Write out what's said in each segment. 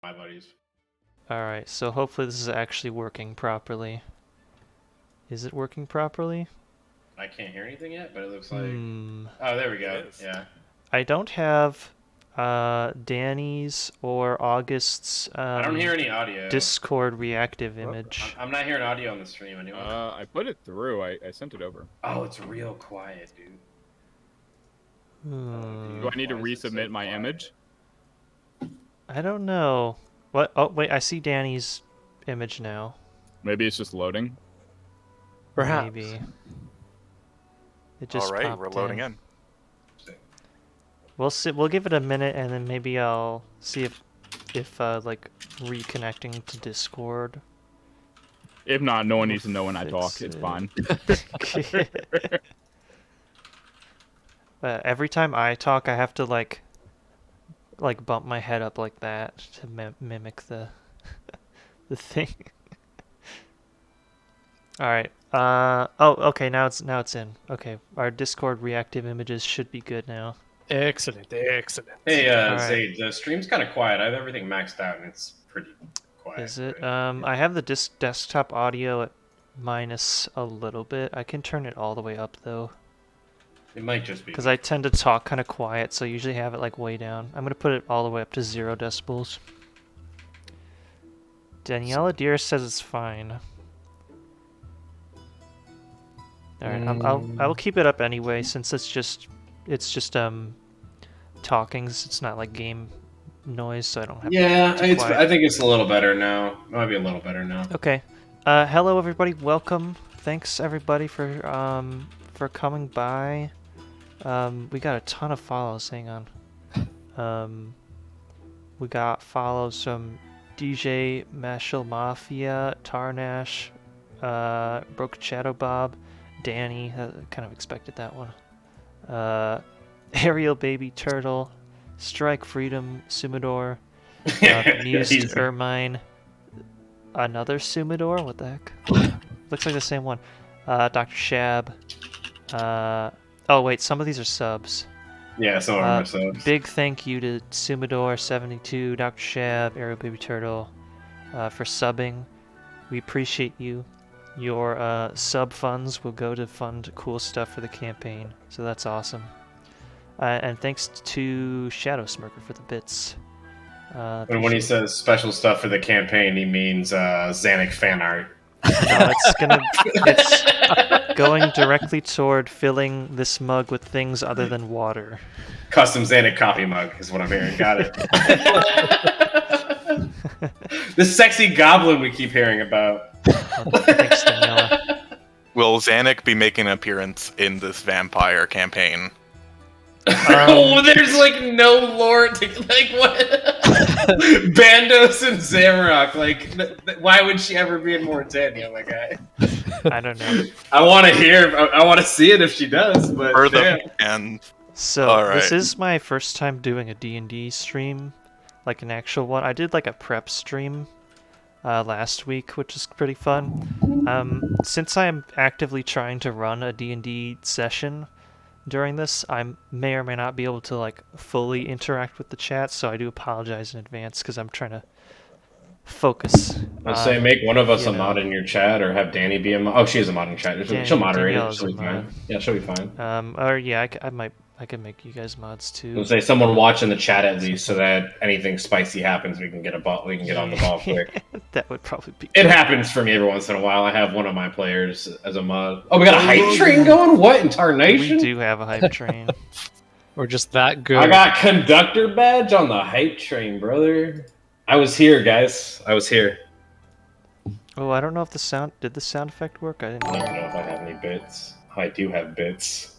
my buddies. Alright, so hopefully this is actually working properly. Is it working properly? I can't hear anything yet, but it looks like... Oh, there we go. Yeah. I don't have Danny's or August's I don't hear any audio. Discord reactive image. I'm not hearing audio on the stream anymore. I put it through. I sent it over. Oh, it's real quiet, dude. Do I need to resubmit my image? I don't know. What? Oh, wait, I see Danny's image now. Maybe it's just loading. Perhaps. Maybe. It just All right, popped we're loading in. We'll see. We'll give it a minute, and then maybe I'll see if like reconnecting to Discord. If not, no one needs to know when I talk. It's fine. Every time I talk, I have to like bump my head up like that to mimic the the thing. All right. Oh, okay. Now it's in. Okay, our Discord reactive images should be good now. Excellent, excellent. Hey, right. Zaid, the stream's kind of quiet. I have everything maxed out, and it's pretty quiet. Is it? Right? I have the desktop audio at minus a little bit. I can turn it all the way up though. It might just be Because I tend to talk kind of quiet, so I usually have it like way down. I'm gonna put it all the way up to 0 decibels. Daniela Deer says it's fine. All right, I will keep it up anyway since it's just talkings. It's not like game noise, so I don't have. Yeah, I think it's a little better now. It might be a little better now. Okay. Hello everybody. Welcome. Thanks everybody for coming by. We got a ton of follows. Hang on. We got follows from DJ Mashal Mafia, Tarnash, Broke Shadow Bob, Danny. Kind of expected that one. Ariel Baby Turtle, Strike Freedom Sumidor, Mused Ermine, another Sumidor. What the heck? Looks like the same one. Dr. Shab. Oh wait, some of these are subs. Yeah, some of them are subs. Big thank you to Sumidor72, Dr. Shab, Ariel Baby Turtle, for subbing. We appreciate you. Your sub funds will go to fund cool stuff for the campaign, so that's awesome. And thanks to Shadow Smirker for the bits. And when he says special stuff for the campaign, he means Xanic fan art. No, it's going directly toward filling this mug with things other than water. Custom Xanic coffee mug is what I'm hearing. Got it. The sexy goblin we keep hearing about. Thanks, Daniela. Will Xanic be making an appearance in this vampire campaign? Oh, there's like no lore to like what? Bandos and Zamorak, like why would she ever be in Mauritania, my guy? I don't know. I want to hear. I want to see it if she does. But and so this is my first time doing a D&D stream, like an actual one. I did like a prep stream last week, which is pretty fun. Since I'm actively trying to run a D&D session during this, I may or may not be able to like fully interact with the chat, so I do apologize in advance because I'm trying to focus. I'll say make one of us a mod in your chat, or have Danny be a mod. Oh, she is a mod in chat. She'll moderate it. She'll be fine. Yeah, she'll be fine. Or yeah, I can make you guys mods too. I'll say someone watching the chat at least, so that anything spicy happens, we can get we can get on the ball quick. That would probably be. It happens for me every once in a while. I have one of my players as a mod. Oh, we got a hype train going. What in tarnation? We do have a hype train. We're just that good. I got conductor badge on the hype train, brother. I was here, guys. I was here. Oh, I don't know if the sound did the sound effect work. I didn't I don't know if I have any bits. I do have bits.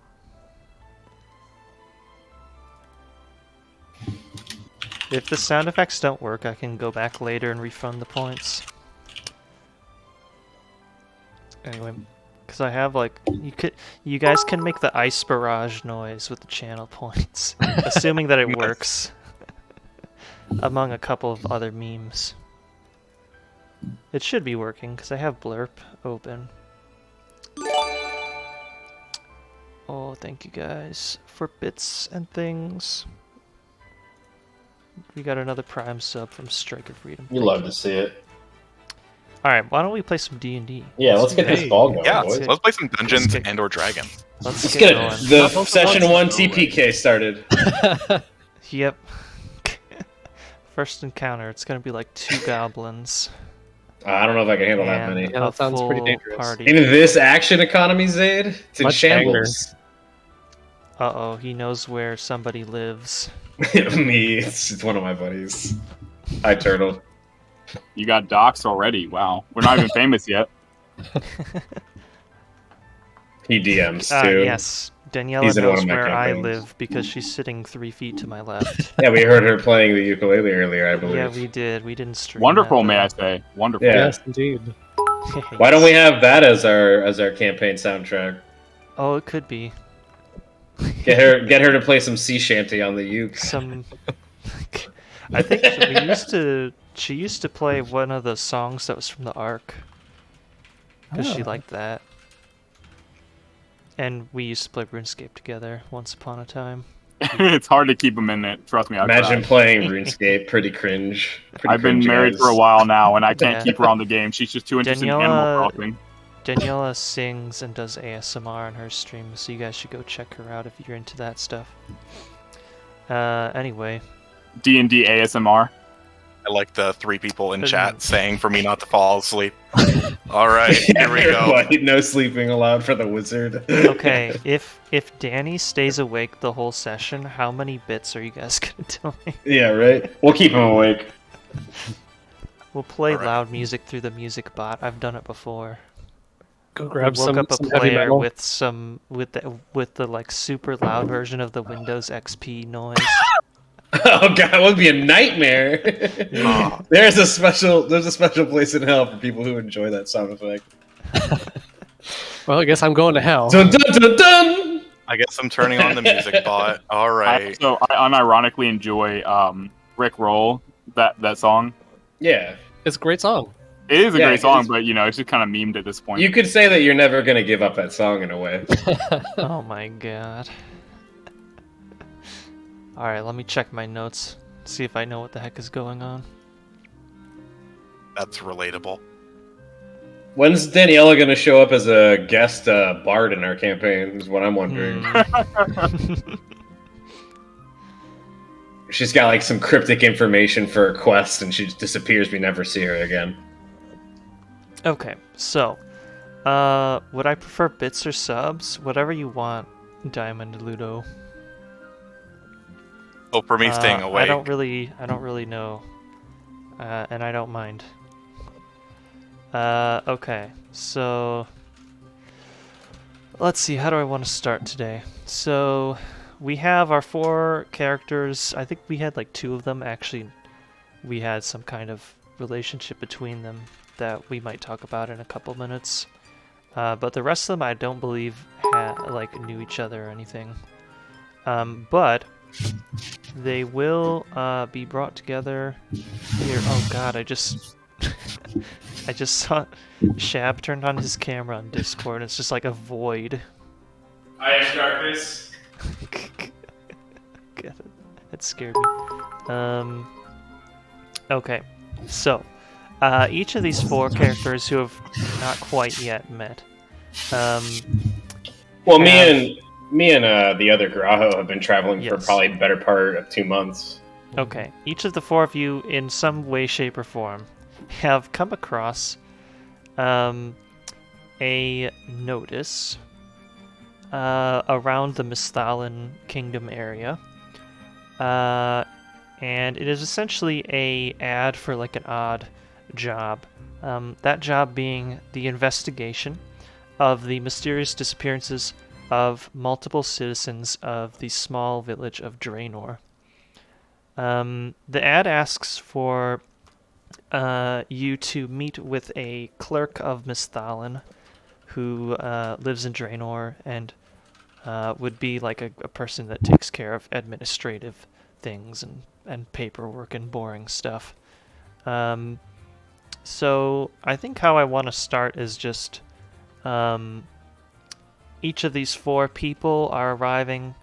If the sound effects don't work, I can go back later and refund the points. Anyway, because I have like you guys can make the ice barrage noise with the channel points, assuming that it works. Among a couple of other memes, it should be working because I have Blurp open. Oh, thank you guys for bits and things. We got another Prime sub from Striker Freedom. You love to see it. All right, why don't we play some D&D? Yeah, let's get this ball going, Yeah, boys. let's play some Dungeons get- and or Dragons. Let's Let's get going. the session 1 TPK started. Yep. First encounter, it's gonna be like 2 goblins. I don't know if I can handle that and many. Yeah, that a sounds pretty full dangerous. Party. In this action economy, Zaid, it's in Much shambles. Uh-oh, he knows where somebody lives. Me, it's one of my buddies. Hi, Turtle. You got doxxed already. Wow. We're not even famous yet. He DMs too. Yes, Daniela He's in one knows of my where I campaigns. live because she's sitting 3 feet to my left. Yeah, we heard her playing the ukulele earlier, I believe. Yeah, we did. We didn't stream Wonderful, that, may I though. say. Wonderful. Yeah. Yes, indeed. Why don't we have that as our campaign soundtrack? Oh, it could be. Get her to play some sea shanty on the uke. Some... I think she used to play one of the songs that was from the Ark. Because she liked that. And we used to play RuneScape together once upon a time. It's hard to keep them in it. Trust me. I've Imagine tried. playing RuneScape. Pretty cringe. I've been married for a while now, and I can't Yeah. keep her on the game. She's just too interested in Animal Crossing. Daniela sings and does ASMR on her stream, so you guys should go check her out if you're into that stuff. Anyway. D&D ASMR. I like the 3 people in chat saying for me not to fall asleep. All right, here we go. What? No sleeping allowed for the wizard. Okay, if Danny stays awake the whole session, how many bits are you guys gonna tell me? Yeah, right. We'll keep him awake. We'll play Alright. loud music through the music bot. I've done it before. Go grab We woke some, up a some heavy player metal. with the like super loud version of the Windows XP noise. Oh god, it would be a nightmare. There's a special place in hell for people who enjoy that sound effect. Well, I guess I'm going to hell. Dun dun dun dun. I guess I'm turning on the music bot. All right. I unironically enjoy Rick Roll, that song. Yeah. It's a great song. It is a Yeah, great song, it's- but it's just kind of memed at this point. You could say that you're never gonna give up that song in a way. Oh my god. Alright, let me check my notes. See if I know what the heck is going on. That's relatable. When's Daniela gonna show up as a guest bard in our campaign? Is what I'm wondering. She's got like some cryptic information for a quest, and she just disappears. We never see her again. Okay, so, would I prefer bits or subs? Whatever you want, Diamond Ludo. Oh, for me staying awake. I don't really know, and I don't mind. Okay, so let's see. How do I want to start today? So we have our 4 characters. I think we had like 2 of them actually. We had some kind of relationship between them that we might talk about in a couple minutes. But the rest of them, I don't believe knew each other or anything. But they will be brought together here. Oh god, I just I just saw Shab turned on his camera on Discord. It's just like a void. I am darkness. God, that scared me. Okay, so each of these 4 characters who have not quite yet met. Well, me and the other Graho have been traveling for Yes. probably the better part of 2 months. Okay, each of the 4 of you, in some way, shape, or form, have come across a notice around the Misthalin Kingdom area, and it is essentially a ad for like an odd job. That job being the investigation of the mysterious disappearances of multiple citizens of the small village of Draynor. The ad asks for you to meet with a clerk of Misthalin who lives in Draynor and would be like a person that takes care of administrative things and paperwork and boring stuff. So I think how I want to start is just each of these 4 people are arriving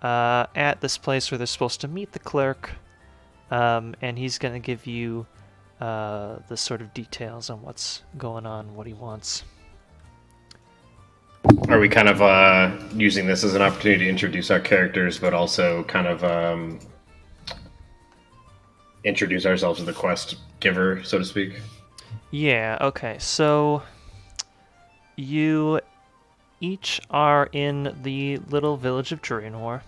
at this place where they're supposed to meet the clerk, and he's going to give you the sort of details on what's going on, what he wants. Are we kind of using this as an opportunity to introduce our characters, but also kind of introduce ourselves as the quest giver, so to speak? Yeah, okay. So you each are in the little village of Draynor.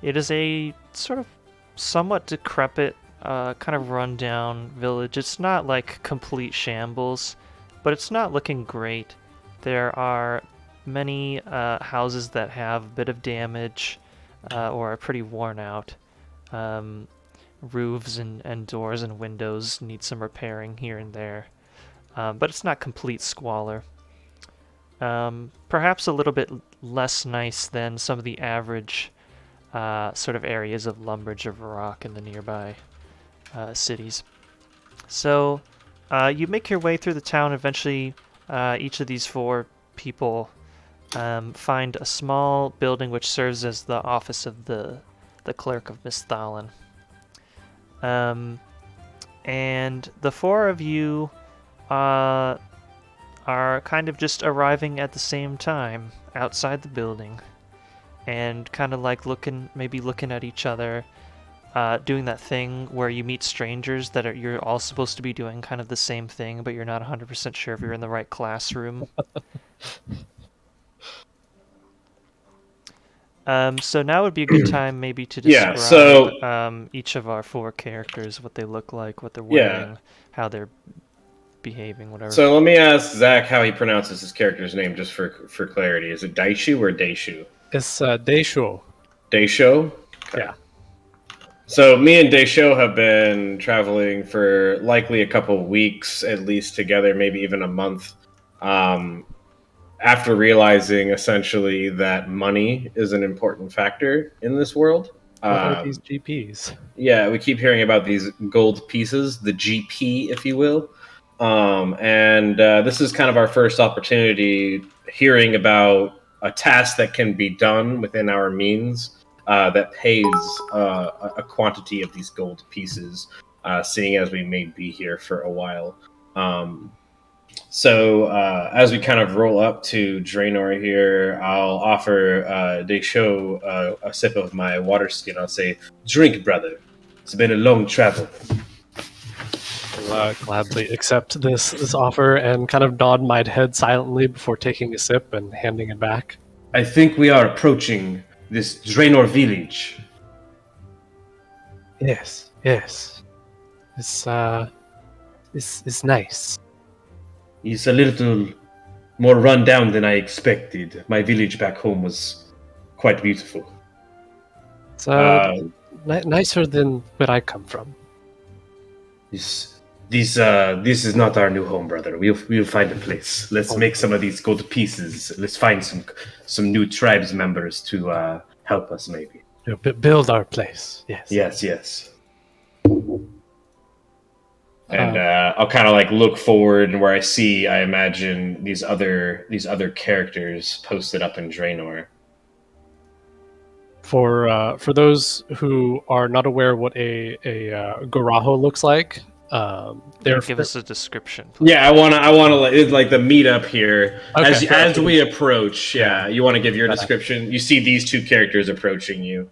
It is a sort of somewhat decrepit, kind of rundown village. It's not like complete shambles, but it's not looking great. There are many houses that have a bit of damage or are pretty worn out. Roofs and doors and windows need some repairing here and there. But it's not complete squalor. Perhaps a little bit less nice than some of the average sort of areas of Lumbridge or Varrock in the nearby cities. So you make your way through the town. Eventually, each of these 4 people find a small building which serves as the office of the clerk of Miss Thalin. And the 4 of you are kind of just arriving at the same time outside the building, and kind of like looking at each other, doing that thing where you meet strangers that you're all supposed to be doing kind of the same thing, but you're not 100% sure if you're in the right classroom. So now would be a good time maybe to describe each of our 4 characters, what they look like, what they're wearing, how they're behaving, whatever. So let me ask Zach how he pronounces his character's name, just for clarity. Is it Daishu or Daishu? It's Daisho. Daisho? Okay. Yeah. So me and Daisho have been traveling for likely a couple of weeks at least together, maybe even a month. After realizing essentially that money is an important factor in this world. What are these GPs? Yeah, we keep hearing about these gold pieces, the GP, if you will. And this is kind of our first opportunity hearing about a task that can be done within our means that pays a quantity of these gold pieces, seeing as we may be here for a while. So as we kind of roll up to Draynor here, I'll offer Daisho a sip of my water skin. I'll say, "Drink, brother. It's been a long travel." I'll gladly accept this offer and kind of nod my head silently before taking a sip and handing it back. I think we are approaching this Draynor village. Yes. It's nice. It's a little more run down than I expected. My village back home was quite beautiful. It's nicer than where I come from. This is not our new home, brother. We'll find a place. Let's make some of these gold pieces. Let's find some new tribes members to help us, maybe. Build our place. Yes. Yes. And I'll kind of like look forward, and where I imagine these other characters posted up in Draynor. For those who are not aware what a Garaho looks like, give us a description, please. Yeah, I want to like the meetup here Okay, as we approach. Yeah, you want to give your description. You see these 2 characters approaching you.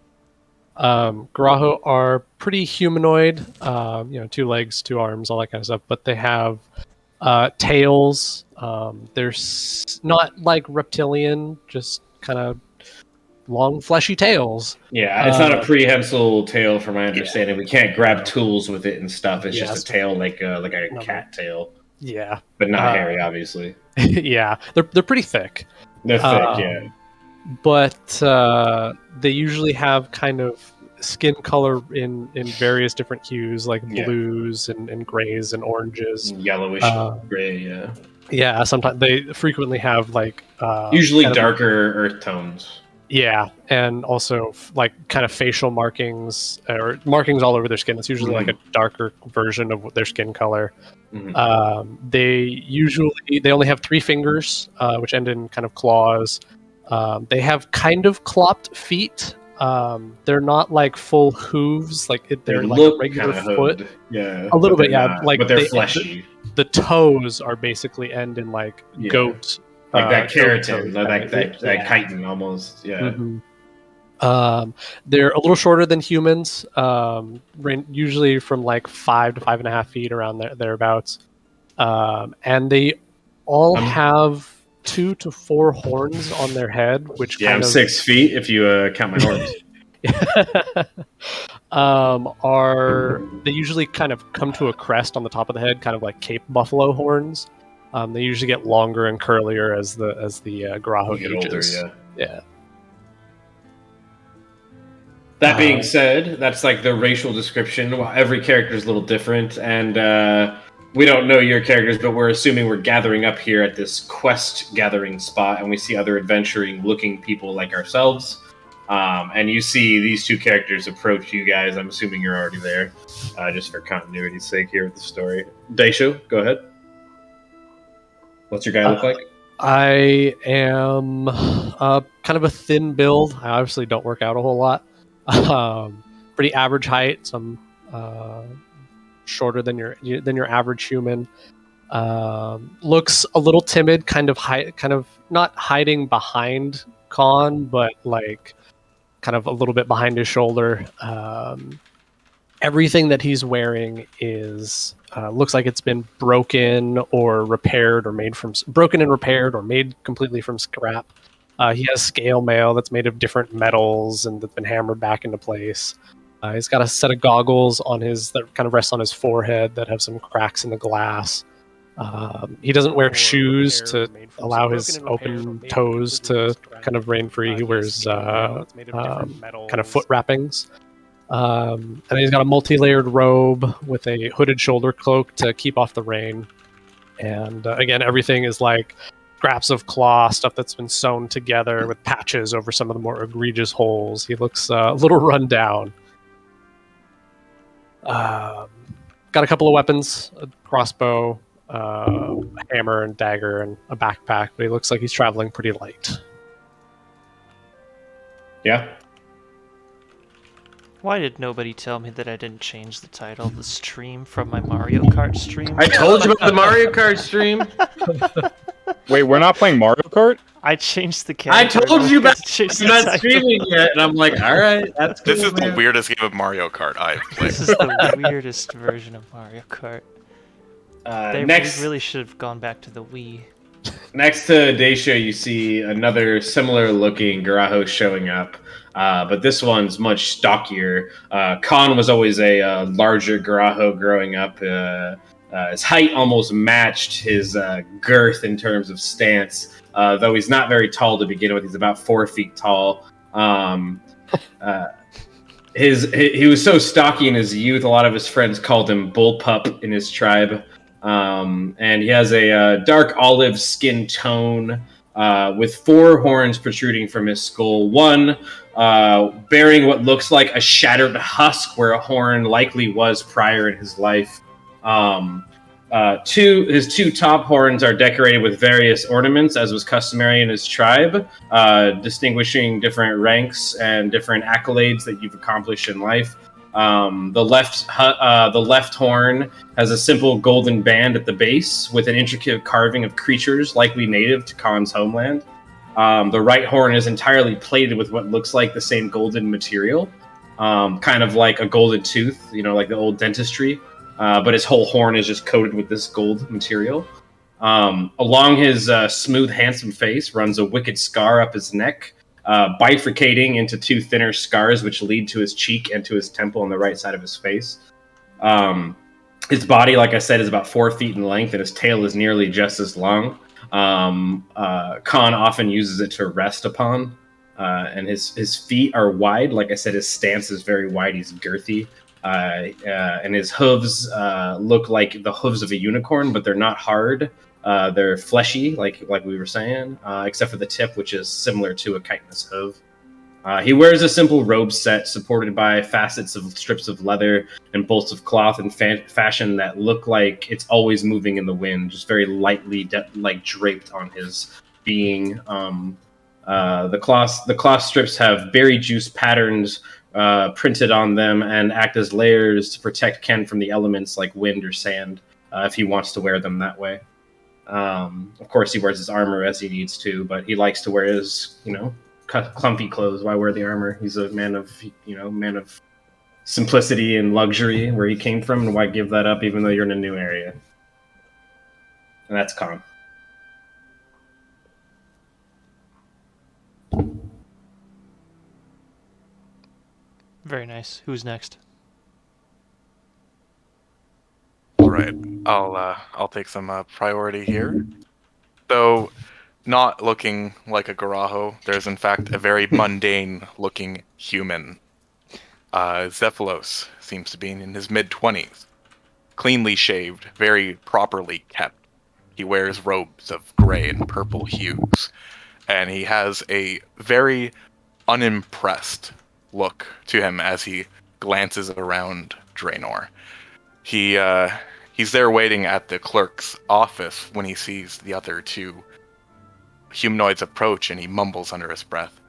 Garaho are pretty humanoid, 2 legs, 2 arms, all that kind of stuff, but they have tails. They're not like reptilian, just kind of long, fleshy tails. Yeah, it's not a prehensile tail, from my understanding. We can't grab tools with it and stuff. It's just a tail, like a cat tail. Yeah, but not hairy, obviously. Yeah, they're pretty thick. They're thick, yeah. But they usually have kind of skin color in various different hues, like blues and grays and oranges. Yellowish gray, yeah. Yeah, sometimes they frequently have like... usually darker earth tones. Yeah, and also like kind of facial markings, or markings all over their skin. It's usually like a darker version of their skin color. They only have 3 fingers, which end in kind of claws. They have kind of clopped feet, They're not like full hooves, they're like a look regular kinda foot. hooved. Yeah, A little but bit, they're yeah. not. Like but they're they- fleshy. The toes are basically end in like Yeah. goat, Like that goat keratin, toes, or right? that chitin almost. Yeah. They're a little shorter than humans, usually from like 5 to 5.5 feet around thereabouts. And they all have 2 to 4 horns on their head, which Yeah, I'm 6 feet if you count my horns. They usually kind of come to a crest on the top of the head, kind of like Cape Buffalo horns. They usually get longer and curlier as the Garaho Get ages. older, Yeah. That being said, that's like the racial description. Well, every character is a little different, and we don't know your characters, but we're assuming we're gathering up here at this quest gathering spot, and we see other adventuring-looking people like ourselves. And you see these 2 characters approach you guys. I'm assuming you're already there, just for continuity's sake here with the story. Daisho, go ahead. What's your guy look like? I am kind of a thin build. I obviously don't work out a whole lot. Pretty average height. Some shorter than your average human. Looks a little timid, kind of not hiding behind Khan, but like kind of a little bit behind his shoulder. Everything that he's wearing is looks like it's been broken or repaired or made completely from scrap. He has scale mail that's made of different metals and that's been hammered back into place. He's got a set of goggles on that kind of rest on his forehead that have some cracks in the glass. He doesn't wear shoes to allow his open toes to kind of reign free. He wears kind of foot wrappings. And he's got a multi-layered robe with a hooded shoulder cloak to keep off the rain. And again, everything is like scraps of cloth, stuff that's been sewn together with patches over some of the more egregious holes. He looks a little run down. Got a couple of weapons, a crossbow, a hammer and dagger, and a backpack, but he looks like he's traveling pretty light. Yeah. Why did nobody tell me that I didn't change the title of the stream from my Mario Kart stream? I told you about the Mario Kart stream. Wait, we're not playing Mario Kart? I changed the I character. told you about Change you're not streaming yet, and I'm like, all right, that's cool, This is man. the weirdest game of Mario Kart I've played. This is the weirdest version of Mario Kart. They Next, really should have gone back to the Wii. next to Daisha, you see another similar-looking Garaho showing up, but this one's much stockier. Khan was always a larger Garaho growing up. His height almost matched his girth in terms of stance, though he's not very tall to begin with. He's about 4 feet tall. He was so stocky in his youth, a lot of his friends called him Bullpup in his tribe. And he has a dark olive skin tone with 4 horns protruding from his skull. One bearing what looks like a shattered husk where a horn likely was prior in his life. His 2 top horns are decorated with various ornaments, as was customary in his tribe, distinguishing different ranks and different accolades that you've accomplished in life. The left horn has a simple golden band at the base with an intricate carving of creatures likely native to Khan's homeland. The right horn is entirely plated with what looks like the same golden material, kind of like a golden tooth, like the old dentistry. But his whole horn is just coated with this gold material. Along his smooth, handsome face runs a wicked scar up his neck, bifurcating into 2 thinner scars which lead to his cheek and to his temple on the right side of his face. His body, like I said, is about 4 feet in length, and his tail is nearly just as long. Khan often uses it to rest upon, and his feet are wide. Like I said, his stance is very wide. He's girthy. And his hooves look like the hooves of a unicorn, but they're not hard. They're fleshy, like we were saying, except for the tip, which is similar to a chitinous hoof. He wears a simple robe set supported by facets of strips of leather and bolts of cloth in fashion that look like it's always moving in the wind, just very lightly draped on his being. The cloth strips have berry juice patterns printed on them and act as layers to protect Ken from the elements like wind or sand, if he wants to wear them that way. Of course, he wears his armor as he needs to, but he likes to wear his, clumpy clothes. Why wear the armor? He's a man of simplicity and luxury where he came from, and why give that up even though you're in a new area? And that's Khan. Very nice. Who's next? All right, I'll take some priority here. So, not looking like a Garaho, there's in fact a very mundane-looking human. Zephylos seems to be in his mid-20s. Cleanly shaved, very properly kept. He wears robes of gray and purple hues, and he has a very unimpressed look to him as he glances around Draynor. He's there waiting at the clerk's office when he sees the other two humanoids approach, and he mumbles under his breath,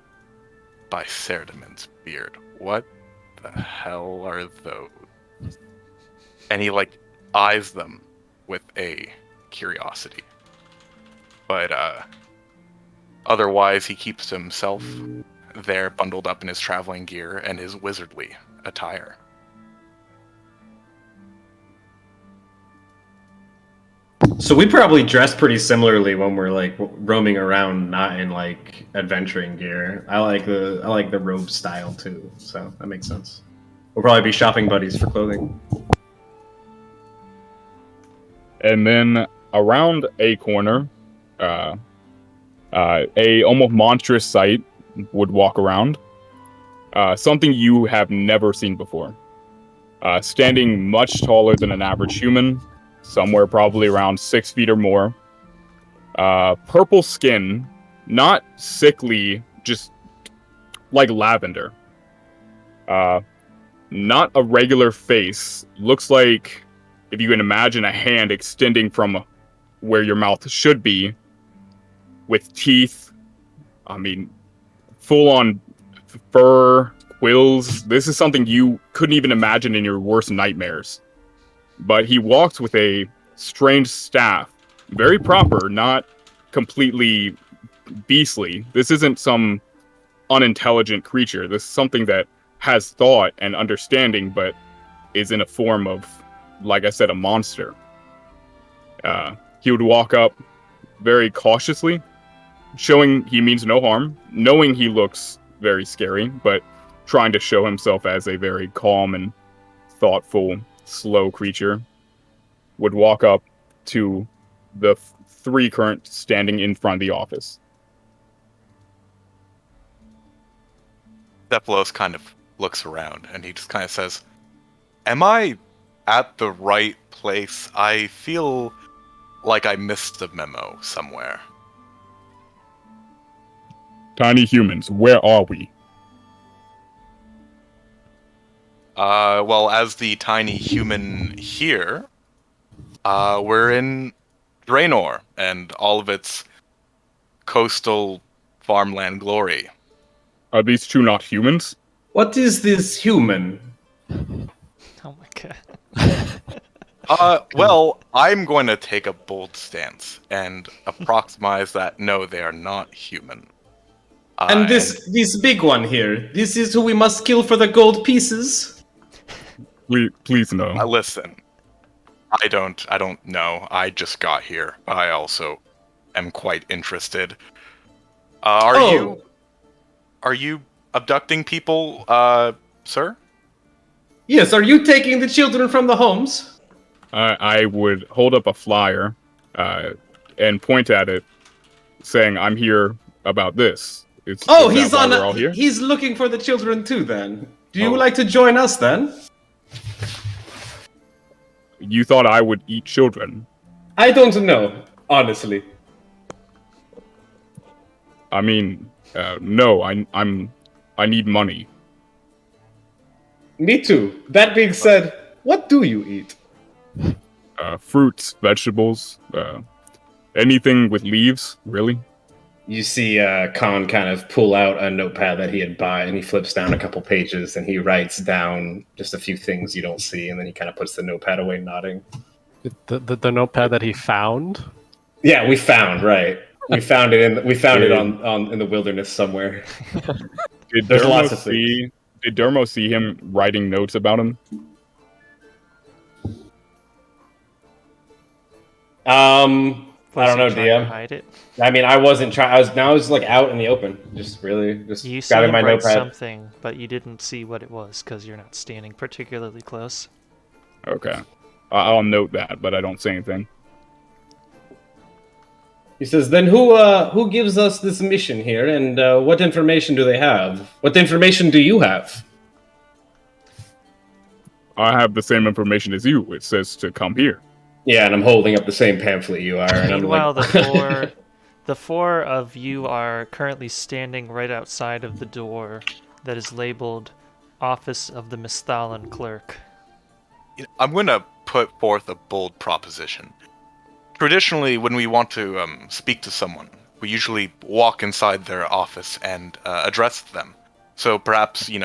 "By Cerdamon's beard, what the hell are those?" And he eyes them with a curiosity. But otherwise he keeps himself there bundled up in his traveling gear and his wizardly attire. So we probably dress pretty similarly when we're roaming around, not in adventuring gear. I like the robe style too, so that makes sense. We'll probably be shopping buddies for clothing. And then around a corner, a almost monstrous sight would walk around. Something you have never seen before. Standing much taller than an average human, somewhere probably around 6 feet or more. Purple skin, not sickly, just like lavender. Not a regular face. Looks like, if you can imagine, a hand extending from where your mouth should be, with teeth. I mean, full-on fur, quills. This is something you couldn't even imagine in your worst nightmares. But he walks with a strange staff. Very proper, not completely beastly. This isn't some unintelligent creature. This is something that has thought and understanding, but is in a form of, like I said, a monster. He would walk up very cautiously, showing he means no harm, knowing he looks very scary, but trying to show himself as a very calm and thoughtful, slow creature. Would walk up to the three current standing in front of the office. Zephylos kind of looks around, and he just kind of says, "Am I at the right place? I feel like I missed a memo somewhere." Tiny humans, where are we? Well, as the tiny human here, we're in Draynor and all of its coastal farmland glory. Are these two not humans? What is this human? Oh my god. Well, I'm going to take a bold stance and approximize that no, they are not human. And this big one here, this is who we must kill for the gold pieces? Please no. Listen, I don't know. I just got here. I also am quite interested. Are you abducting people, sir? Yes, are you taking the children from the homes? I would hold up a flyer and point at it, saying, "I'm here about this." Is he's that why we're all here? He's looking for the children too, then. Do you like to join us, then? You thought I would eat children? I don't know, honestly. I mean, no. I need money. Me too. That being said, what do you eat? Fruits, vegetables, anything with leaves, really. You see Khan kind of pull out a notepad that he had bought, and he flips down a couple pages, and he writes down just a few things you don't see, and then he kind of puts the notepad away, nodding. The notepad that he found. Yeah, we found We found it in the wilderness somewhere. There's lots of things. Did Dermo see him writing notes about him? I don't know, DM. Hide it? I mean, I wasn't trying. I was like out in the open, just You see grabbing him my write notepad. something, but you didn't see what it was because you're not standing particularly close. Okay. I'll note that, but I don't say anything. He says, "Then who gives us this mission here, and what information do they have? What information do you have?" I have the same information as you. It says to come here. Yeah, and I'm holding up the same pamphlet you are. And Meanwhile, I'm like... the four of you are currently standing right outside of the door that is labeled Office of the Misthalan Clerk. I'm going to put forth a bold proposition. Traditionally, when we want to speak to someone, we usually walk inside their office and address them. So perhaps, you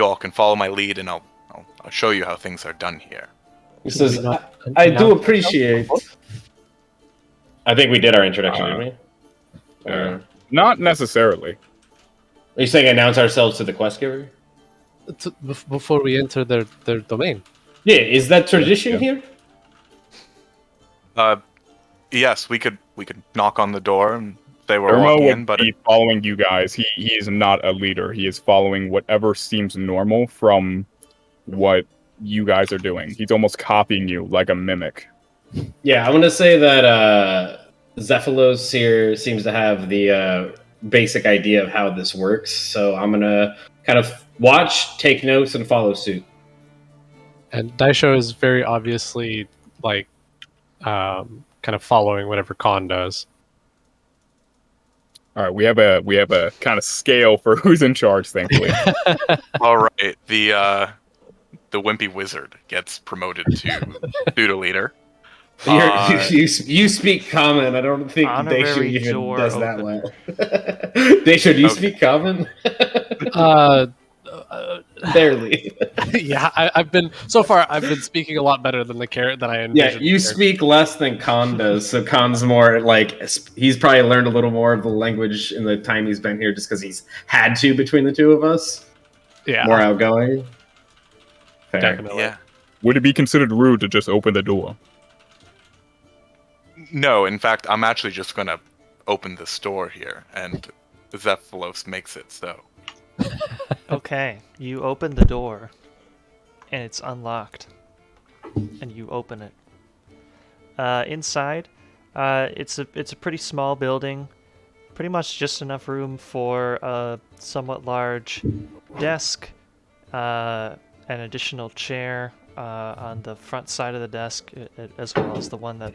all can follow my lead, and I'll show you how things are done here. He says, I do appreciate... I think we did our introduction, didn't we? Not necessarily. Are you saying announce ourselves to the quest giver? Before we enter their domain. Yeah, is that tradition here? Yes, we could knock on the door and they were Dermo walking would in, but be following you guys. He is not a leader. He is following whatever seems normal from what you guys are doing. He's almost copying you like a mimic. Yeah, I'm going to say that Zephylos here seems to have the basic idea of how this works. So I'm going to kind of watch, take notes, and follow suit. And Daisho is very obviously like kind of following whatever Khan does. All right, we have a kind of scale for who's in charge, thankfully. all right, the wimpy wizard gets promoted to pseudo leader. You speak common. I don't think Daisho even does that well. Daisho, do you speak common? Barely. Yeah, I've been speaking a lot better than the carrot that I envisioned. Yeah, you speak less than Khan does. So Khan's more like he's probably learned a little more of the language in the time he's been here, just because he's had to between the two of us. Yeah, more outgoing. Fair. Definitely. Yeah. Would it be considered rude to just open the door? No, in fact, I'm actually just going to open the store here, and Zephylos makes it so. Okay, you open the door, and it's unlocked, and you open it. Inside, it's a pretty small building, pretty much just enough room for a somewhat large desk, an additional chair on the front side of the desk, as well as the one that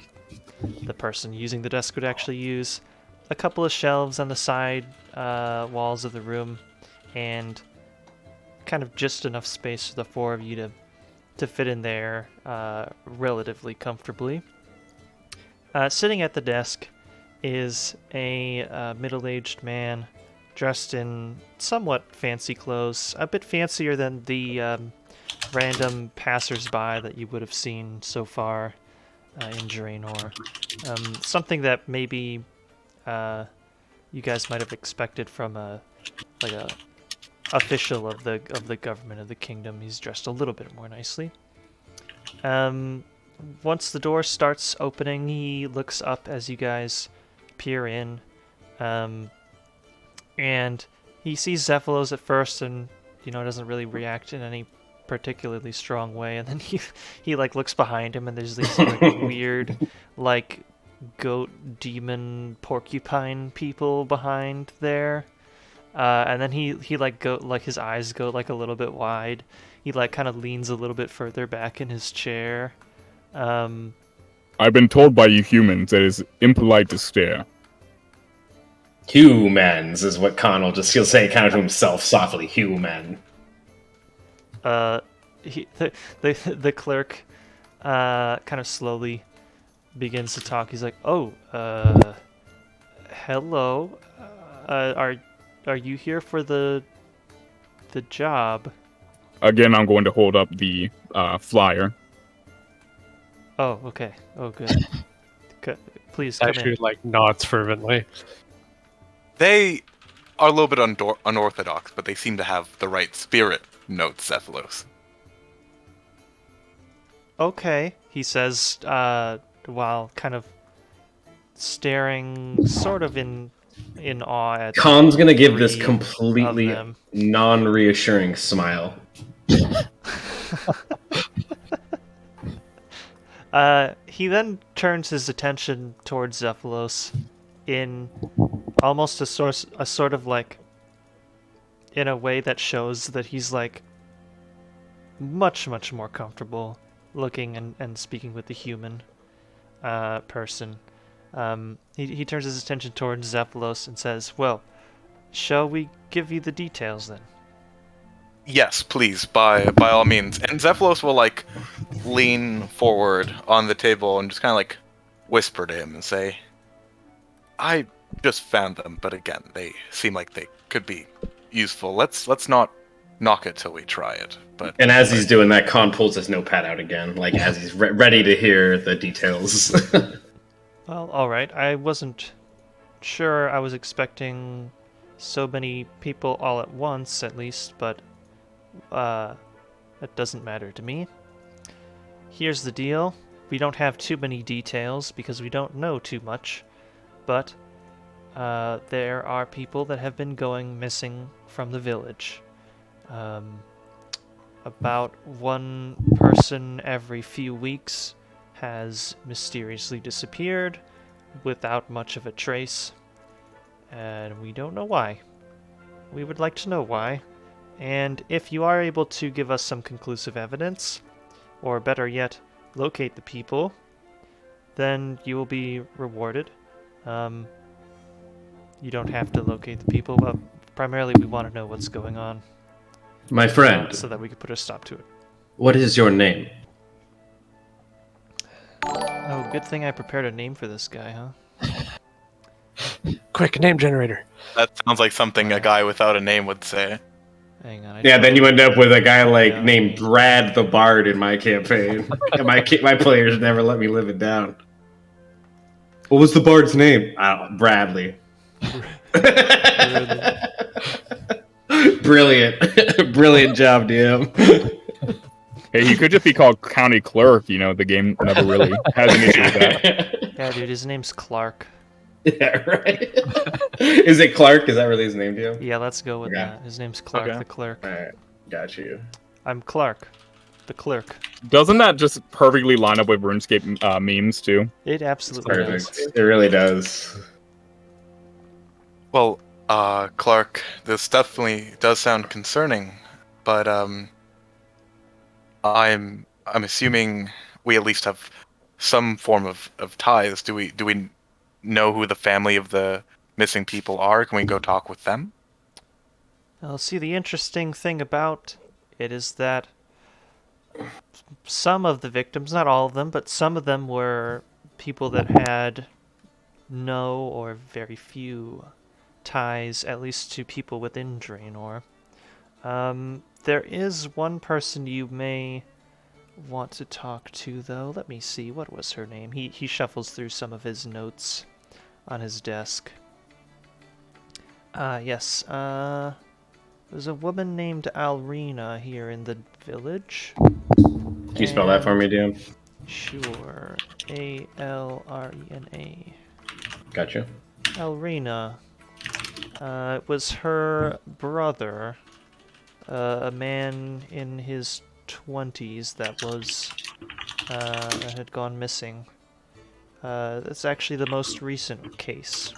the person using the desk would actually use. A couple of shelves on the side walls of the room, and kind of just enough space for the four of you to fit in there relatively comfortably. Sitting at the desk is a middle-aged man dressed in somewhat fancy clothes, a bit fancier than the random passers-by that you would have seen so far in Draynor. Something that maybe you guys might have expected from a official of the government of the kingdom. He's dressed a little bit more nicely. Once the door starts opening, he looks up as you guys peer in, and he sees Zephylos at first, and doesn't really react in any particularly strong way. And then he like looks behind him, and there's these like weird like goat demon porcupine people behind there. And then he his eyes go like a little bit wide. He like kind of leans a little bit further back in his chair. I've been told by you humans that it's impolite to stare. Humans is what Khan will he'll say kind of to himself softly. Human. The clerk kind of slowly begins to talk. He's like, Hello. Are you here for the job? Again, I'm going to hold up the flyer. Oh, okay. Oh, good. Please come Actually, in. like nods fervently. They are a little bit unorthodox, but they seem to have the right spirit, notes Cephalos. Okay, he says, while kind of staring sort of in awe at Khan's gonna give this three of completely them. non-reassuring smile. He then turns his attention towards Zephylos in almost a sort of like, in a way that shows that he's like much more comfortable looking and speaking with the human person. He turns his attention towards Zephylos and says, "Well, shall we give you the details then?" Yes, please, by all means. And Zephylos will like lean forward on the table and just kind of like whisper to him and say, "I just found them, but again, they seem like they could be useful. Let's not knock it till we try it." But And as he's doing that, Khan pulls his notepad out again, like as he's ready to hear the details. Well, all right. I wasn't sure. I was expecting so many people all at once, at least, but that doesn't matter to me. Here's the deal. We don't have too many details because we don't know too much, but there are people that have been going missing from the village. About one person every few weeks has mysteriously disappeared without much of a trace, and we don't know why. We would like to know why, and if you are able to give us some conclusive evidence, or better yet, locate the people, then you will be rewarded. You don't have to locate the people, but primarily we want to know what's going on, My friend, so that we can put a stop to it. what is your name? Oh, good thing I prepared a name for this guy, huh? Quick, name generator. that sounds like something a guy without a name would say. Hang on. Yeah, then you end up with a guy like Yeah. named Brad the Bard in my campaign. And my players never let me live it down. What was the Bard's name? Bradley. Brilliant. Brilliant job, DM. Hey, he could just be called County Clerk. You know, the game never really has an issue with that. Yeah, dude, his name's Clark. Yeah, right. Is it Clark? Is that really his name, DM? Yeah, let's go with Okay. that. His name's Clark Okay. the Clerk. Alright, got you. I'm Clark, the Clerk. Doesn't that just perfectly line up with RuneScape memes too? It absolutely does. Perfect. It really does. Well, Clark, this definitely does sound concerning, but I'm assuming we at least have some form of ties. Do we know who the family of the missing people are? Can we go talk with them? Well, see, the interesting thing about it is that some of the victims, not all of them, but some of them were people that had no or very few ties, at least to people within Draynor. There is one person you may want to talk to, though. Let me see. What was her name? He shuffles through some of his notes on his desk. Yes. There's a woman named Alrina here in the village. Can you spell that for me, DM? Sure. Alrena. Gotcha. Alrina. It was her brother, a man in his 20s that was that had gone missing. That's actually the most recent case.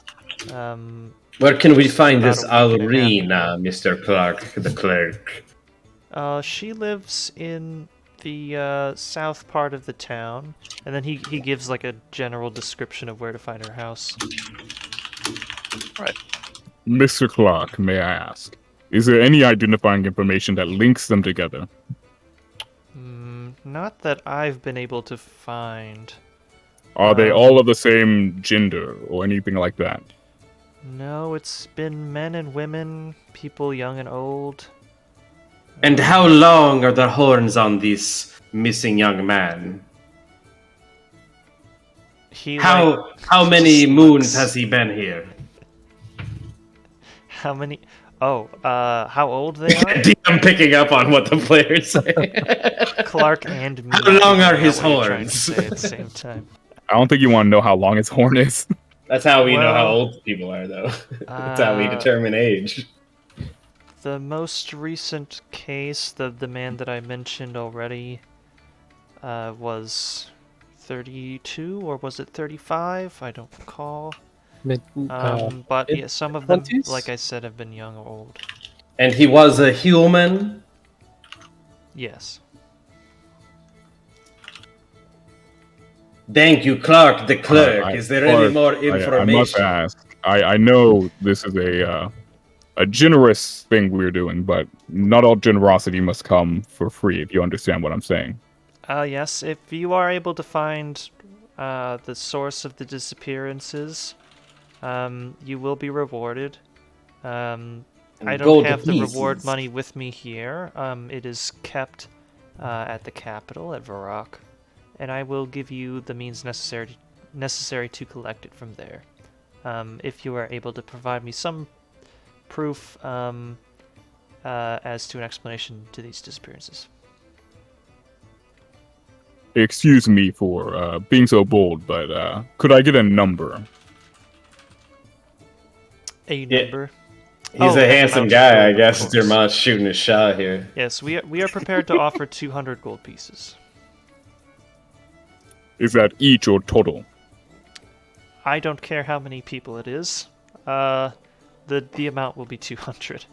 Where can we find About this a week and a half Alrina, Mr. Clark, the clerk? She lives in the south part of the town, and then he gives like a general description of where to find her house. Mr. Clark, may I ask, is there any identifying information that links them together? Not that I've been able to find. Are they all of the same gender or anything like that? No, it's been men and women, people young and old. And how long are the horns on this missing young man? He How many just moons looks- has he been here? How many? Oh, how old they are? I'm picking up on what the players say. Clark and me. How long are figuring his out what you're trying to horns? say at the same time. I don't think you want to know how long his horn is. That's how we know how Well, old people are, though. That's how we determine age. The most recent case, the man that I mentioned already, was 32, or was it 35? I don't recall. But yeah, some of them, 20s? like I said, have been young or old. And he was a human? Yes. Thank you, Clark the clerk. Is there any more I information? must ask. I know this is a generous thing we're doing, but not all generosity must come for free, if you understand what I'm saying. Yes, if you are able to find the source of the disappearances, you will be rewarded. I don't Gold have the reward pieces. money with me here. It is kept at the capital, at Varrock, and I will give you the means necessary to collect it from there. If you are able to provide me some proof as to an explanation to these disappearances. Excuse me for being so bold, but could I get a number? A number. He's Oh, a handsome amount of guy, I gold, of guess. course. Dermot's shooting his shot here. Yes, we are prepared to offer 200 gold pieces. Is that each or total? I don't care how many people it is. The amount will be 200.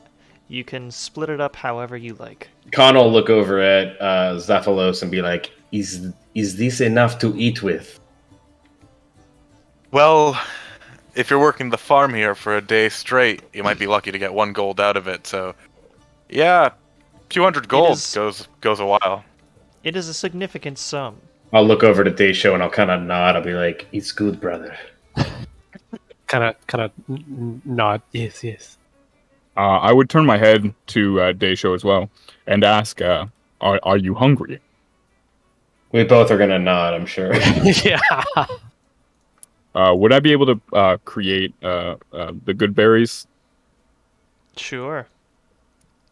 You can split it up however you like. Khan will look over at Zaphalos and be like, is this enough to eat with? Well, if you're working the farm here for a day straight, you might be lucky to get 1 gold out of it. So, yeah, 200 gold is- goes a while. It is a significant sum. I'll look over to Dayshow and I'll kind of nod. I'll be like, it's good, brother. Kind of nod. Yes. I would turn my head to Dayshow as well and ask, are you hungry? We both are going to nod, I'm sure. Yeah. Would I be able to create the good berries? Sure.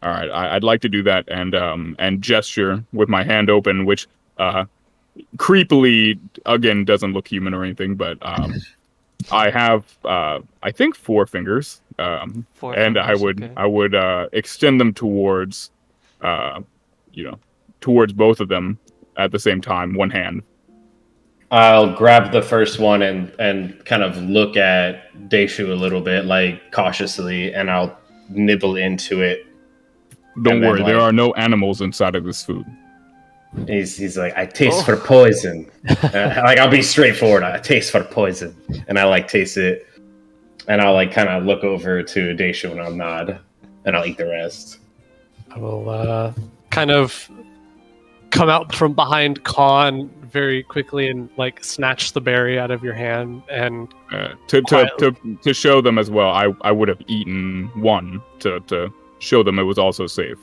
All right, I'd like to do that and gesture with my hand open, which creepily again doesn't look human or anything, but I have I think 4 fingers, Four and fingers, I would extend them towards towards both of them at the same time, one hand. I'll grab the first one and kind of look at Dayshu a little bit, like cautiously, and I'll nibble into it. Don't And then, worry, there like- are no animals inside of this food. He's like, I taste for poison. Like, I'll be straightforward. I taste for poison, and I like taste it, and I'll like kind of look over to Dayshu and I'll nod, and I'll eat the rest. I will kind of come out from behind Khan very quickly and like snatch the berry out of your hand and To show them as well, I would have eaten one to show them it was also safe.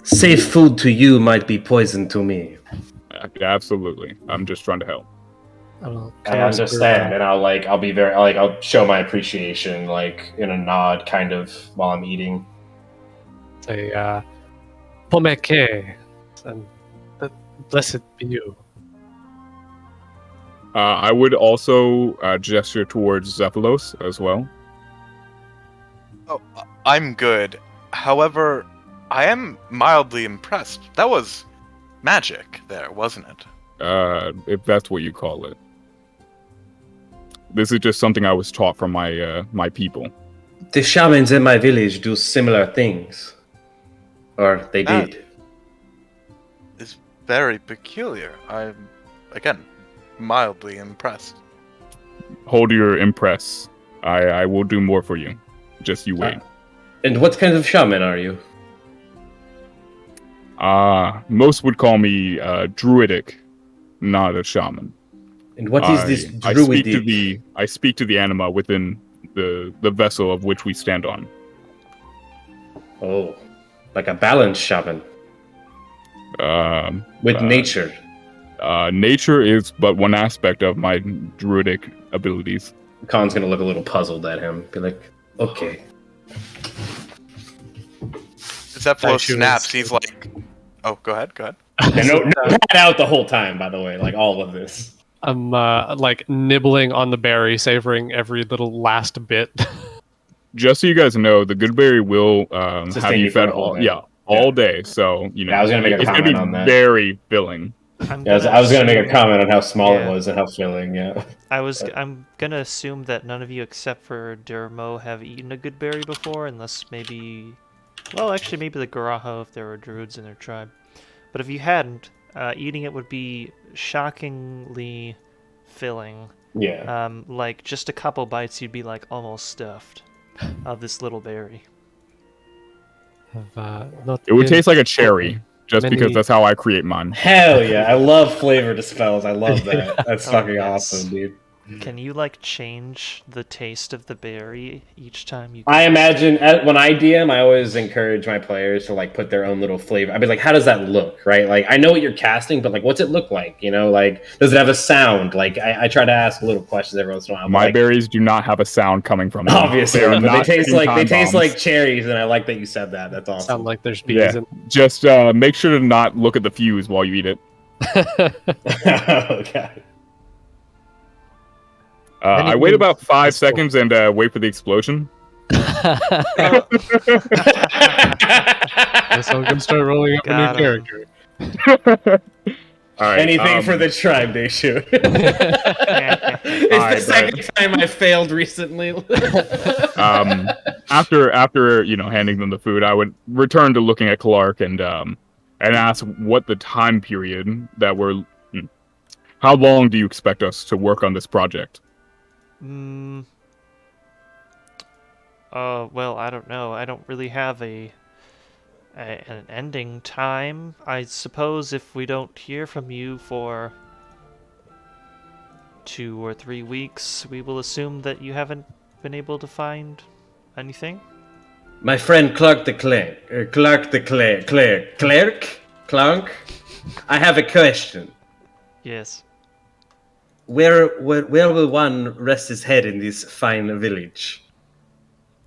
Safe food to you might be poison to me. Absolutely, I'm just trying to help. I will I come over, understand, and I'll be very I'll show my appreciation like in a nod, kind of while I'm eating. say Pomeke, and blessed be you. I would also gesture towards Zephylos as well. Oh, I'm good. However, I am mildly impressed. That was magic there, wasn't it? If that's what you call it. This is just something I was taught from my people. The shamans in my village do similar things, or they That- did. It's very peculiar. I'm, again, mildly impressed. Hold your impress. I will do more for you. Just you wait. And what kind of shaman are you? Most would call me druidic, not a shaman. And what is this I speak to druidic? the anima within the vessel of which we stand on. Oh, like a balance shaman with nature. Nature is but one aspect of my druidic abilities. Khan's gonna look a little puzzled at him. Be like, okay. Zephylos snaps. He's like, "Oh, go ahead. And no pad out the whole time, by the way. Like all of this. I'm like nibbling on the berry, savoring every little last bit. Just so you guys know, the good berry will have you fed all day. So I was gonna make a it's comment gonna on be that. very filling. I was gonna make a comment on how small it was and how filling. Yeah. I'm gonna assume that none of you except for Dermo have eaten a good berry before, unless maybe, well, actually maybe the Garaho if there were druids in their tribe. But if you hadn't, eating it would be shockingly filling. Yeah. Like just a couple bites, you'd be like almost stuffed of this little berry. It would taste like a cherry, just because that's how I create mine. Hell yeah! I love flavor spells. I love that. That's fucking awesome, dude. Can you like change the taste of the berry each time you? I imagine when I DM, I always encourage my players to like put their own little flavor. I'd be like, how does that look, right? Like, I know what you're casting, but like, what's it look like? You know, like, does it have a sound? Like, I try to ask little questions every once in a while. My berries do not have a sound coming from them. Obviously, but they taste like cherries, and I like that you said that. That's awesome. Sound like there's bees in. Just make sure to not look at the fuse while you eat it. Oh god. I wait about 5 seconds and wait for the explosion. So I'm gonna start rolling up a new character. All right, anything for the tribe, they shoot. It's the second time I failed recently. After handing them the food, I would return to looking at Clark and ask what the time period that we're. How long do you expect us to work on this project? Well, I don't know. I don't really have an ending time. I suppose if we don't hear from you for 2 or 3 weeks, we will assume that you haven't been able to find anything. My friend Clark, I have a question. Yes. Where will one rest his head in this fine village?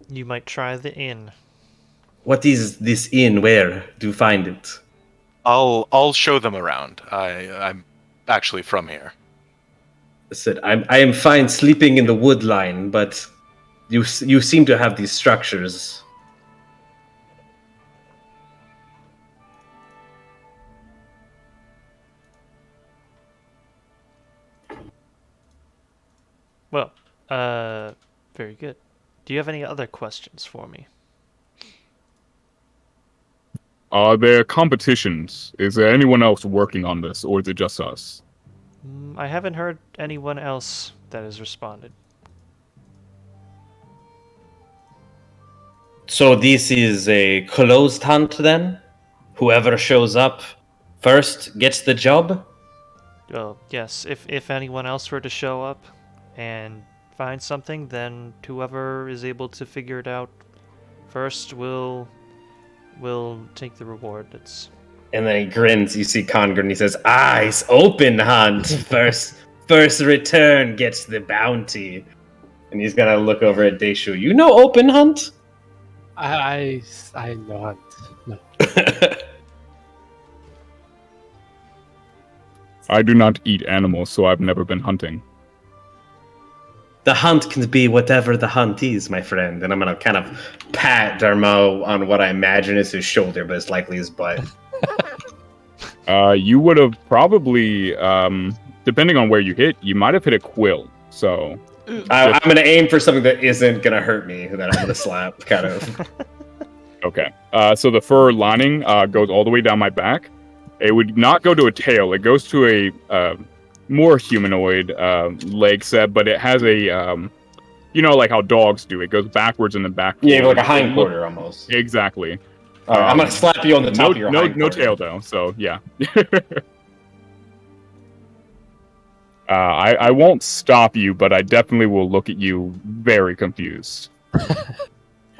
You might try the inn. What is this inn? Where do you find it? I'll show them around. I'm actually from here. I said I am fine sleeping in the wood line, but you seem to have these structures. Well, very good. Do you have any other questions for me? Are there competitions? Is there anyone else working on this, or is it just us? I haven't heard anyone else that has responded. So this is a closed hunt then? Whoever shows up first gets the job? Well, yes. If anyone else were to show up and find something, then whoever is able to figure it out first will take the reward. And then he grins. You see Conger, and he says, "Eyes open, hunt. First return gets the bounty." And he's gonna look over at Deishu. You know open hunt? I know hunt. No. I do not eat animals, so I've never been hunting. The hunt can be whatever the hunt is, my friend. And I'm gonna kind of pat Darmo on what I imagine is his shoulder, but it's likely his butt. You would have probably, depending on where you hit, you might have hit a quill. So I'm gonna aim for something that isn't gonna hurt me, that I'm gonna slap, kind of. Okay. So the fur lining goes all the way down my back. It would not go to a tail. It goes to a more humanoid leg set, but it has a, like how dogs do. It goes backwards and then back. Yeah, like a hind quarter almost. Exactly. I'm gonna slap you on the top of your hind no quarter. tail though. So yeah. I won't stop you, but I definitely will look at you very confused.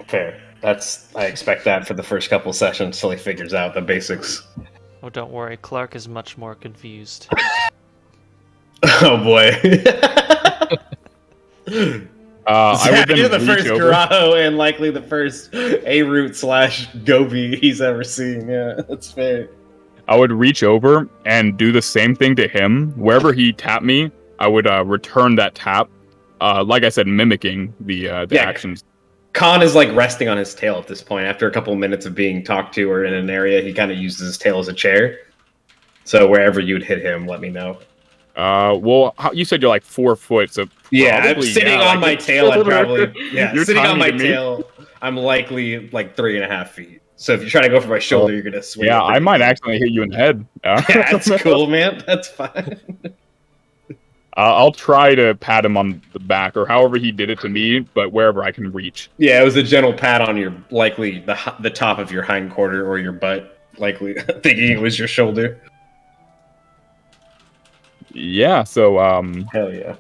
Fair. I expect that for the first couple sessions till he figures out the basics. Oh, don't worry. Clark is much more confused. Oh boy. I would then You're the reach first over. Garaho and likely the first A-root / Gobi he's ever seen. Yeah, that's fair. I would reach over and do the same thing to him. Wherever he tapped me, I would return that tap. Like I said, mimicking the Yeah. actions. Khan is like resting on his tail at this point. After a couple of minutes of being talked to or in an area, he kind of uses his tail as a chair. So wherever you'd hit him, let me know. Well, you said you're like 4 foot, so Yeah, probably, sitting yeah, on like my it's tail, I'd shoulder. probably You're sitting on tiny my to me. tail. I'm likely like 3.5 feet. So if you try to go for my shoulder, you're gonna swing. Yeah, it I might pretty accidentally hit you in the head. easy. Yeah, that's cool, man. That's fine. I'll try to pat him on the back or however he did it to me, but wherever I can reach. Yeah, it was a gentle pat on your likely the top of your hind quarter or your butt, likely thinking it was your shoulder. Yeah, so Hell yeah,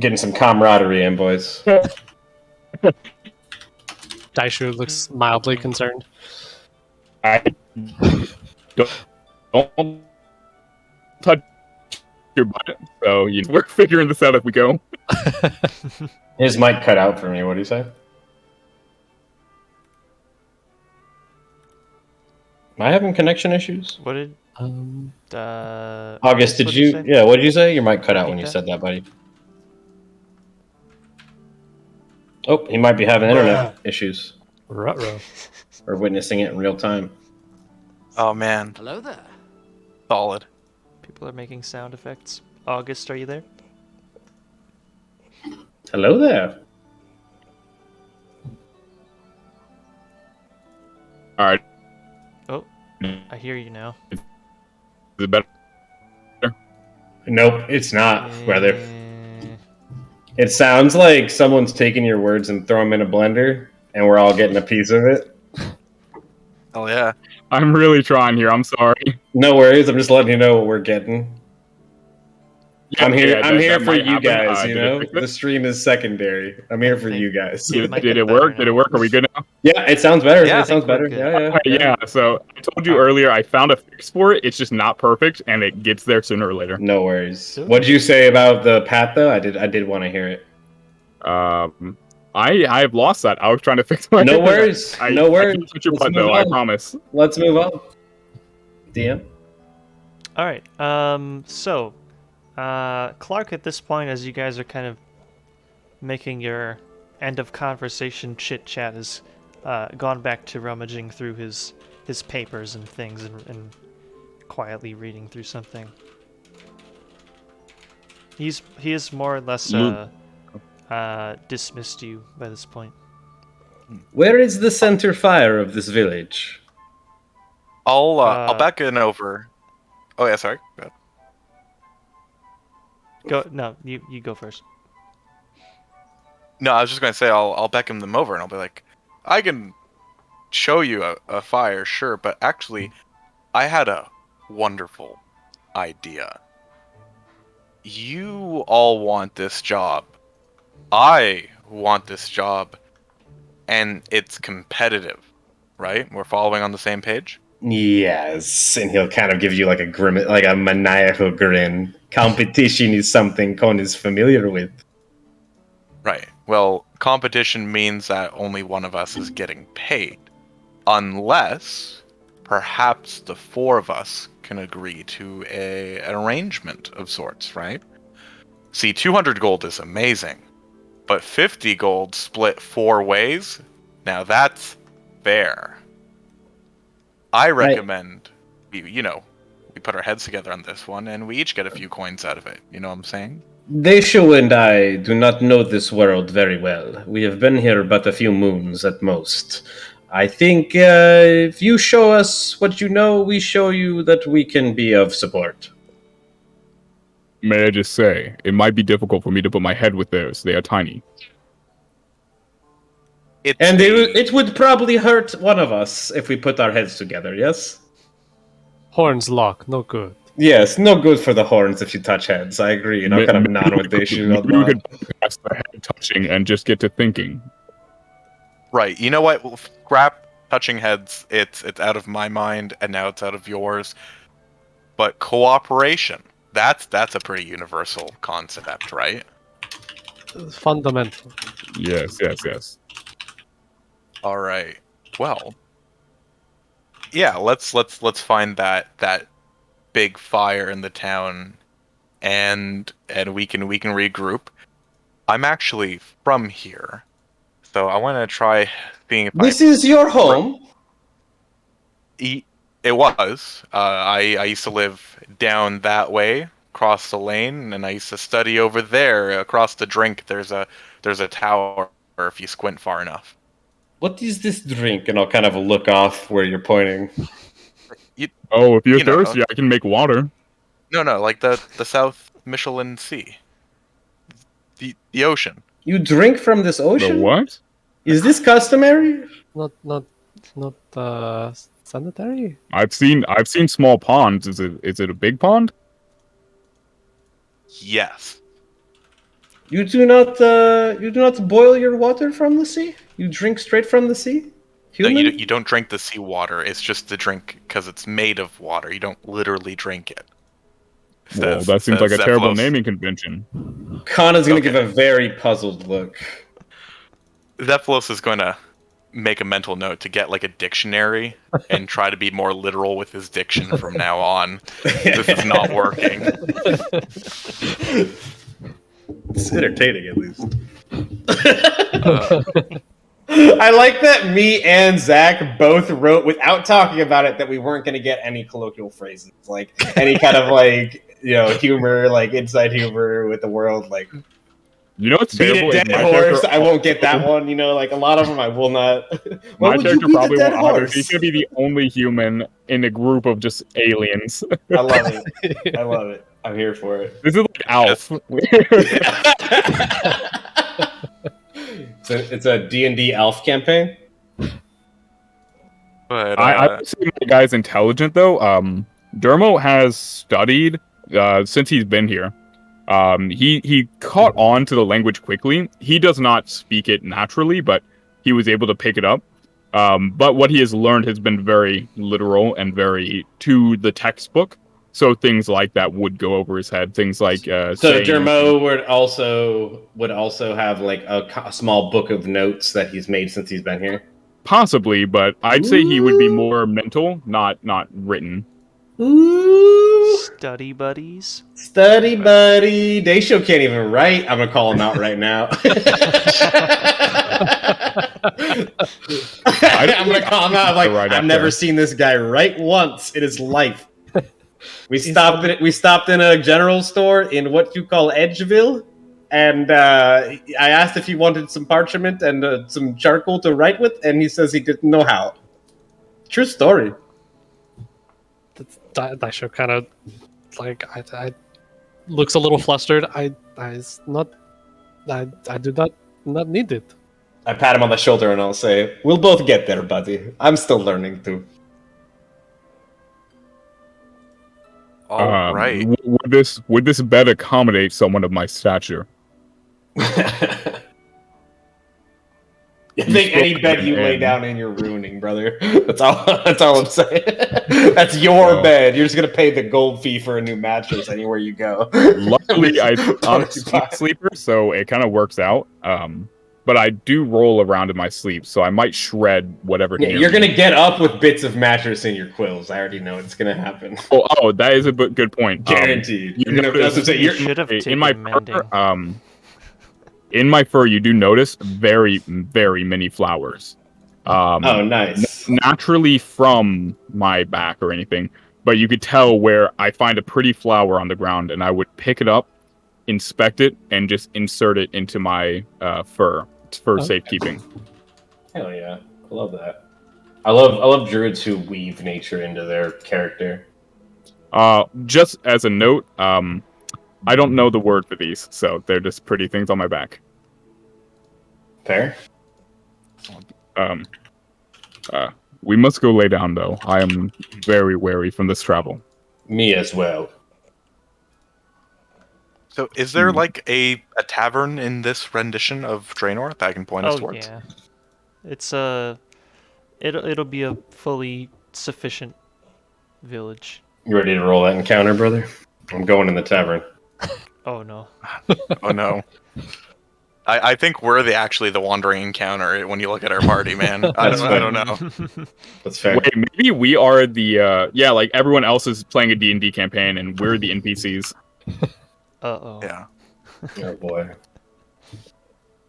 getting some camaraderie in, boys. Daishu looks mildly concerned. I don't touch your butt. So we're figuring this out as we go. His mic cut out for me. What do you say? Am I having connection issues? What did August, did what you? say? Yeah, what did you say? Your mic cut out when you Repeat said that, buddy. Oh, he might be having internet issues Ruh-roh. or witnessing it in real time. Oh man, Hello there. solid. People are making sound effects. August, are you there? Hello there. All right. Oh, I hear you now. Is it better? Nope, it's not, brother. Eh, It sounds like someone's taking your words and throwing them in a blender, and we're all getting a piece of it. Oh yeah. I'm really trying here. I'm sorry. No worries. I'm just letting you know what we're getting. I'm here. Yeah, I'm here that for might you happen. guys. You Did it know, fix it? the stream is secondary. I'm here for you guys. It might Did get it better work? Did it now. work? Are we good now? Yeah, it sounds better. Yeah, I It sounds think we're better. good. Yeah. Yeah. So I told you earlier I found a fix for it. It's just not perfect, and it gets there sooner or later. No worries. Good. What did you say about the pat though? I did want to hear it. I have lost that. I was trying to fix my. No worries. I No worries. can't touch your Let's butt move though. I on. promise. Let's move on. DM. All right. So, Clark, at this point, as you guys are kind of making your end of conversation chit chat, has gone back to rummaging through his papers and things and quietly reading through something. He is more or less dismissed you by this point. Where is the center fire of this village? I'll back in over. Oh yeah, sorry. Go ahead. Go. No, you go first. No, I was just gonna say I'll beckon them over and I'll be like, I can show you a fire, sure, but actually, I had a wonderful idea. You all want this job. I want this job, and it's competitive, right? We're following on the same page. Yes, and he'll kind of give you like a grimace, like a maniacal grin. Competition is something Con is familiar with. Right. Well, competition means that only one of us is getting paid. Unless, perhaps the four of us can agree to an arrangement of sorts, right? See, 200 gold is amazing. But 50 gold split 4 ways? Now that's fair. I recommend, we put our heads together on this one and we each get a few coins out of it. You know what I'm saying? Deishu and I do not know this world very well. We have been here but a few moons at most. I think if you show us what you know, we show you that we can be of support. May I just say, it might be difficult for me to put my head with theirs. They are tiny. And it would probably hurt one of us if we put our heads together, yes? Horns lock, no good. Yes, no good for the horns if you touch heads. I agree, and I'm kind of nodding with the issue on Maybe we that. could pass the head touching and just get to thinking. Right. You know what? Well, scrap touching heads. It's out of my mind, and now it's out of yours. But cooperation. That's a pretty universal concept, right? Fundamental. Yes, yes, yes. All right. Well, yeah. Let's find that big fire in the town, and we can regroup. I'm actually from here, so I want to try seeing if This is your home. It was. I used to live down that way, across the lane, and I used to study over there. Across the drink, there's a tower. If you squint far enough. What is this drink? And I'll kind of look off where you're pointing. Oh, if you're You know. thirsty, I can make water. No, like the South Michelin Sea, the ocean. You drink from this The ocean? what? Is this customary? Not sanitary. I've seen small ponds. Is it a big pond? Yes. You do not boil your water from the sea? You drink straight from the sea? No, Human? you don't drink the seawater. It's just the drink because it's made of water. You don't literally drink it. Well, that seems like a Zephylos. terrible naming convention. Kana's gonna Okay. give a very puzzled look. Zephylos is going to make a mental note to get like a dictionary and try to be more literal with his diction from now on. This is not working. It's entertaining, at least. I like that me and Zach both wrote, without talking about it, that we weren't going to get any colloquial phrases. Like, any kind of, like, humor, like, inside humor with the world. Like, You know what's beat terrible? a is dead my horse. character- I won't get that one. Like, a lot of them I will not. Why My would you character beat probably a dead won't either. horse? He's gonna be the only human in a group of just aliens. I love it. I love it. I'm here for it. This is like Alf. It's a D&D Elf campaign. But I would say the guy's intelligent though. Dermo has studied since he's been here. He caught on to the language quickly. He does not speak it naturally, but he was able to pick it up. But what he has learned has been very literal and very to the textbook. So things like that would go over his head. Things like So saying- Dermo would also have like a small book of notes that he's made since he's been here. possibly, but I'd say he would be more mental, not written. Ooh, Study buddies. study buddy. Daisho can't even write. I'm gonna call him out right now. I'm gonna call him out. I'm like, Right I've up never there. seen this guy write once in his life. We stopped in a general store in what you call Edgeville, and I asked if he wanted some parchment and some charcoal to write with, and he says he didn't know how. True story. Daisho kind of like I looks a little flustered. I do not need it. I pat him on the shoulder and I'll say, "We'll both get there, buddy. I'm still learning too." all right. Would this bed accommodate someone of my stature? I think any bed you lay down in, you're ruining, brother. That's all I'm saying. That's your bed. You're just gonna pay the gold fee for a new mattress anywhere you go. Luckily, I'm a $20. sleeper, so it kind of works out. But I do roll around in my sleep, so I might shred whatever. Yeah, near you're me. gonna get up with bits of mattress in your quills. I already know it's gonna happen. Oh, that is a good point. Guaranteed. You You're gonna. notice- That's what I'm saying. You You're, should have taken in my mending. fur, in my fur, you do notice very, very many flowers. oh, nice. Naturally from my back or anything, but you could tell where I find a pretty flower on the ground, and I would pick it up, inspect it, and just insert it into my fur for safekeeping. Hell yeah, I love that. I love druids who weave nature into their character. Just as a note, I don't know the word for these, so they're just pretty things on my back. Fair. We must go lay down, though. I am very wary from this travel. Me as well. So, is there like a tavern in this rendition of Draynor that I can point us Oh towards? yeah, it's it'll be a fully sufficient village. You ready to roll that encounter, brother? I'm going in the tavern. Oh no. Oh no. I think we're actually the wandering encounter when you look at our party, man. I don't know. That's fair. Wait, maybe we are the like everyone else is playing a D&D campaign and we're the NPCs. Uh-oh. Yeah. Oh boy.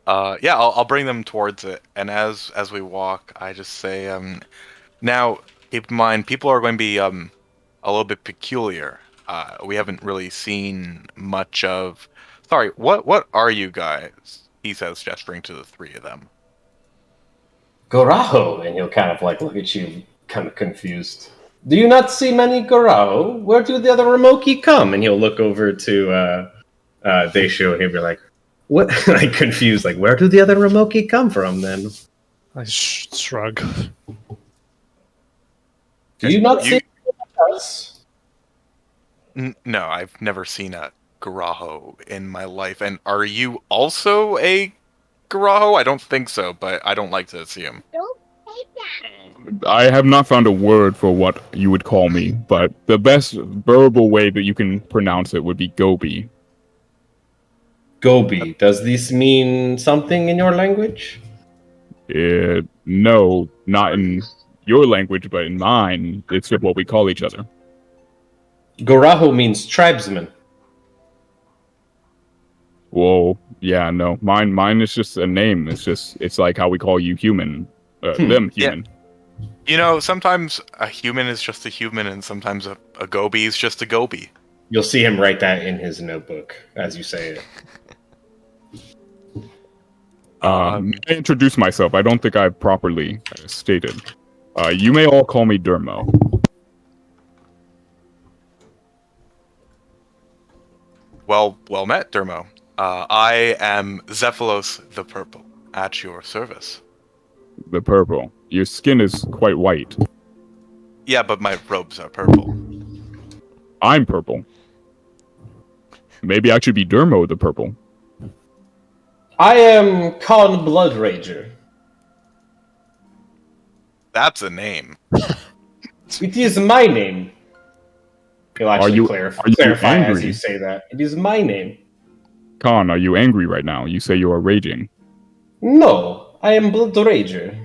Yeah, I'll bring them towards it, and as we walk, I just say, now keep in mind, people are going to be a little bit peculiar. We haven't really seen much of. Sorry, what are you guys? He says, gesturing to the three of them. Goraho, and he'll kind of like look at you, kind of confused. Do you not see many Goraho? Where do the other Ramoki come? And he'll look over to Deisho, and he'll be like, "What?" Like confused, like, "Where do the other Ramoki come from?" Then I shrug. do you not see us? No, I've never seen a Garaho in my life. And are you also a Garaho? I don't think so, but I don't like to assume. I have not found a word for what you would call me, but the best verbal way that you can pronounce it would be Gobi. Gobi. Does this mean something in your language? No, not in your language, but in mine, it's what we call each other. Goraho means tribesman. Whoa, yeah, no, mine is just a name. It's like how we call you human, them human. Yeah. You know, sometimes a human is just a human, and sometimes a goby is just a goby. You'll see him write that in his notebook as you say it. I introduce myself. I don't think I've properly stated. You may all call me Dermo. Well met, Dermo. I am Zephylos the Purple, at your service. The purple. Your skin is quite white. Yeah, but my robes are purple. I'm purple. Maybe I should be Dermo the purple. I am Khan Blood Rager. That's a name. It is my name. He'll actually clarify angry? as you say that. It is my name. Khan, are you angry right now? You say you are raging. No, I am Blood Rager.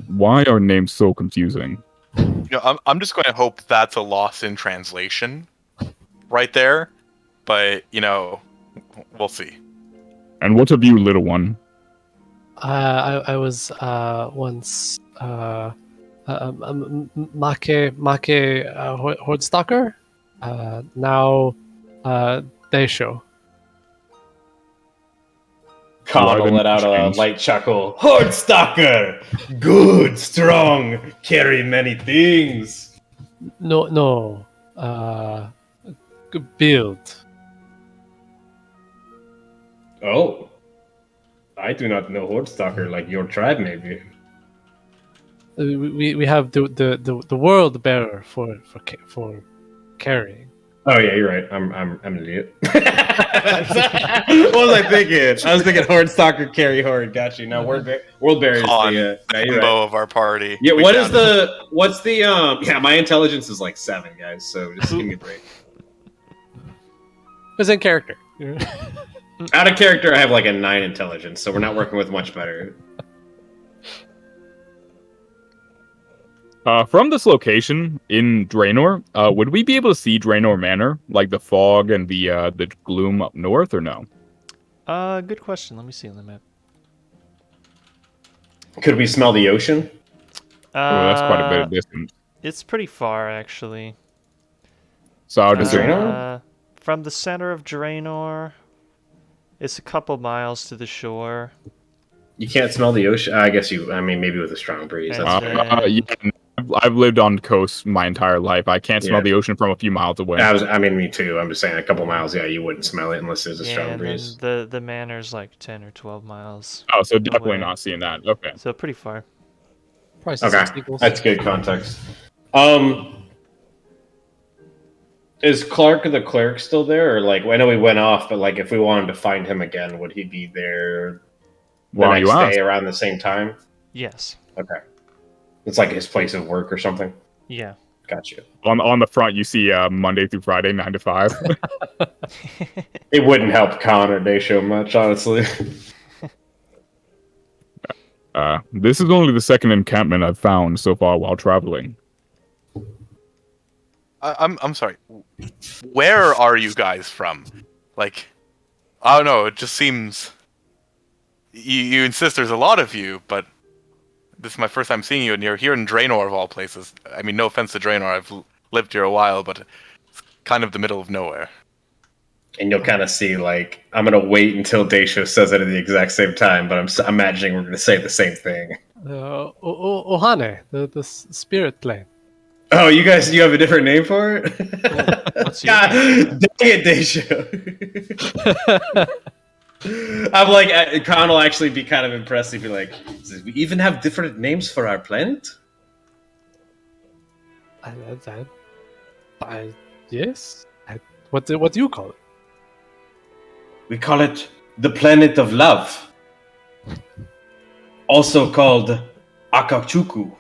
Why are names so confusing? You know, I'm just going to hope that's a loss in translation, right there. But you know, we'll see. And what of you, little one? I was once Make Hordstalker. Now Deisho. Khan will let out a light chuckle. Hordstalker! Good, strong, carry many things. No. Build. Oh. I do not know Hordstalker like your tribe, maybe. We have the world bearer for carrying. Oh yeah, you're right. I'm an idiot. What was I thinking? I was thinking Hordstalker, carry horde. Got you. No, world bearer is the combo of our party. Yeah. What's the Yeah, my intelligence is like 7, guys. So just give me a break. It's in character. Out of character, I have like a 9 intelligence, so we're not working with much better. From this location in Draynor, would we be able to see Draynor Manor, like the fog and the gloom up north, or no? Good question. Let me see on the map. Could we smell the ocean? That's quite a bit of distance. It's pretty far, actually. So how does Draynor? From the center of Draynor, it's a couple miles to the shore. You can't smell the ocean? I guess you... I mean, maybe with a strong breeze. That's fair. Yeah, I've lived on coast my entire life. I can't smell the ocean from a few miles away. I mean, me too. I'm just saying a couple miles, yeah, you wouldn't smell it unless there's a strong breeze. The manor's like 10 or 12 miles. Oh, so definitely away. not seeing that. Okay. So pretty far. Okay, that's good context. Is Clark the cleric still there, or like I know he went off, but like if we wanted to find him again, would he be there the Well, you next asked. day around the same time? Yes. Okay, it's like his place of work or something. Yeah. Gotcha. On the front, you see Monday through Friday, 9 to 5. It wouldn't help Connor Day show much, honestly. This is only the second encampment I've found so far while traveling. I'm sorry. Where are you guys from? Like, I don't know. It just seems you insist there's a lot of you, but this is my first time seeing you, and you're here in Draynor of all places. I mean, no offense to Draynor. I've lived here a while, but it's kind of the middle of nowhere. And you'll kind of see, like, I'm gonna wait until Daisho says it at the exact same time, but I'm imagining we're gonna say the same thing. Ohane, the spirit plane. Oh, you have a different name for it? What's your God, name? dang it, Daisho. I'm like, Con will actually be kind of impressed if you're like, "Do we even have different names for our planet?" Yes. What do you call it? We call it the planet of love, also called Akachuku.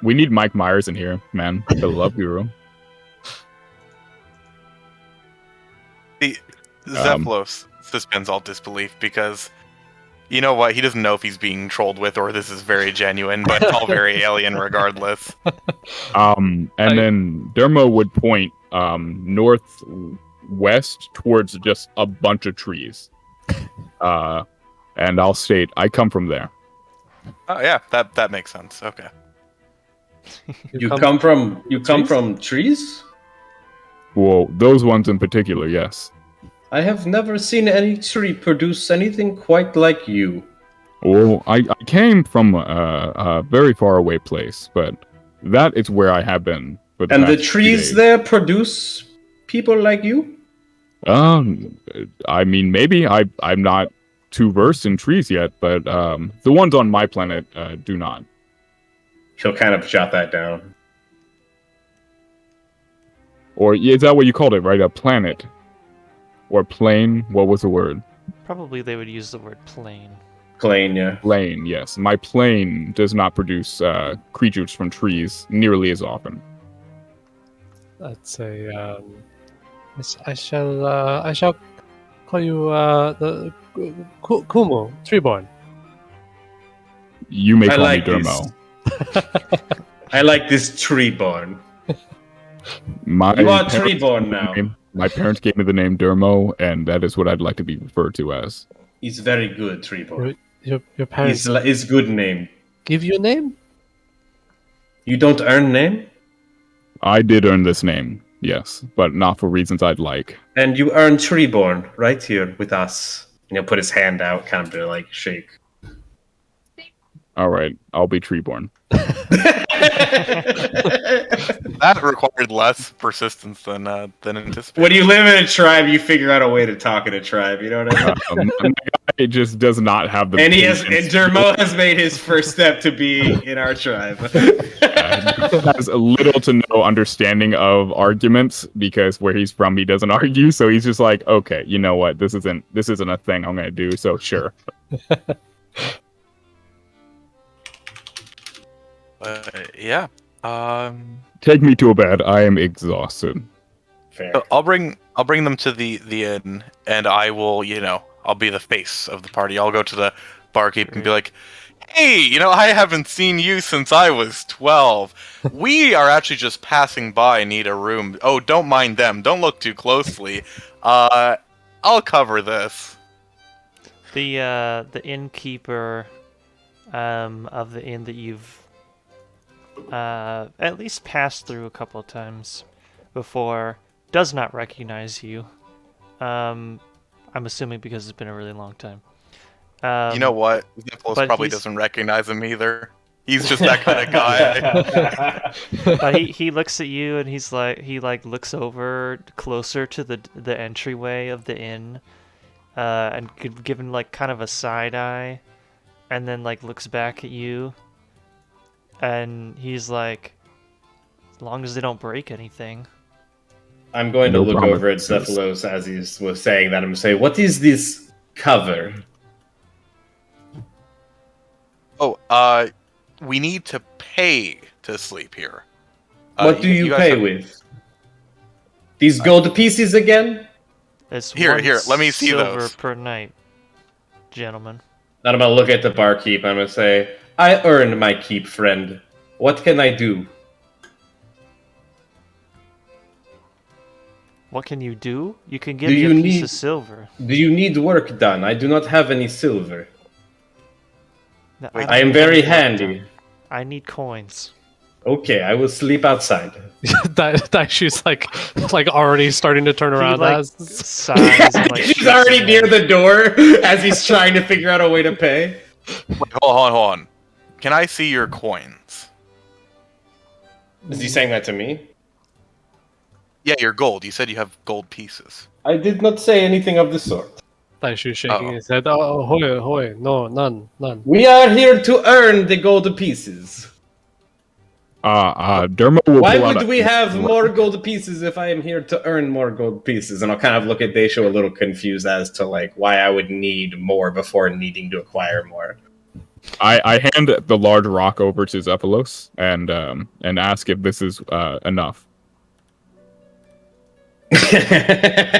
We need Mike Myers in here, man. The love guru. The Zephylos suspends all disbelief because you know what? He doesn't know if he's being trolled with or this is very genuine, but it's all very alien regardless. And then Dermo would point northwest towards just a bunch of trees. And I'll state, I come from there. Oh yeah, that makes sense. Okay. You come from trees? Well, those ones in particular, yes. I have never seen any tree produce anything quite like you. Well, I came from a very far away place, but that is where I have been. For And the past few trees days. there produce people like you? I mean, maybe I'm not too versed in trees yet, but the ones on my planet do not. He'll kind of jot that down. Or is that what you called it, right? A planet? Or plane? What was the word? Probably they would use the word plane. Plain, yeah. Plane, yes. My plane does not produce creatures from trees nearly as often. That's a. I shall call you the Kumu Treeborn. You may I call like me this. Dermo. I like this Treeborn. My You are parents Treeborn now. My parents gave me the name Dermo, and that is what I'd like to be referred to as. He's very good, Treeborn. Your parents He's good name. give you a name? You don't earn name? I did earn this name, yes, but not for reasons I'd like. And you earn Treeborn right here with us. And he'll put his hand out, kind of to like shake. All right, I'll be Treeborn. That required less persistence than anticipated. When you live in a tribe, you figure out a way to talk in a tribe. You know what I mean? It just does not have the. And and patience. Dermo has made his first step to be in our tribe. Has a little to no understanding of arguments because where he's from, he doesn't argue. So he's just like, okay, you know what? This isn't a thing I'm gonna do. So sure. Yeah. Take me to a bed. I am exhausted. Fair. So I'll bring them to the inn, and I will, I'll be the face of the party. I'll go to the barkeep and be like, "Hey, I haven't seen you since I was 12. We are actually just passing by. Need a room. Oh, don't mind them. Don't look too closely. I'll cover this." The innkeeper of the inn that you've at least passed through a couple of times before does not recognize you. I'm assuming because it's been a really long time. You know what? Zephylos but probably he's- doesn't recognize him either. He's just that kind of guy. But he looks at you and he looks over closer to the entryway of the inn, and given like kind of a side eye, and then like looks back at you, And he's like, as long as they don't break anything. I'm going to No look over at promises. Cephalos as he was saying that. I'm going to say, what is this cover? Oh, we need to pay to sleep here. What do you guys pay have- with? These gold pieces again? It's Here, one let me see silver those. per night, gentlemen. Then I'm going to look at the barkeep. I'm going to say, I earned my keep, friend. What can I do? What can you do? You can give Do me a you piece need- of silver. Do you need work done? I do not have any silver. No, Wait, don't I am need very any work handy. done. I need coins. Okay, I will sleep outside. that she's like already starting to turn He around. like as sighs and like He's shakes already his near head. the door as he's trying to figure out a way to pay. Wait, hold on. Can I see your coins? Is he saying that to me? Yeah, your gold. You said you have gold pieces. I did not say anything of the sort. Daishu's shaking Oh. his head. Oh, hoy, no, none. We are here to earn the gold pieces. Dermo will Why pull out would a- we have more gold pieces if I am here to earn more gold pieces? And I'll kind of look at Daisho a little confused as to like why I would need more before needing to acquire more. I hand the large rock over to Zephylos and ask if this is enough.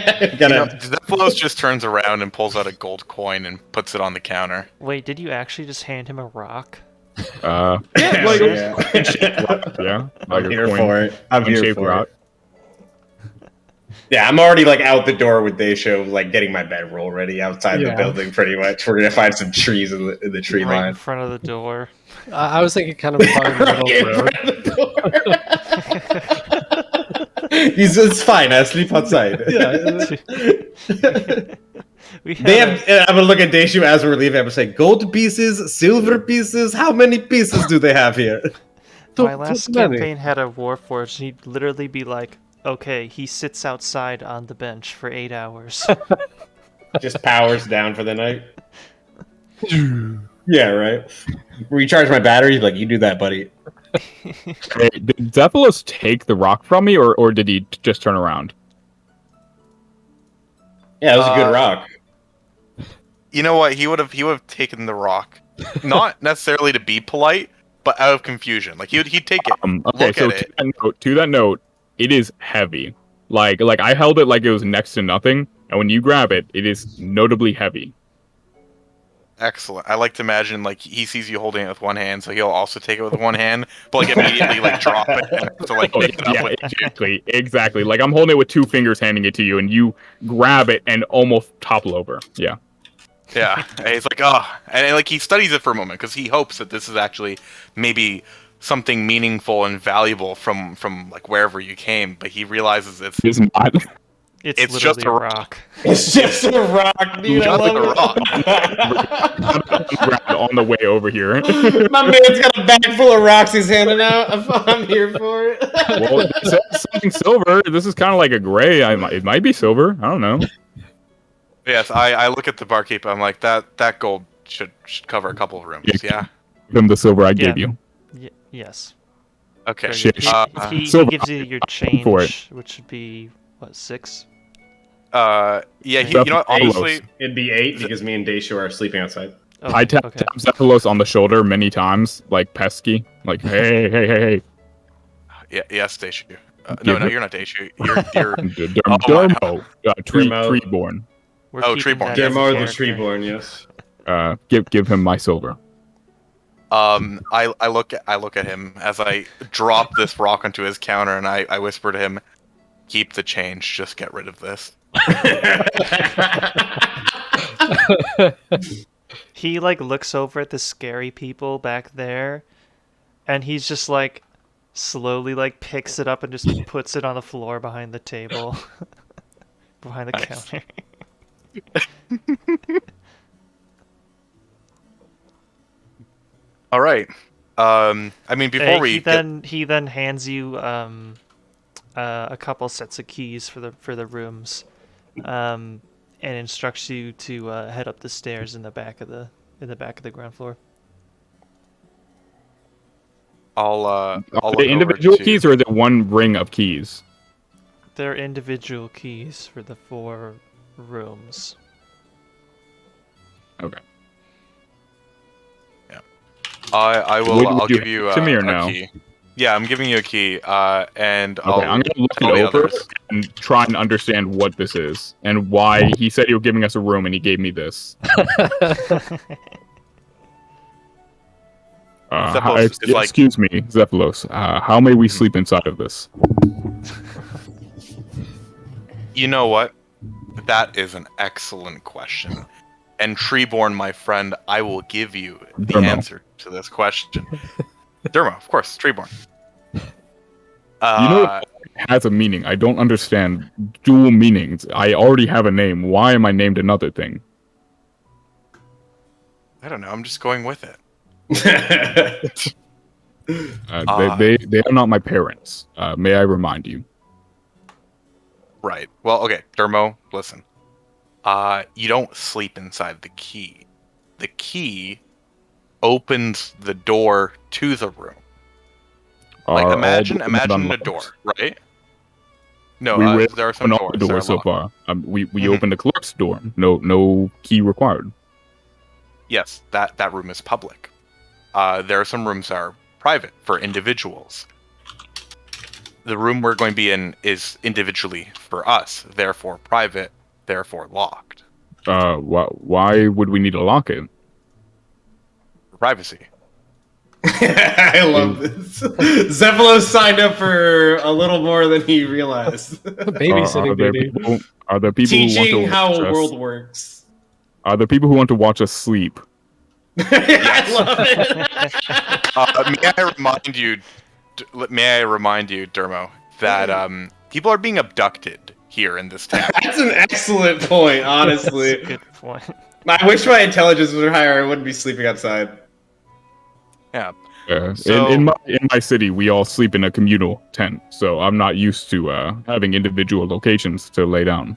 Zephylos just turns around and pulls out a gold coin and puts it on the counter. Wait, did you actually just hand him a rock? Yeah, like, yeah. I'm a here coin- for it. I'm here coin-shaped for rock. it. Yeah, I'm already like out the door with Daisho, like getting my bedroll ready outside the Yeah. building. Pretty much, we're gonna find some trees in the tree Right in line. front of the door. I was thinking kind of by the middle Right of in the road. front of the door. It's fine. I sleep outside. We They had have. I'm gonna look at Daishu as we're leaving. I'm gonna say, gold pieces, silver pieces. How many pieces do they have here? my Too last many. campaign had a warforged. He'd literally be like, "Okay, he sits outside on the bench for 8 hours." Just powers down for the night. Yeah, right. Recharge my batteries. Like you do that, buddy. Hey, did Zephylos take the rock from me, or did he just turn around? Yeah, it was a good Uh, rock. You know what? He would have taken the rock, not necessarily to be polite, but out of confusion. Like he'd take it. Okay, Look so at it. to that note, it is heavy. Like I held it like it was next to nothing, and when you grab it, it is notably heavy. Excellent. I like to imagine like he sees you holding it with one hand, so he'll also take it with one hand, but like immediately like drop it and have to like Oh, pick it up yeah, with exactly. Like I'm holding it with 2 fingers, handing it to you, and you grab it and almost topple over. Yeah. Yeah, and he's like, oh, and like he studies it for a moment because he hopes that this is actually maybe something meaningful and valuable from like wherever you came, but he realizes it's It's not. It's It's literally just a a rock. rock. It's just a rock, dude. I Just love a it. Grab it on the way over here. My man's got a bag full of rocks he's handing out. I'm here for it. Well, it says something silver. This is kind of like a gray. It might be silver. I don't know. Yes, I look at the barkeep. I'm like that gold should cover a couple of rooms. Yeah. Give him the silver I Yeah. gave you. Yes. Okay. Very Shit. good. He Silver, gives you your for it. change, which should be what, 6? Yeah. You know what? Honestly, It'd be 8 because me and Daisho are sleeping outside. Oh, I tap okay. Zephylos on the shoulder many times, like pesky, like hey. yeah. Yes, Daishu. Give No, it- you're not Daishu. You're Dermo, Dermo. Treeborn. We're Oh, keeping Treeborn. that as a Dermar the character. Treeborn, yes. Give him my silver. I look at him as I drop this rock onto his counter, and I whisper to him, "Keep the change. Just get rid of this." He like looks over at the scary people back there, and he's just like slowly like picks it up and just puts it on the floor behind the table, behind the Nice. counter. All right. I mean, before we He then hands you a couple sets of keys for the rooms, and instructs you to head up the stairs in the back of the ground floor. I'll Are look they over individual to- keys or is it one ring of keys? They're individual keys for the 4 rooms. Okay. I will. Would I'll you give you to me or a no? key. Yeah, I'm giving you a key. And Okay, I'm gonna look tell it the over others. and try and understand what this is and why he said he was giving us a room and he gave me this. Zephylos is like- Excuse me, Zephylos. How may we sleep inside of this? You know what? That is an excellent question. And Treeborn, my friend, I will give you the Dermo. answer to this question. Dermo, of course, Treeborn. You know, it has a meaning. I don't understand dual meanings. I already have a name. Why am I named another thing? I don't know. I'm just going with it. They are not my parents. May I remind you? Right. Well, okay, Dermo, listen. You don't sleep inside the key. The key opens the door to the room. Like Are all imagine doors not a unlocked? door, right? No, We will there are some open all the doors. that are doors so locked. far. We Mhm. opened the clerk's door. No key required. Yes, that room is public. There are some rooms that are private for individuals. The room we're going to be in is individually for us, therefore private, therefore locked. Why would we need to lock it? For privacy. I love this. Zephylos signed up for a little more than he realized. Babysitting duty. Are there people who want Teaching to how watch a us? world works. Are there people who want to watch us sleep? I love it. May I remind you, Dermo, that people are being abducted here in this town. That's an excellent point, That's honestly. a good point. I wish my intelligence was higher. I wouldn't be sleeping outside. Yeah. In my city, we all sleep in a communal tent, so I'm not used to having individual locations to lay down.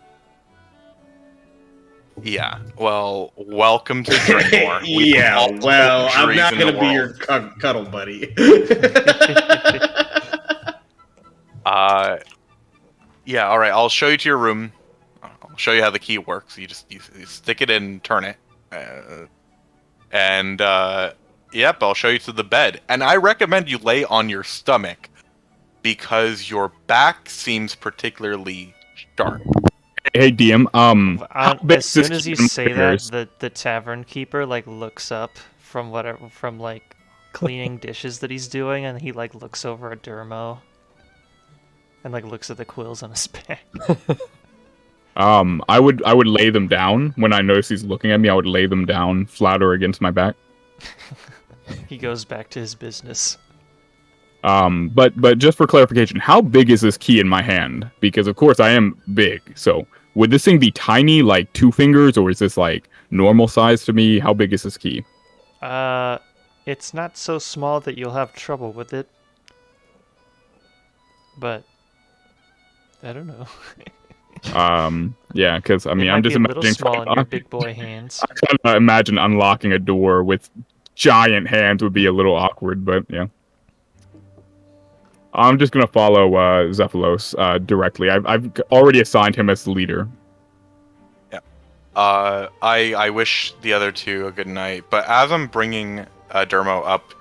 Yeah. Well, welcome to Draynor. We Yeah, all well, I'm luxuries not in the going to be your world. cuddle buddy. Yeah, all right. I'll show you to your room. I'll show you how the key works. You stick it in, turn it, and yep. I'll show you to the bed. And I recommend you lay on your stomach because your back seems particularly sharp. Hey DM, how big As is this soon as you key in say my ears? that, the tavern keeper like looks up from like cleaning dishes that he's doing, and he like looks over at Dermo, and like looks at the quills on his back. I would lay them down when I notice he's looking at me. I would lay them down flatter against my back. He goes back to his business. But just for clarification, how big is this key in my hand? Because of course I am big. So would this thing be tiny, like 2 fingers, or is this like normal size to me? How big is this key? It's not so small that you'll have trouble with it. But I don't know. Yeah, because I mean, it I'm might just be a little imagining. small in your big boy hands. I kind of imagine unlocking a door with giant hands would be a little awkward, but yeah. I'm just gonna follow Zephylos directly. I've already assigned him as the leader. Yeah. I wish the other two a good night. But as I'm bringing Dermo up,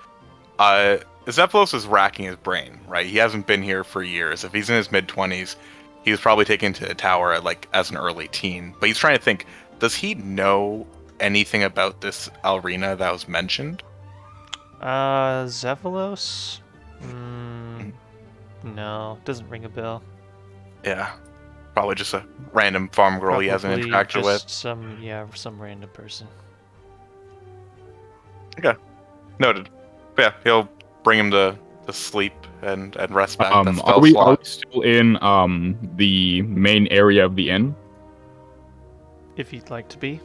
Zephylos is racking his brain. Right, he hasn't been here for years. If he's in his mid-20s, he was probably taken to the tower as an early teen. But he's trying to think: does he know anything about this arena that was mentioned? Zephylos? No, doesn't ring a bell. Yeah, probably just a random farm girl he hasn't Probably interacted with. just some random person. Okay, noted. But yeah, he'll bring him to sleep and rest back. That spell Are we slot. still in the main area of the inn? If you'd like to be.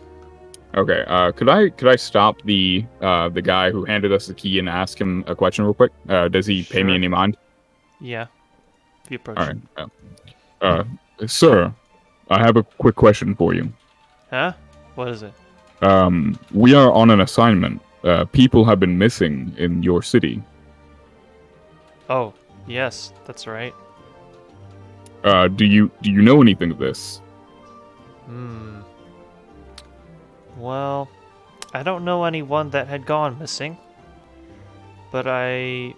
Okay. Could I stop the guy who handed us the key and ask him a question real quick? Does he pay me Sure. any mind? Yeah. If you approach All him. right. Sir, I have a quick question for you. Huh? What is it? We are on an assignment. People have been missing in your city. Oh, yes, that's right. Do you know anything of this? Well, I don't know anyone that had gone missing, but I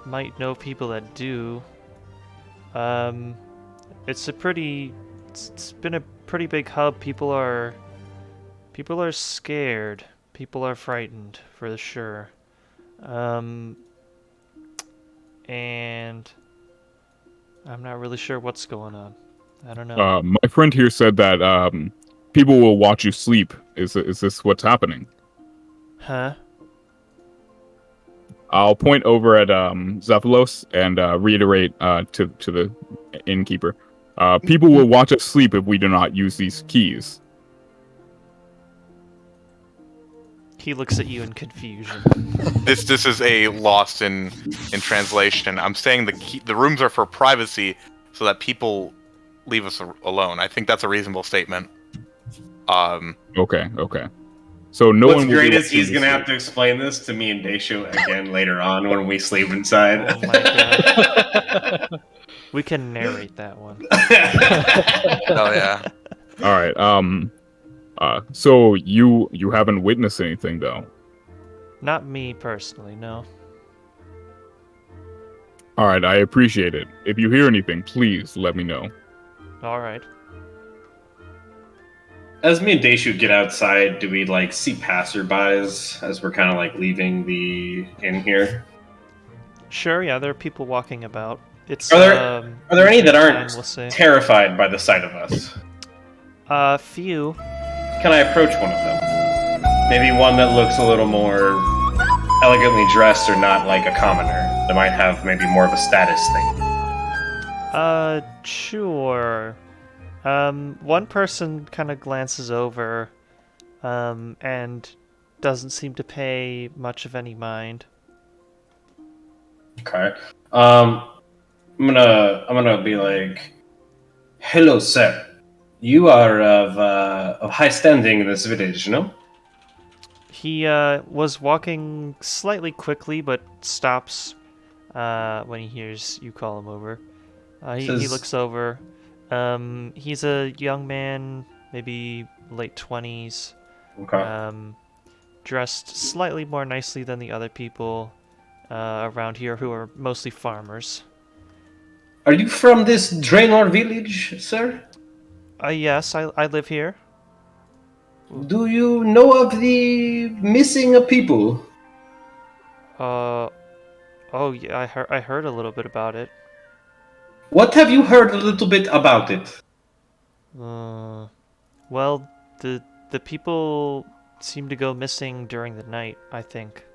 might know people that do. It's been a pretty big hub. People are scared. People are frightened, for sure. And I'm not really sure what's going on. I don't know. My friend here said that people will watch you sleep. Is this what's happening? Huh? I'll point over at Zephylos and reiterate to the innkeeper. People will watch us sleep if we do not use these keys. He looks at you in confusion. This is a lost in translation. I'm saying the rooms are for privacy, so that people leave us alone. I think that's a reasonable statement. Okay. So no What's one will great be is he's watching gonna us have to explain this to me and Daishu again later on when we sleep inside. Oh my god. We can narrate that one. Oh yeah. sleep. All right. So you haven't witnessed anything though. Not me personally, no. All right. I appreciate it. If you hear anything, please let me know. Alright. As me and Daishu get outside, do we see passerbys as we're kind of leaving the inn here? Sure, yeah, there are people walking about. It's Are there any that time, aren't we'll say. terrified by the sight of us? Few. Can I approach one of them? Maybe one that looks a little more elegantly dressed or not like a commoner. That might have maybe more of a status thing. Sure. One person kind of glances over, and doesn't seem to pay much of any mind. Okay. I'm gonna be like, "Hello, sir. You are of high standing in this village, no?" He was walking slightly quickly, but stops when he hears you call him over. He looks over. He's a young man, maybe late 20s. Okay. Dressed slightly more nicely than the other people around here, who are mostly farmers. Are you from this Draynor village, sir? Yes, I live here. Do you know of the missing people? Oh yeah, I heard a little bit about it. What have you heard a little bit about it? Well, the people seem to go missing during the night, I think.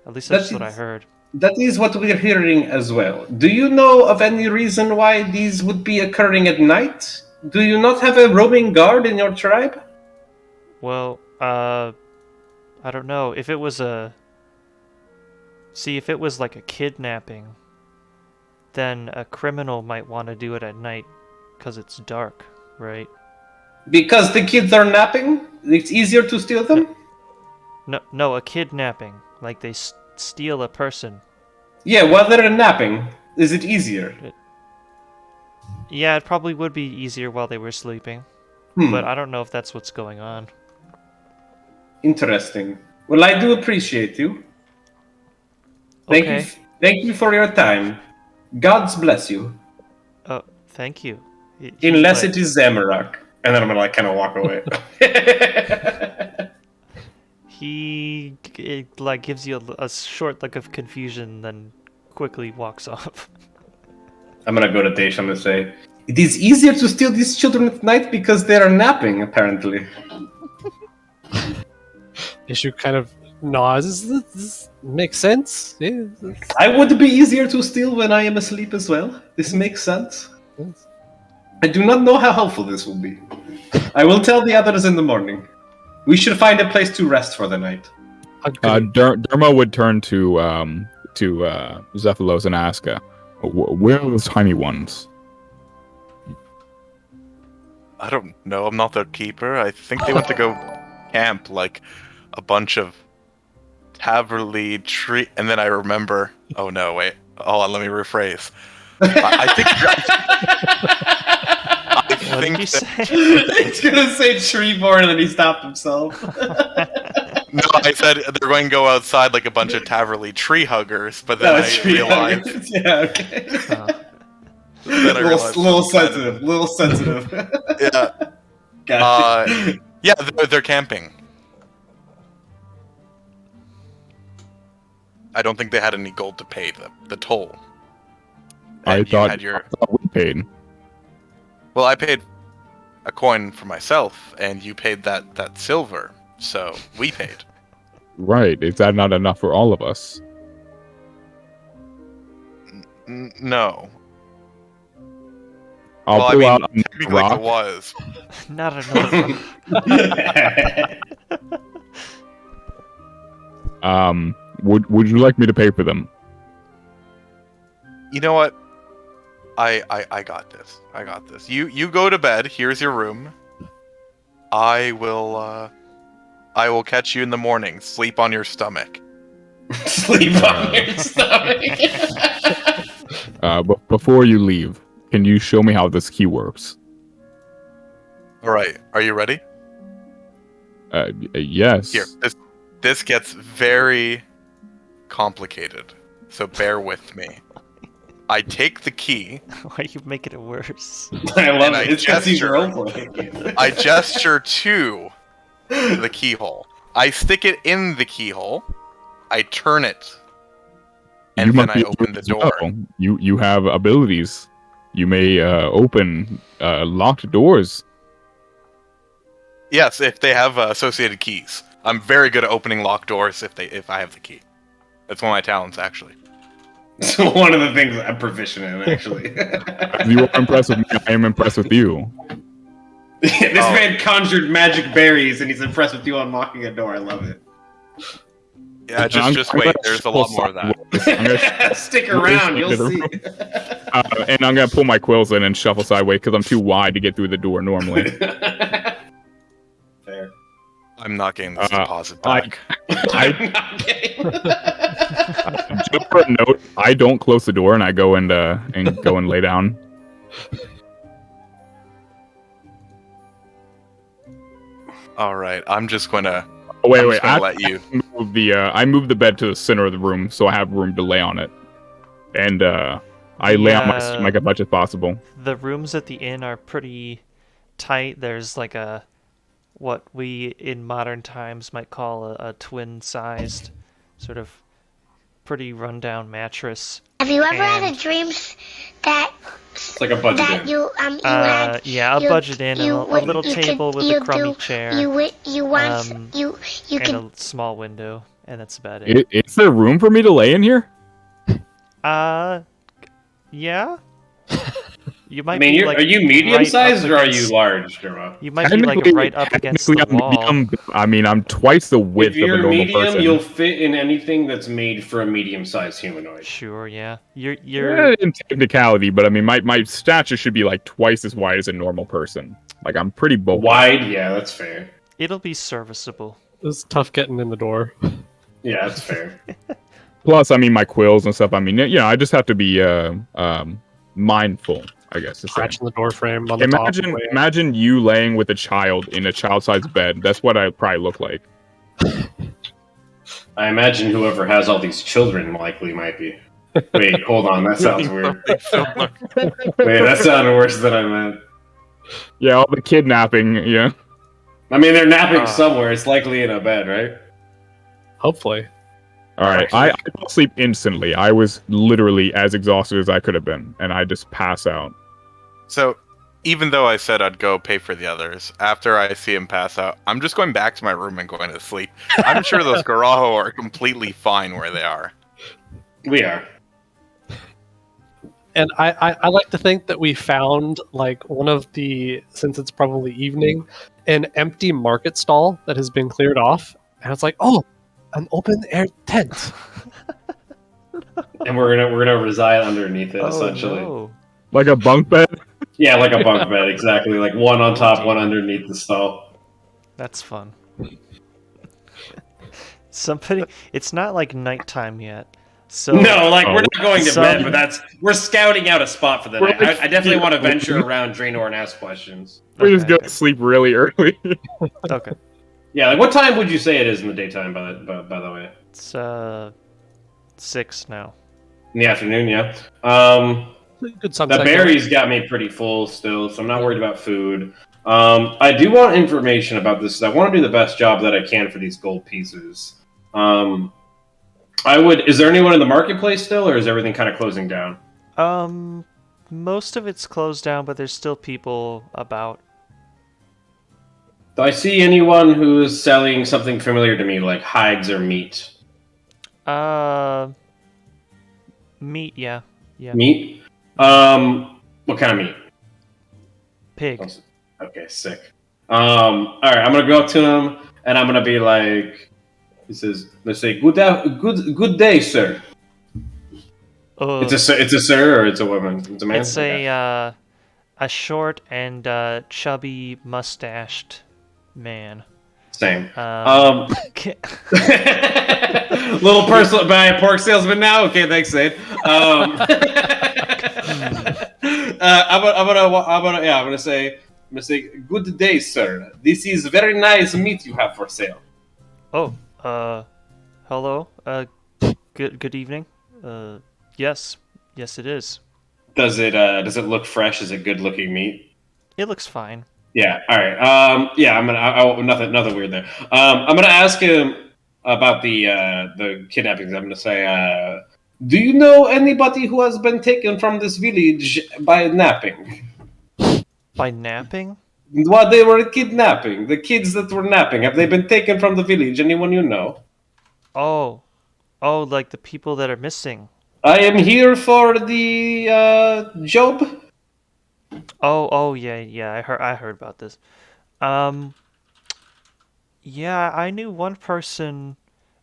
At least that's what I heard. That is what we're hearing as well. Do you know of any reason why these would be occurring at night? Do you not have a roaming guard in your tribe? Well, I don't know. If it was like a kidnapping, then a criminal might want to do it at night, because it's dark, right? Because the kids are napping? It's easier to steal them? No, a kidnapping. Like they steal a person. Yeah, while they're napping. Is it easier? Yeah, it probably would be easier while they were sleeping. But I don't know if that's what's going on. Interesting. Well, I do appreciate you. Okay. Thank you for your time. God's bless you. Oh, thank you. Unless it is Zamorak. And then I'm gonna kind of walk away. He gives you a short look of confusion, then quickly walks off. I'm gonna go to Daesh. I'm gonna say, it is easier to steal these children at night because they are napping, apparently. Issue kind of nods. This makes sense. Yeah. I would be easier to steal when I am asleep as well. This makes sense. I do not know how helpful this will be. I will tell the others in the morning. We should find a place to rest for the night. Derma would turn to Zephylos and ask, where are those tiny ones? I don't know. I'm not their keeper. I think they went to go camp, like a bunch of Taverly tree. And then I remember. Oh no, wait. Hold on, let me rephrase. I think. What did you say? He's gonna say Treeborn and then he stopped himself. No, I said they're going to go outside like a bunch of Taverly tree huggers, but then I realized. Yeah, okay. Then I realized little sensitive. Yeah. Gotcha. Yeah, they're camping. I don't think they had any gold to pay the toll. I And thought we paid. Well, I paid a coin for myself, and you paid that silver, so we paid. Right. Is that not enough for all of us? No. I'll pull out a technically rock. it was. Not another. Would you like me to pay for them? You know what? I got this. I got this. You go to bed. Here's your room. I will catch you in the morning. Sleep on your stomach. Sleep on your stomach. But before you leave, can you show me how this key works? All right. Are you ready? Yes. Here. This gets very complicated. So bear with me. I take the key. Why are you making it worse? I love And it. It's because he's role-playing. I gesture to the keyhole. I stick it in the keyhole. I turn it. And then I open the door. You have abilities. You may open locked doors. Yes, if they have associated keys. I'm very good at opening locked doors if I have the key. That's one of my talents, actually. So one of the things I'm proficient in, actually. You are impressed with me. I am impressed with you. This man conjured magic berries, and he's impressed with you unlocking a door. I love it. Yeah, just wait. There's a lot more of that. Stick around, you'll see. And I'm gonna pull my quills in and shuffle sideways because I'm too wide to get through the door normally. Fair. I'm not getting this deposit back. I'm not kidding. Just for a note, I don't close the door and I go and lay down. All right, I'm just gonna. Oh, wait. Let you I move the bed to the center of the room so I have room to lay on it, and I lay on my seat like as much as possible. The rooms at the inn are pretty tight. There's like what we in modern times might call a twin-sized, sort of pretty rundown mattress. Have you ever had a dream that It's like a budget that in. you had yeah, a budget in, and a little table with a crummy chair, and a small window, and that's about it. Is there room for me to lay in here? Yeah. You might. I mean, are you medium-sized or are you against- large, Jerma? You might be like right up against the wall. I'm twice the width If of a you're normal medium, person. you'll fit in anything that's made for a medium-sized humanoid. Sure, yeah. You're In technicality, but I mean, my stature should be like twice as wide as a normal person. Like I'm pretty bulky. Wide, yeah, that's fair. It'll be serviceable. It was tough getting in the door. Yeah, that's fair. Plus, I mean, my quills and stuff. I mean, I just have to be mindful, I guess. To say. Scratching the door frame on the top. Imagine you laying with a child in a child-sized bed. That's what I probably look like. I imagine whoever has all these children likely might be. Wait, hold on, that sounds weird. Wait, that sounded worse than I meant. Yeah, all the kidnapping, yeah. I mean, they're napping somewhere. It's likely in a bed, right? Hopefully. All right, I fell asleep instantly. I was literally as exhausted as I could have been, and I just pass out. So, even though I said I'd go pay for the others, after I see him pass out, I'm just going back to my room and going to sleep. I'm sure those Garaho are completely fine where they are. We are. And I like to think that we found, like, one of the, since it's probably evening, an empty market stall that has been cleared off. And it's like, oh, an open-air tent. And we're gonna reside underneath it, essentially. No. Like a bunk bed? Yeah, like a bunk bed, exactly. Like one on top, one underneath the stall. That's fun. It's not like nighttime yet. So No, like we're not going to Some- bed, but we're scouting out a spot for the night. I definitely want to venture Yeah. around Draynor and ask questions. We're just Okay, gonna sleep really early. okay. Yeah, like what time would you say it is in the daytime? By the way, It's 6 now. in the afternoon. Yeah. Good The sunset. berries got me pretty full still, so I'm not worried about food. I do want information about this. I want to do the best job that I can for these gold pieces. Is there anyone in the marketplace still, or is everything kind of closing down? Most of it's closed down, but there's still people about. Do I see anyone who's selling something familiar to me, like hides or meat? Meat, yeah. Meat? What kind of meat? Pig. Okay, sick. Alright, I'm gonna go up to him, and I'm gonna be like... He says, let's say, good day, sir. It's a sir, or it's a woman? It's a man? It's Okay. a short and chubby mustached man. Same. Ca- Little personal by a pork salesman now. Okay, thanks, Zane. I'm gonna say, good day, sir. This is very nice meat you have for sale. Oh, hello. Good evening. Yes, it is. Does it look fresh? Is it good looking meat? It looks fine. Yeah. All right. Yeah. Nothing weird there. I'm gonna ask him about the kidnappings. I'm gonna say, do you know anybody who has been taken from this village by napping? By napping? While they were kidnapping, the kids that were napping, have they been taken from the village? Anyone you know? Oh, like the people that are missing. I am here for the job. Oh, yeah. I heard about this. Yeah, I knew one person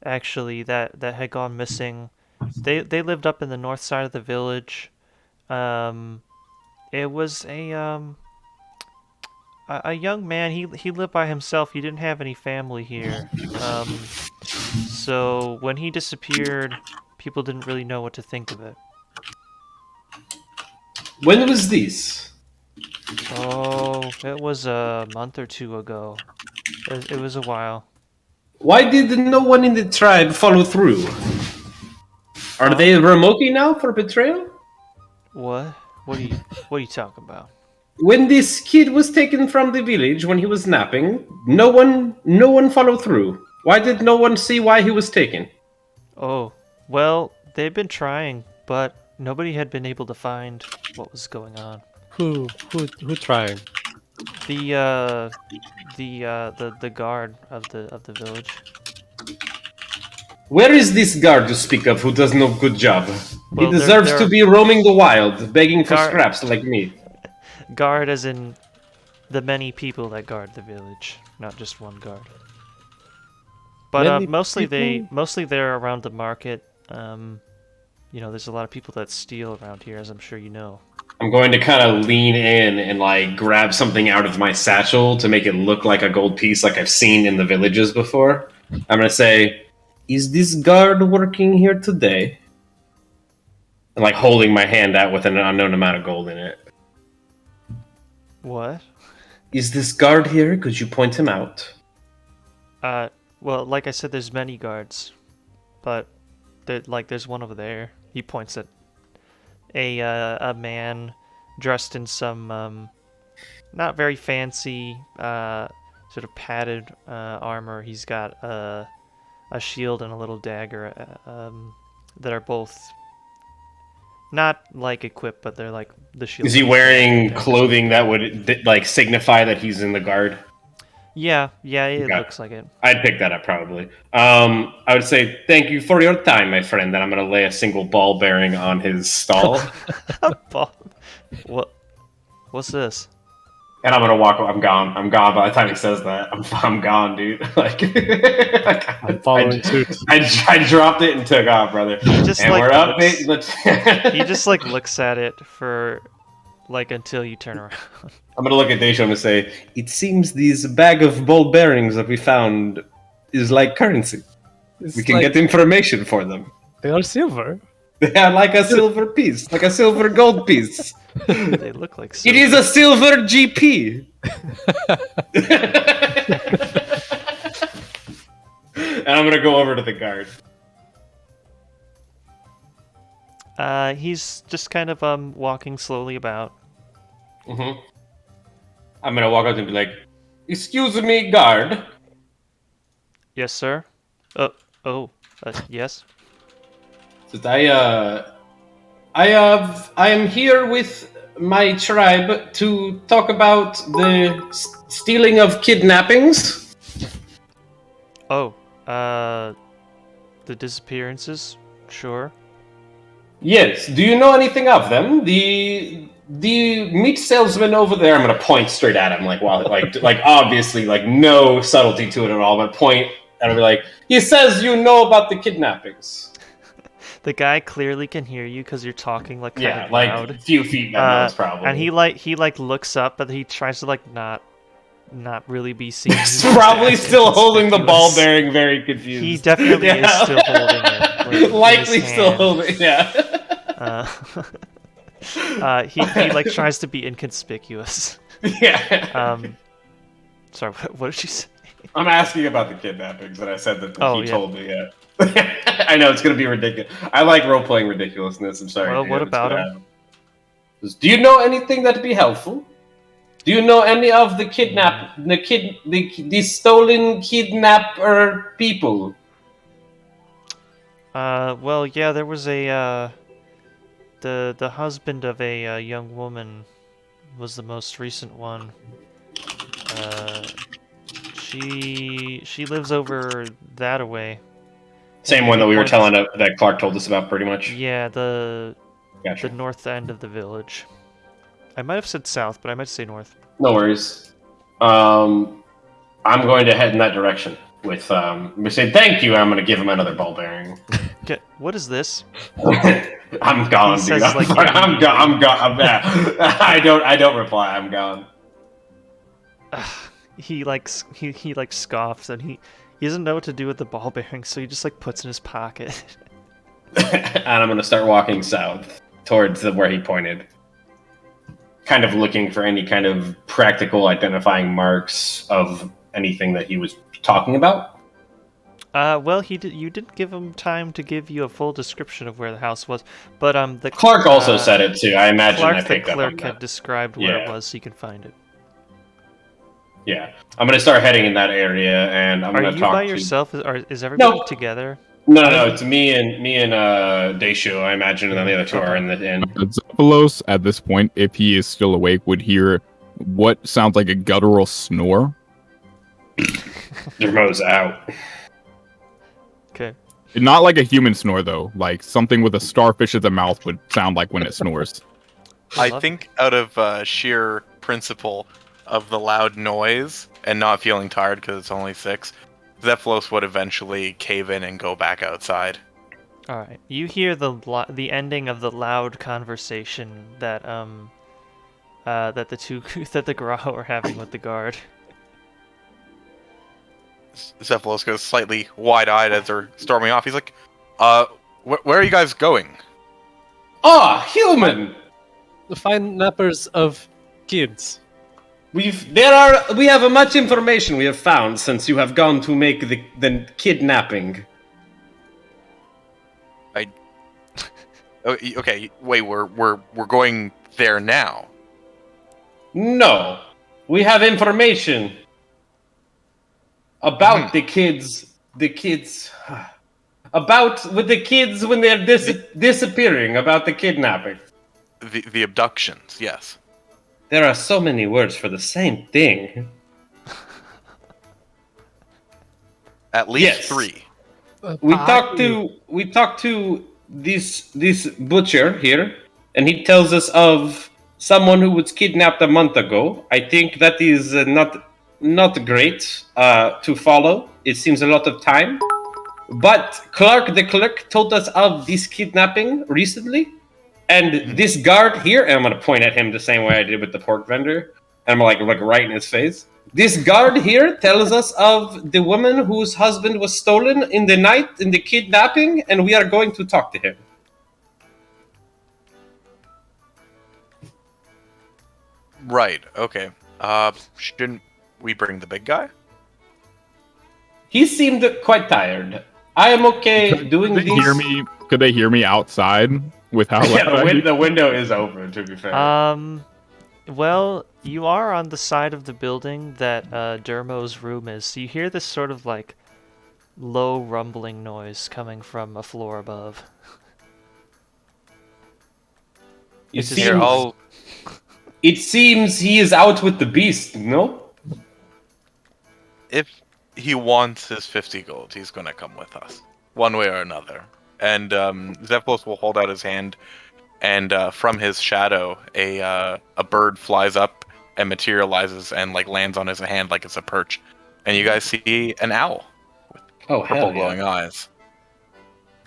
actually that had gone missing. They lived up in the north side of the village. It was a young man. He lived by himself. He didn't have any family here. So when he disappeared, people didn't really know what to think of it. When was this? Oh, it was a month or two ago. It was a while. Why did no one in the tribe follow through? Are they remoking now for betrayal? What? What are you talking about? When this kid was taken from the village when he was napping, no one followed through. Why did no one see why he was taken? Oh, well, they've been trying, but nobody had been able to find what was going on. Who trying? The guard of the village. Where is this guard you speak of who does no good job? Well, He deserves they're- to be roaming the wild, begging for Guard- scraps like me. Guard as in the many people that guard the village, not just one guard. But Many mostly people? they're around the market. There's a lot of people that steal around here, as I'm sure you know. I'm going to kind of lean in and like grab something out of my satchel to make it look like a gold piece like I've seen in the villages before. I'm going to say, is this guard working here today? And like holding my hand out with an unknown amount of gold in it. What? Is this guard here? Could you point him out? Well, like I said, there's many guards, but there's one over there. He points at a man dressed in some not very fancy sort of padded armor. He's got a shield and a little dagger that are both not like equipped, but they're like the shield. Is he wearing clothing that would like signify that he's in the guard? Yeah, it Okay. looks like it. I'd pick that up probably. I would say thank you for your time, my friend. And I'm going to lay a single ball bearing on his stall, What's this? and I'm going to walk. I'm gone. I'm gone. By the time he says that, I'm gone, dude. Like I'm following suit. I dropped it and took off, brother. Just And like we're up. looks- He just like looks at it for like until you turn around. I'm going to look at Daisha and say, it seems this bag of ball bearings that we found is like currency. It's We can like, get information for them. They are silver. They are like a silver piece, like a silver gold piece. They look like It is a silver GP. And I'm gonna go over to the guard. He's just kind of walking slowly about. Mm-hmm. I'm gonna walk up and be like, "Excuse me, guard." Yes, sir. Yes. Says, I am here with my tribe to talk about the stealing of kidnappings. Oh, the disappearances? Sure. Yes. Do you know anything of them? The meat salesman over there. I'm gonna point straight at him, like obviously, like no subtlety to it at all. But point, and I'll be like, he says you know about the kidnappings. The guy clearly can hear you because you're talking like kind of like loud. a few feet down, probably. And he looks up, but he tries to not really be seen. He's probably still holding the ball bearing, very confused. He definitely is still holding it. Likely still holding, yeah. He tries to be inconspicuous. Yeah. Sorry, what did you say? I'm asking about the kidnappings, and I said that he told me. Yeah. I know it's gonna be ridiculous. I like role playing ridiculousness. I'm sorry. Well, what about him? Do you know anything that'd be helpful? Do you know any of the the stolen kidnapper people? Well, yeah, there was the husband of a young woman was the most recent one. She lives over that away. Same one that we were telling that Clark told us about, pretty much. Yeah, the Gotcha. north end of the village. I might have said south, but I might say north. No worries. I'm going to head in that direction with we say thank you. And I'm going to give him another ball bearing. Okay, what is this? I'm gone, dude. I'm gone. I don't reply. I'm gone. He scoffs and he doesn't know what to do with the ball bearing, so he just puts it in his pocket. And I'm going to start walking south towards where he pointed. Kind of looking for any kind of practical identifying marks of anything that he was talking about. Well, you didn't give him time to give you a full description of where the house was, but the Clark also said it too. I imagine Clark, I picked the up on clerk that. had described where it was, so you can find it. Yeah, I'm gonna start heading in that area, and I'm gonna talk. Are you by yourself? Is everybody together? No. It's me and Daishu. I imagine, and then the other two are in the inn. Zephylos, at this point, if he is still awake, would hear what sounds like a guttural snore. Dermo's out. Okay. Not like a human snore, though. Like something with a starfish at the mouth would sound like when it snores. I think out of sheer principle of the loud noise and not feeling tired because it's only 6, Zephylos would eventually cave in and go back outside. All right. You hear the ending of the loud conversation that that the Graho are having with the guard. Zephylos goes slightly wide-eyed as they're storming off. He's like, where are you guys going? Human! The fine nappers of kids. We have much information we have found since you have gone to make the kidnapping. Okay, wait, we're going there now. No. We have information about the kids about with the kids when they're disappearing, about the kidnapping. The abductions, yes. There are so many words for the same thing. At least 3. We talked to this butcher here, and he tells us of someone who was kidnapped a month ago. I think that is not great to follow. It seems a lot of time. But Clark, the clerk, told us of this kidnapping recently. And this guard here, and I'm going to point at him the same way I did with the pork vendor. And I'm like right in his face. This guard here tells us of the woman whose husband was stolen in the night in the kidnapping, and we are going to talk to him. Right. Okay. Shouldn't we bring the big guy? He seemed quite tired. I am okay doing Could this. they hear me? Could they hear me outside with how Yeah, loud I- the window is open, to be fair. Well, you are on the side of the building that Dermo's room is, so you hear this sort of like low rumbling noise coming from a floor above. It It's just- Here, I'll. It seems he is out with the beast, no? If he wants his 50 gold, he's gonna come with us, one way or another. And Zephylos will hold out his hand, and from his shadow, a bird flies up and materializes and like lands on his hand like it's a perch. And you guys see an owl with purple glowing eyes.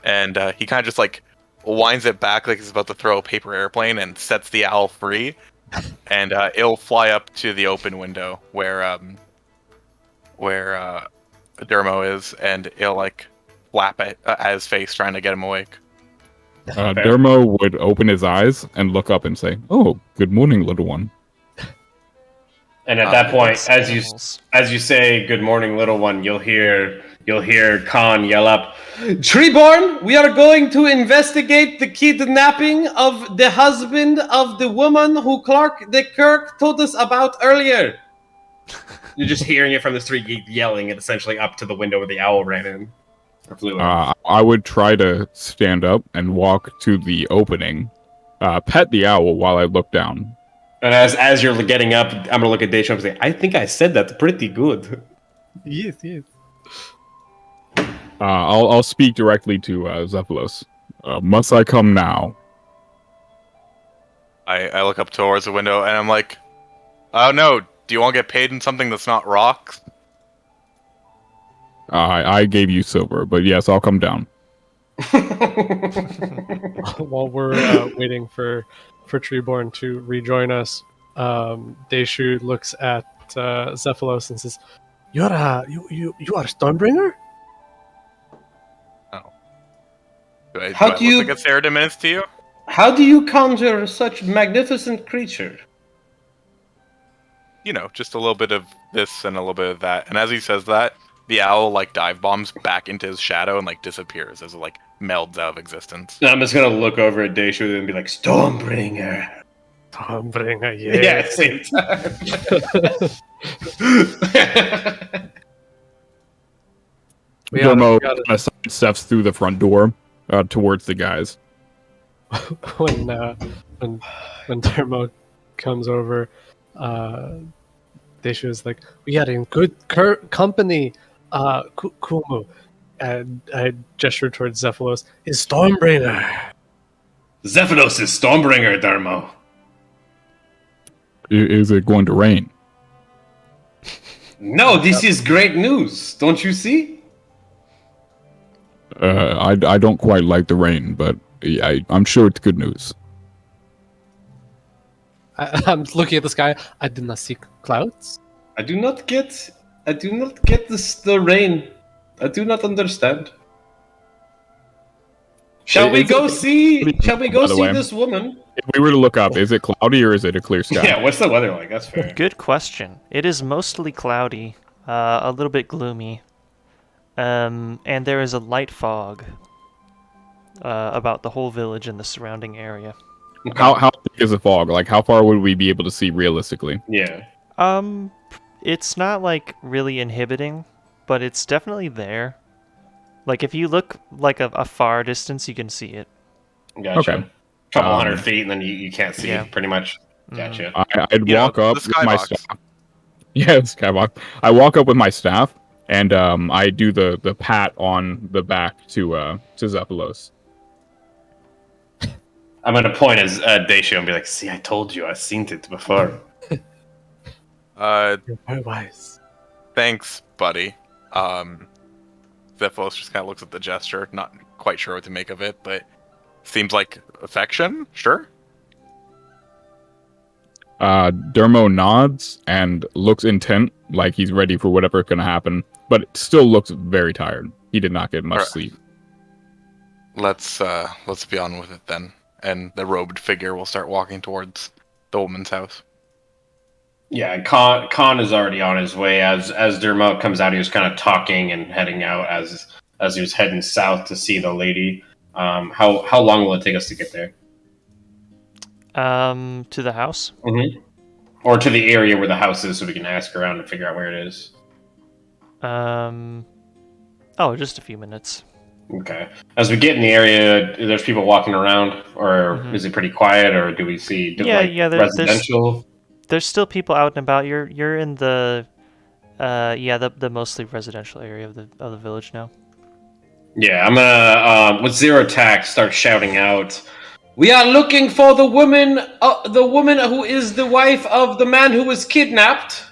And he kind of just like winds it back like he's about to throw a paper airplane and sets the owl free. And it'll fly up to the open window where Dermo is, and it'll like flap at his face, trying to get him awake. Dermo would open his eyes and look up and say, "Oh, good morning, little one." And at that point, It's as animals. you say, "Good morning, little one," you'll hear Khan yell up, "Treeborn, we are going to investigate the kidnapping of the husband of the woman who Clark the Kirk told us about earlier." You're just hearing it from the street, yelling it essentially up to the window where the owl ran in. Or flew in. I would try to stand up and walk to the opening, pet the owl while I look down. And as you're getting up, I'm gonna look at Dayshawn and say, "I think I said that pretty good." Yes. I'll speak directly to Zephylos. Must I come now? I look up towards the window and I'm like, "Oh no, do you want to get paid in something that's not rocks?" I gave you silver, but yes, I'll come down. While we're waiting for Treeborn to rejoin us, Deshu looks at Zephylos and says, "You are Stormbringer?" How do do I you- look like a Saradominus to you? How do you conjure such magnificent creature? You know, just a little bit of this and a little bit of that. And as he says that, the owl like dive bombs back into his shadow and like disappears as it like melds out of existence. And I'm just gonna look over at Dayshu and be like, "Stormbringer." Stormbringer, Yeah, at the same time. Dermo steps through the front door towards the guys. when Dermo comes over, Deshu is like, "We are in good company, Kumu," and I gesture towards Zephylos. "Is Stormbringer?" Zephyros is Stormbringer, Dermo. Is it going to rain? No, this is great news. Don't you see? I don't quite like the rain, but I'm sure it's good news. I'm looking at the sky. I did not see clouds. I do not get this, the rain. I do not understand. Shall we go see this woman? If we were to look up, is it cloudy or is it a clear sky? Yeah, what's the weather like? That's fair. Good question. It is mostly cloudy, a little bit gloomy, and there is a light fog about the whole village and the surrounding area. How thick is the fog? Like, how far would we be able to see realistically? Yeah. It's not like really inhibiting, but it's definitely there. Like if you look like a far distance, you can see it. Gotcha. Okay. Couple hundred feet, and then you can't see Yeah. pretty much. Gotcha. I'd walk up the with my skybox. staff. Yeah, the skybox. I walk up with my staff, and I do the pat on the back to Zephylos. I'm gonna point as Daisho and be like, "See, I told you, I've seen it before." You're very wise. Thanks, buddy. Zephylos just kind of looks at the gesture, not quite sure what to make of it, but seems like affection. Sure. Dermo nods and looks intent like he's ready for whatever's going to happen, but it still looks very tired. He did not get much Alright. sleep. Let's be on with it then. And the robed figure will start walking towards the woman's house. Yeah, Khan is already on his way. As Dermot comes out, he was kind of talking and heading out as he was heading south to see the lady. How long will it take us to get there? To the house? Mm-hmm. Or to the area where the house is, so we can ask around and figure out where it is. Oh, just a few minutes. Okay. As we get in the area, there's people walking around, or is it pretty quiet, or do we see residential? There's still people out and about. You're in the the mostly residential area of the village now. Yeah, I'm gonna with zero attack start shouting out. We are looking for the woman who is the wife of the man who was kidnapped.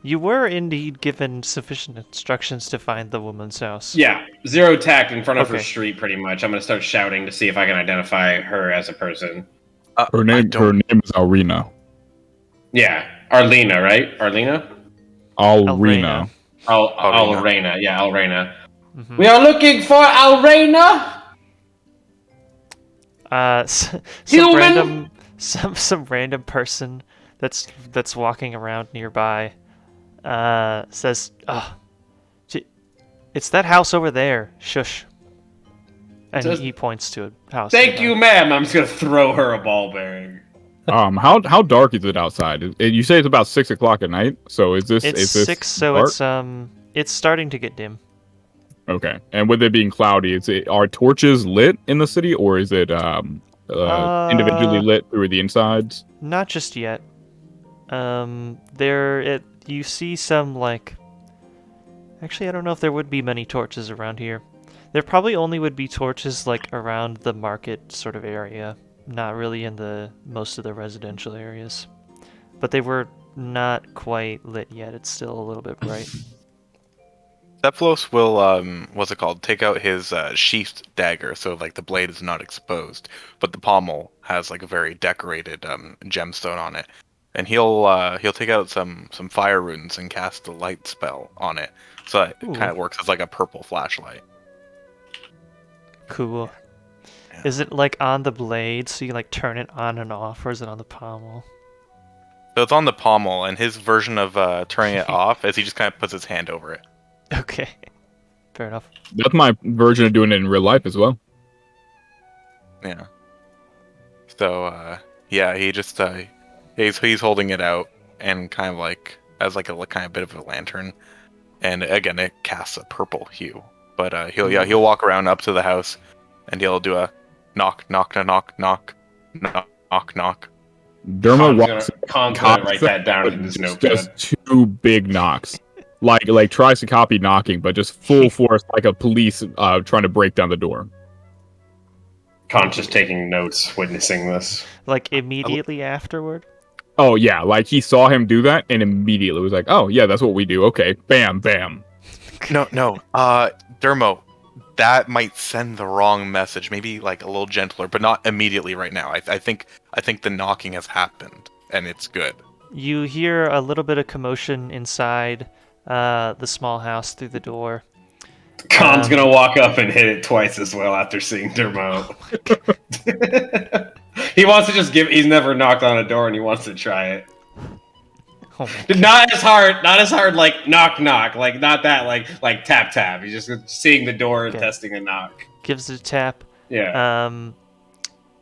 You were indeed given sufficient instructions to find the woman's house. Yeah, zero attack in front of her Okay. street, pretty much. I'm gonna start shouting to see if I can identify her as a person. Her name is Arena. Yeah, Arlena, right? Arlena? Alrina. Alrena. Yeah, Alrena. Mhm. We are looking for Alrena. Some Human! random person that's walking around nearby says, it's that house over there. Shush. And he points to a house. Thank you, ma'am. I'm just gonna throw her a ball bearing. How dark is it outside? You say it's about 6 o'clock at night. So is this? It's is this 6, so dark? it's starting to get dim. Okay. And with it being cloudy, are torches lit in the city, or is it individually lit through the insides? Not just yet. You see some actually, I don't know if there would be many torches around here. There probably only would be torches around the market sort of area, not really in most of the residential areas. But they were not quite lit yet. It's still a little bit bright. Zephylos will, what's it called? Take out his sheathed dagger, so the blade is not exposed, but the pommel has a very decorated gemstone on it, and he'll take out some fire runes and cast a light spell on it, so that it kind of works as a purple flashlight. Cool. Yeah. Is it on the blade, so you turn it on and off, or is it on the pommel? So it's on the pommel, and his version of turning it off is he just kind of puts his hand over it. Okay. Fair enough. That's my version of doing it in real life as well. Yeah. So yeah, he just he's holding it out and kind of as a kind of bit of a lantern, and again it casts a purple hue. But he'll walk around up to the house, and he'll do a knock knock knock knock knock knock knock. Derma walks. Khan's gonna write that down in his notepad. Just 2 big knocks. Like tries to copy knocking, but just full force like a police trying to break down the door. Khan's just taking notes, witnessing this. Immediately afterward? Oh yeah, he saw him do that and immediately was like, "Oh yeah, that's what we do." Okay, bam, bam. No, Dermo, that might send the wrong message. Maybe a little gentler, but not immediately right now. I think the knocking has happened, and it's good. You hear a little bit of commotion inside the small house through the door. Khan's gonna walk up and hit it twice as well after seeing Dermot. He wants to just he's never knocked on a door and he wants to try it. Oh Not as hard like knock knock, not that like tap tap. He's just seeing the door and testing a knock. Gives it a tap. Yeah.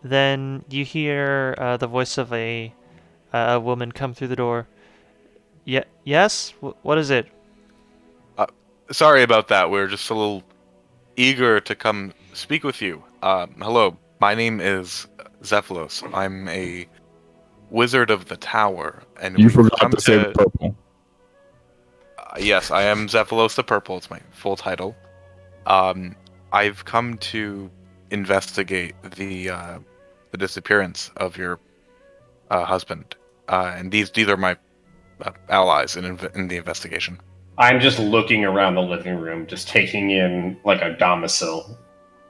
Then you hear the voice of a woman come through the door. Yeah. Yes. What is it? Sorry about that. We're just a little eager to come speak with you. Hello, my name is Zephylos. I'm a wizard of the tower, and You we've forgot come to say the purple. Yes, I am Zephylos the Purple. It's my full title. I've come to investigate the disappearance of your husband, and these are my allies in the investigation. I'm just looking around the living room, just taking in a domicile.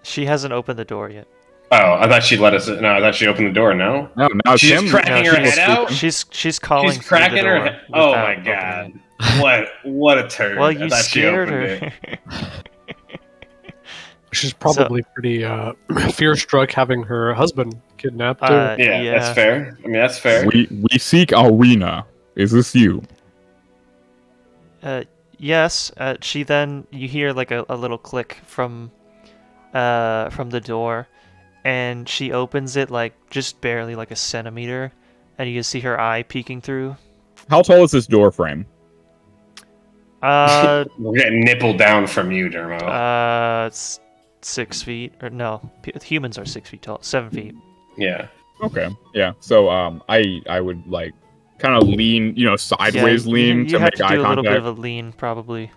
She hasn't opened the door yet. Oh, I thought she'd let us. No, I thought she opened the door. No, No, now it's she's him. cracking No, her head out. She's calling She's through the cracking her door head. Oh without my opening god! it. What a turd! Well, I you thought she scared opened her. it. She's probably pretty fear-struck having her husband kidnapped too. Yeah, that's fair. I mean, that's fair. We seek Alrina. Is this you? Yes. She then you hear like a little click from the door, and she opens it like just barely like a centimeter, and you can see her eye peeking through. How tall is this door frame? Uh, We're getting nippled down from you, Dermo. it's 6 feet, or no, humans are 6 feet tall, 7 feet. Yeah. Okay. Yeah. So I would like kind of lean, sideways lean you to have make to eye do a little bit contact. of a lean, probably.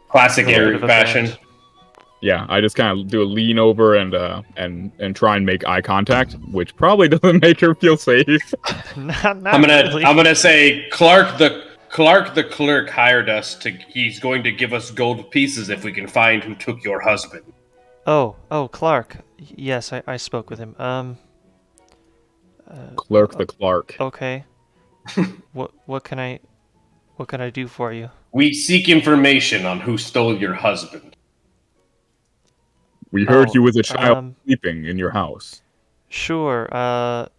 Classic A little bit Erie of a fashion. bend. Yeah, I just kind of do a lean over and try and make eye contact, which probably doesn't make her feel safe. not I'm gonna really. I'm gonna say Clark the clerk hired us to. He's going to give us gold pieces if we can find who took your husband. Oh, Clark. Yes, I spoke with him. Clerk the Clark. Okay. What can I do for you? We seek information on who stole your husband. We heard Oh, you was a child sleeping in your house. Sure.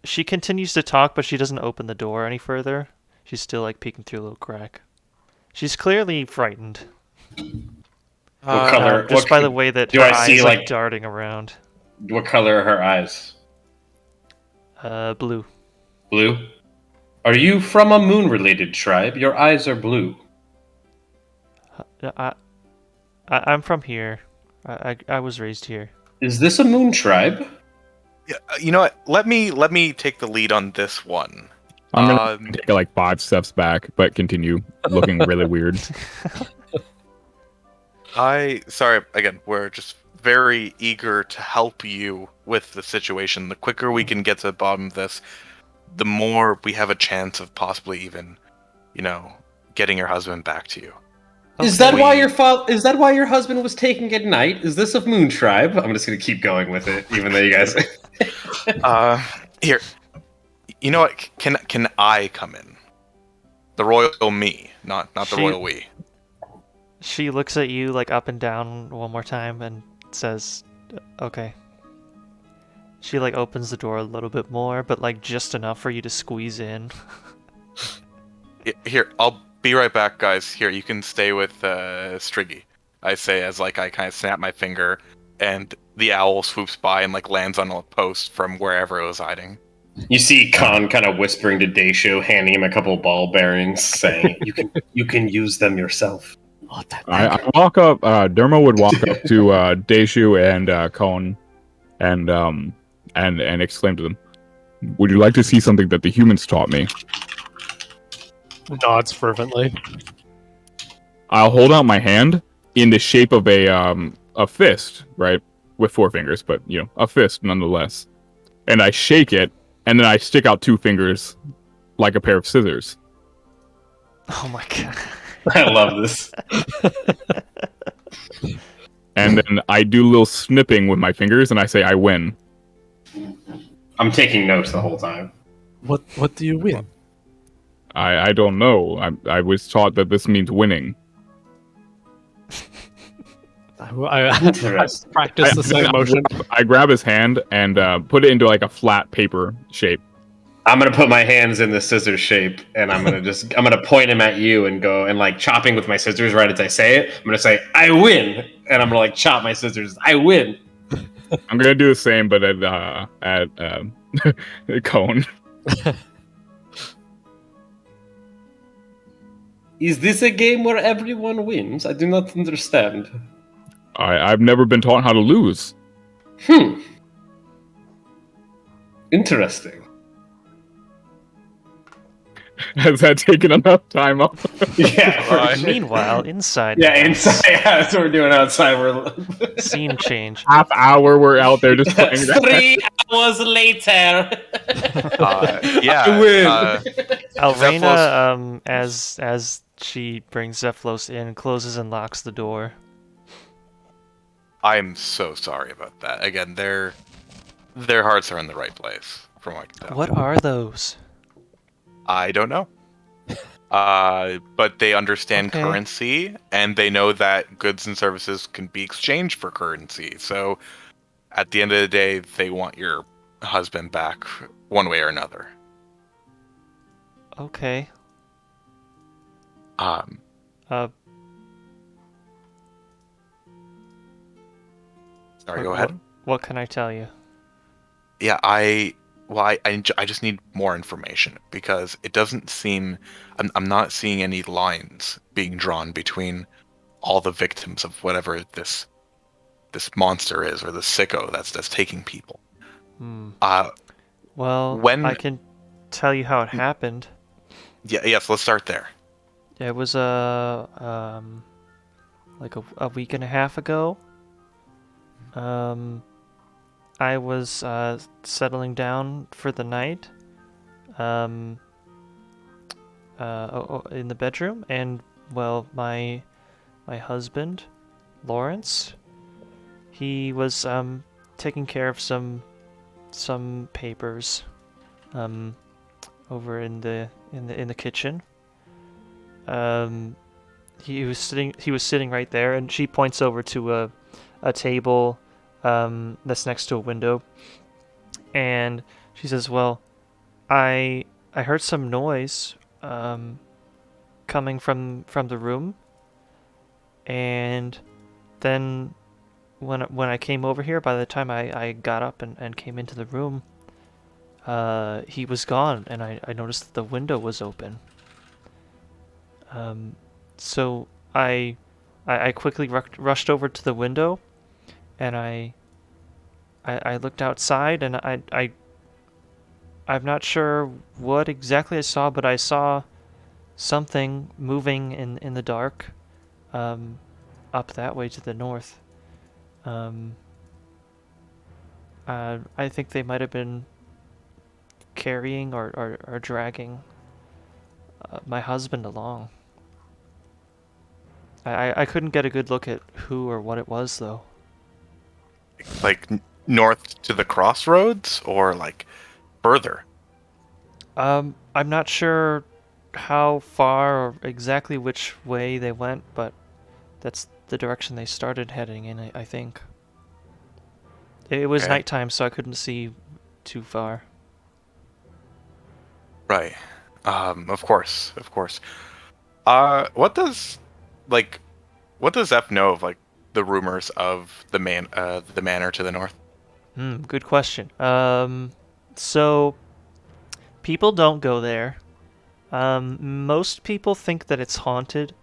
She continues to talk, but she doesn't open the door any further. She's still like peeking through a little crack. She's clearly frightened. What color? Just by the way that do her I eyes see, like darting around. What color are her eyes? Blue. Blue. Are you from a moon-related tribe? Your eyes are blue. I'm from here. I was raised here. Is this a moon tribe? Yeah, you know what? Let me take the lead on this one. I'm gonna take like 5 steps back, but continue looking really weird. Sorry again. We're just very eager to help you with the situation. The quicker we can get to the bottom of this, the more we have a chance of possibly even, getting your husband back to you. Is that why your husband was taken at night? Is this a moon tribe? I'm just gonna keep going with it, even though you guys. Here, you know what? Can I come in? The royal me, not the royal we. She looks at you like up and down one more time and says, "Okay." She like opens the door a little bit more, but like just enough for you to squeeze in. Here, I'll be right back, guys. Here, you can stay with Striggy. I say as like I kind of snap my finger, and the owl swoops by and like lands on a post from wherever it was hiding. You see Khan kind of whispering to Daisho, handing him a couple of ball bearings, saying, "You can use them yourself." I walk up. Dermo would walk up to Daishu and Cone, and exclaim to them, "Would you like to see something that the humans taught me?" Nods fervently. I'll hold out my hand in the shape of a fist, right, with 4 fingers, but a fist nonetheless. And I shake it, and then I stick out 2 fingers like a pair of scissors. Oh my god. I love this. And then I do a little snipping with my fingers, and I say, "I win." I'm taking notes the whole time. What do you win? I don't know. I was taught that this means winning. I practice the same motion. I grab his hand and put it into like a flat paper shape. I'm gonna put my hands in the scissors shape, and I'm gonna point them at you and go and like chopping with my scissors right as I say it. I'm gonna say, "I win," and I'm gonna like chop my scissors. I win. I'm gonna do the same, but at Cone. Is this a game where everyone wins? I do not understand. I've never been taught how to lose. Interesting. Has that taken enough time up? Yeah. Meanwhile, inside. Yeah, inside. Yeah, that's what we're doing outside. We're Scene change. Half hour we're out there just playing that. 3 hours later. Yeah. Win. Alrena, as she brings Zephylos in, closes and locks the door. I'm so sorry about that. Again, they're Their hearts are in the right place, from what I can tell. What are those? I don't know. But they understand Okay. currency, and they know that goods and services can be exchanged for currency. So, at the end of the day, they want your husband back one way or another. Okay. Um, Uh, Sorry, go ahead. What can I tell you? Yeah, I just need more information because it doesn't seem I'm not seeing any lines being drawn between all the victims of whatever this monster is or the sicko that's taking people. Well, When I can tell you how it happened. yes, let's start there. It was like a week and a half ago. I was settling down for the night. In the bedroom, and well, my husband, Lawrence, he was taking care of some papers over in the kitchen. He was sitting right there, and she points over to a table that's next to a window, and she says, "Well, I heard some noise coming from the room, and then when I came over here, by the time I got up and came into the room, he was gone, and I noticed that the window was open. So I quickly rushed over to the window, and I looked outside, and I'm not sure what exactly I saw, but I saw something moving in the dark, up that way to the north. I think they might have been carrying or dragging my husband along. I couldn't get a good look at who or what it was, though. Like north to the crossroads or like further? I'm not sure how far or exactly which way they went, but that's the direction they started heading in, I think. It was Okay. nighttime, so I couldn't see too far. Right. Of course. What does F know of like the rumors of the manor to the north? Good question. So people don't go there. Most people think that it's haunted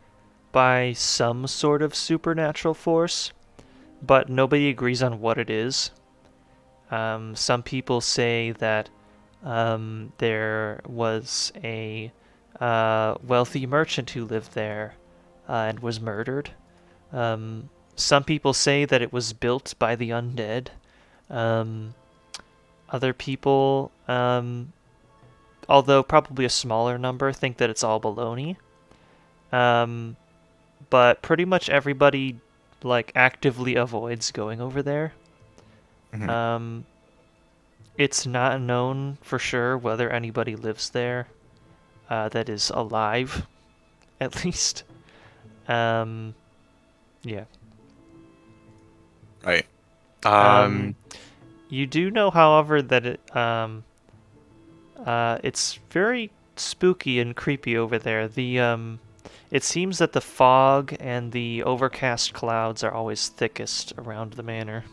by some sort of supernatural force, but nobody agrees on what it is. Some people say that there was a wealthy merchant who lived there and was murdered. Some people say that it was built by the undead. Other people, although probably a smaller number, think that it's all baloney. But pretty much everybody like actively avoids going over there. Mhm. It's not known for sure whether anybody lives there that is alive, at least. Yeah. Right. You do know, however, that it's very spooky and creepy over there. It seems that the fog and the overcast clouds are always thickest around the manor.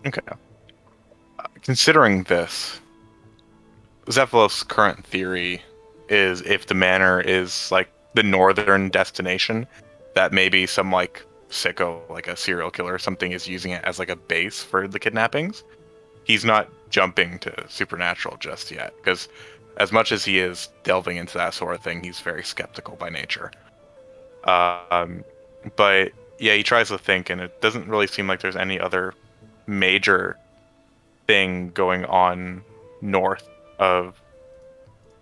Okay. Considering this, Zephylos' current theory is if the manor is like the northern destination, that maybe some like sicko, like a serial killer or something, is using it as like a base for the kidnappings. He's not jumping to supernatural just yet, because as much as he is delving into that sort of thing, he's very skeptical by nature. But yeah, he tries to think, and it doesn't really seem like there's any other major thing going on north of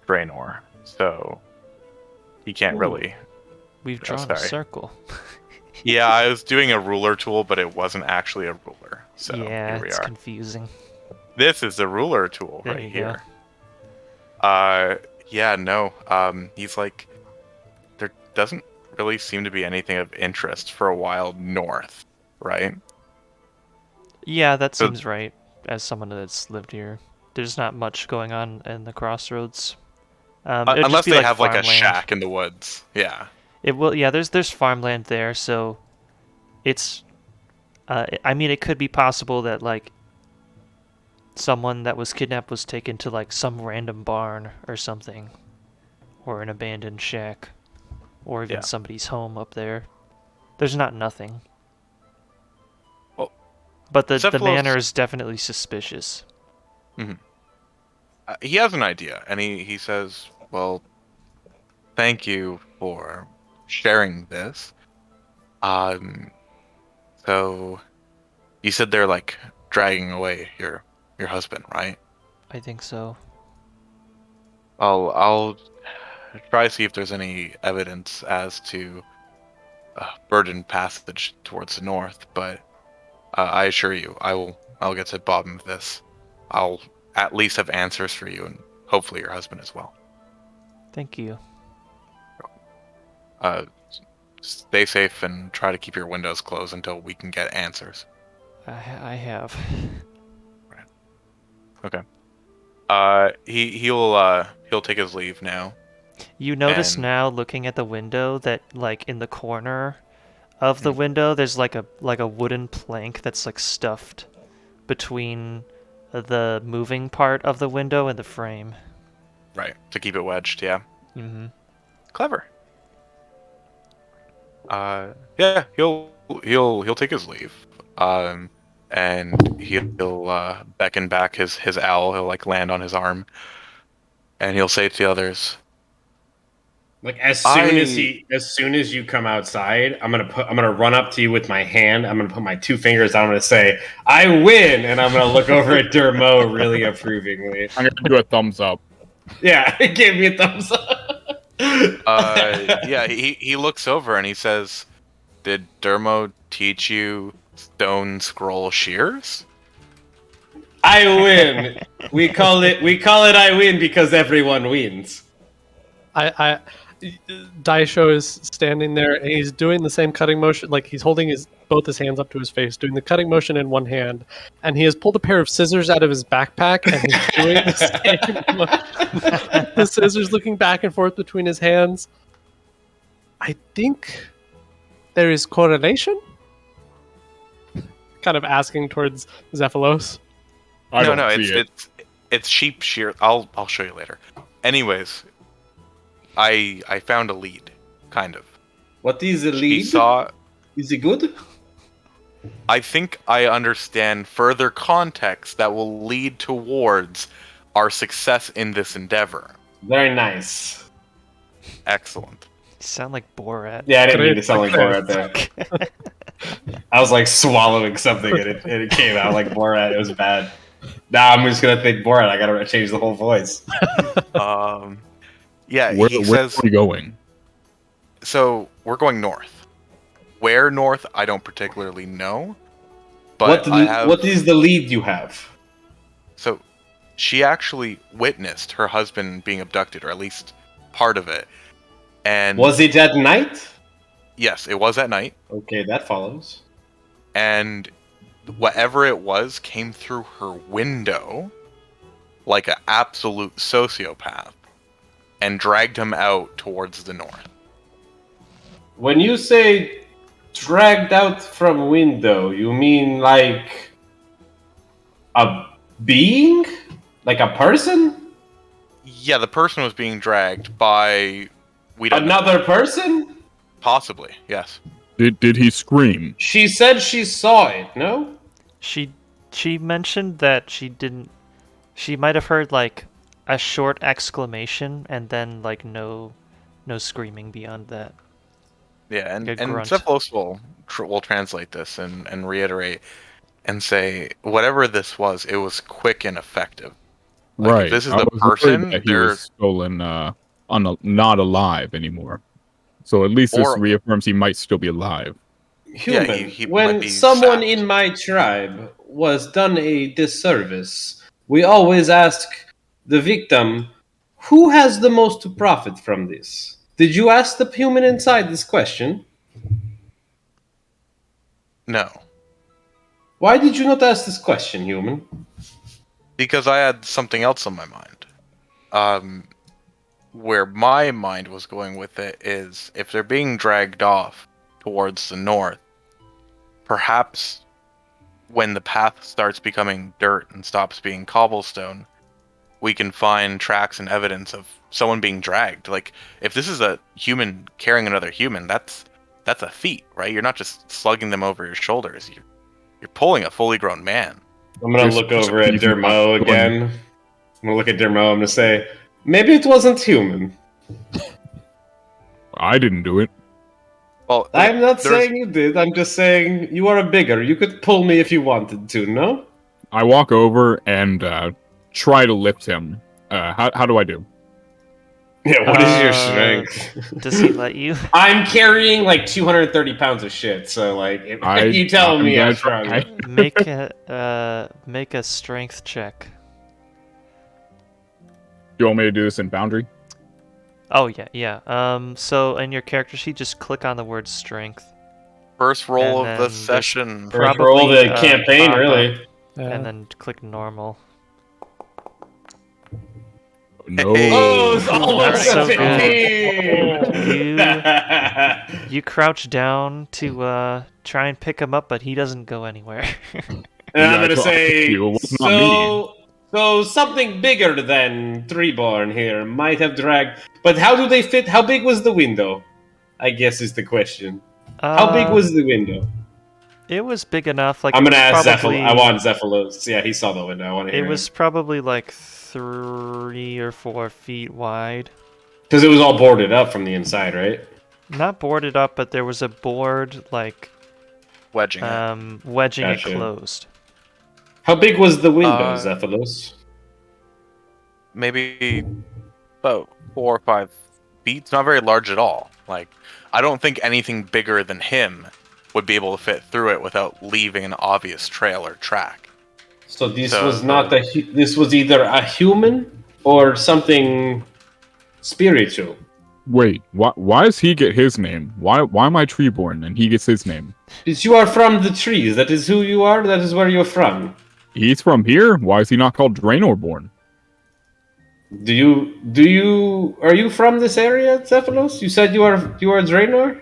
Draynor, so he can't Ooh. really. We've Oh, drawn a sorry. circle. Yeah, I was doing a ruler tool, but it wasn't actually a ruler. So yeah, here we it's are. confusing. This is the ruler tool There right you go. here. Yeah, no. He's like, there doesn't really seem to be anything of interest for a while north, right? Yeah, that So- seems right. As someone that's lived here, there's not much going on in the crossroads. It'd just Unless be they like have like a farmland. shack in the woods. Yeah. It will. Yeah, there's farmland there, so it's. I mean, it could be possible that like someone that was kidnapped was taken to like some random barn or something, or an abandoned shack, or even Yeah. somebody's home up there. There's not nothing. Well, but the Cephalos- manor is definitely suspicious. He has an idea, and he says, well, thank you for sharing this. So you said they're like dragging away your husband, right? I think so. I'll try to see if there's any evidence as to burdened passage towards the north, but I assure you, I'll get to the bottom of this. I'll at least have answers for you, and hopefully your husband as well. Thank you. Stay safe and try to keep your windows closed until we can get answers. I have. Okay. He'll take his leave now. You notice And- now, looking at the window, that like in the corner of the window, there's like a wooden plank that's like stuffed between the moving part of the window and the frame. Right. To keep it wedged, yeah. Mm-hmm. Clever. Yeah, he'll take his leave. And he'll beckon back his owl. He'll like land on his arm, and he'll say to the others, Like as soon as you come outside, I'm gonna run up to you with my hand. I'm gonna put my two fingers out. I'm gonna say, "I win," and I'm gonna look over at Dermo really approvingly. I'm gonna do a thumbs up. Yeah, it gave me a thumbs up. yeah, he looks over and he says, "Did Dermo teach you stone scroll shears?" I win. We call it I win because everyone wins. Daisho is standing there and he's doing the same cutting motion, like he's holding both his hands up to his face, doing the cutting motion in one hand, and he has pulled a pair of scissors out of his backpack and he's doing the same the scissors looking back and forth between his hands. I think there is correlation? Kind of asking towards Zephylos. I No, don't see it's sheep shear. I'll show you later. Anyways, I found a lead, kind of. What is the He lead? saw. Is it good? I think I understand further context that will lead towards our success in this endeavor. Very nice. Excellent. You sound like Borat. Yeah, I didn't mean to sound like Borat there. I was like swallowing something and it came out like Borat. It was bad. Nah, I'm just gonna think Borat. I gotta change the whole voice. Yeah, Where he says. are we going? So we're going north. Where north, I don't particularly know. But What is the lead you have? So she actually witnessed her husband being abducted, or at least part of it. And Was it at night? yes, it was at night. Okay, that follows. And whatever it was came through her window like an absolute sociopath and dragged him out towards the north. When you say dragged out from window, you mean like a being? Like a person? Yeah, the person was being dragged by we don't know. Another person? Possibly, yes. Did he scream? She said she saw it, no? She mentioned that she didn't. She might have heard like a short exclamation and then like no screaming beyond that. Yeah, and Good grunt. Cephalos will translate this and reiterate and say whatever this was, it was quick and effective. Like, Right. if this is I the was worried person, that he was stolen, not alive anymore. So at least this Or- reaffirms he might still be alive. Human, he might when be someone sacked. in my tribe was done a disservice, we always ask the victim, who has the most to profit from this? Did you ask the human inside this question? No, Why did you not ask this question, human? because I had something else on my mind. Where my mind was going with it is if they're being dragged off towards the north, perhaps when the path starts becoming dirt and stops being cobblestone, we can find tracks and evidence of someone being dragged. Like, if this is a human carrying another human, that's a feat, right? You're not just slugging them over your shoulders. You're pulling a fully grown man. I'm gonna There's look such a over at reason why Dermo I'm again. I'm gonna look at Dermo. I'm gonna say, maybe it wasn't human. I didn't do it. Well, I'm not there's- saying you did. I'm just saying you are a bigger. You could pull me if you wanted to. No. I walk over and try to lift him. How do I do? Yeah. What is your strength? Does he let you? I'm carrying like 230 pounds of shit. So like, if you tell I'm me gonna I'm strong. try. Make a strength check. You want me to do this in Boundary? Oh yeah. So in your character sheet, just click on the word strength. first roll And of then the there's session. First roll of probably, the campaign, pop up. really. Yeah. And then click normal. No. Hey. Oh, it's almost So a good. 15. You crouch down to try and pick him up, but he doesn't go anywhere. And I'm Yeah, gonna say, you, it was not me. so something bigger than Treeborn here might have dragged. But how do they fit? How big was the window? I guess is the question. How big was the window? It was big enough. Like I'm it gonna was ask probably, Zephylos. I want Zephylos. Yeah, he saw the window. I want to It hear was probably like 3 or 4 feet wide. because it was all boarded up from the inside, right? Not boarded up, but there was a board like Wedging it. wedging Gotcha. it closed. How big was the window, Uh, Zephylos? Maybe about 4 or 5 feet. It's not very large at all. Like, I don't think anything bigger than him would be able to fit through it without leaving an obvious trail or track. So this So- was not a. This was either a human or something spiritual. Wait, why does he get his name? Why am I Treeborn and he gets his name? Because you are from the trees. That is who you are. That is where you're from. He's from here? Why is he not called Draynor born? Do you are you from this area, Zephylos? You said you are Draynor?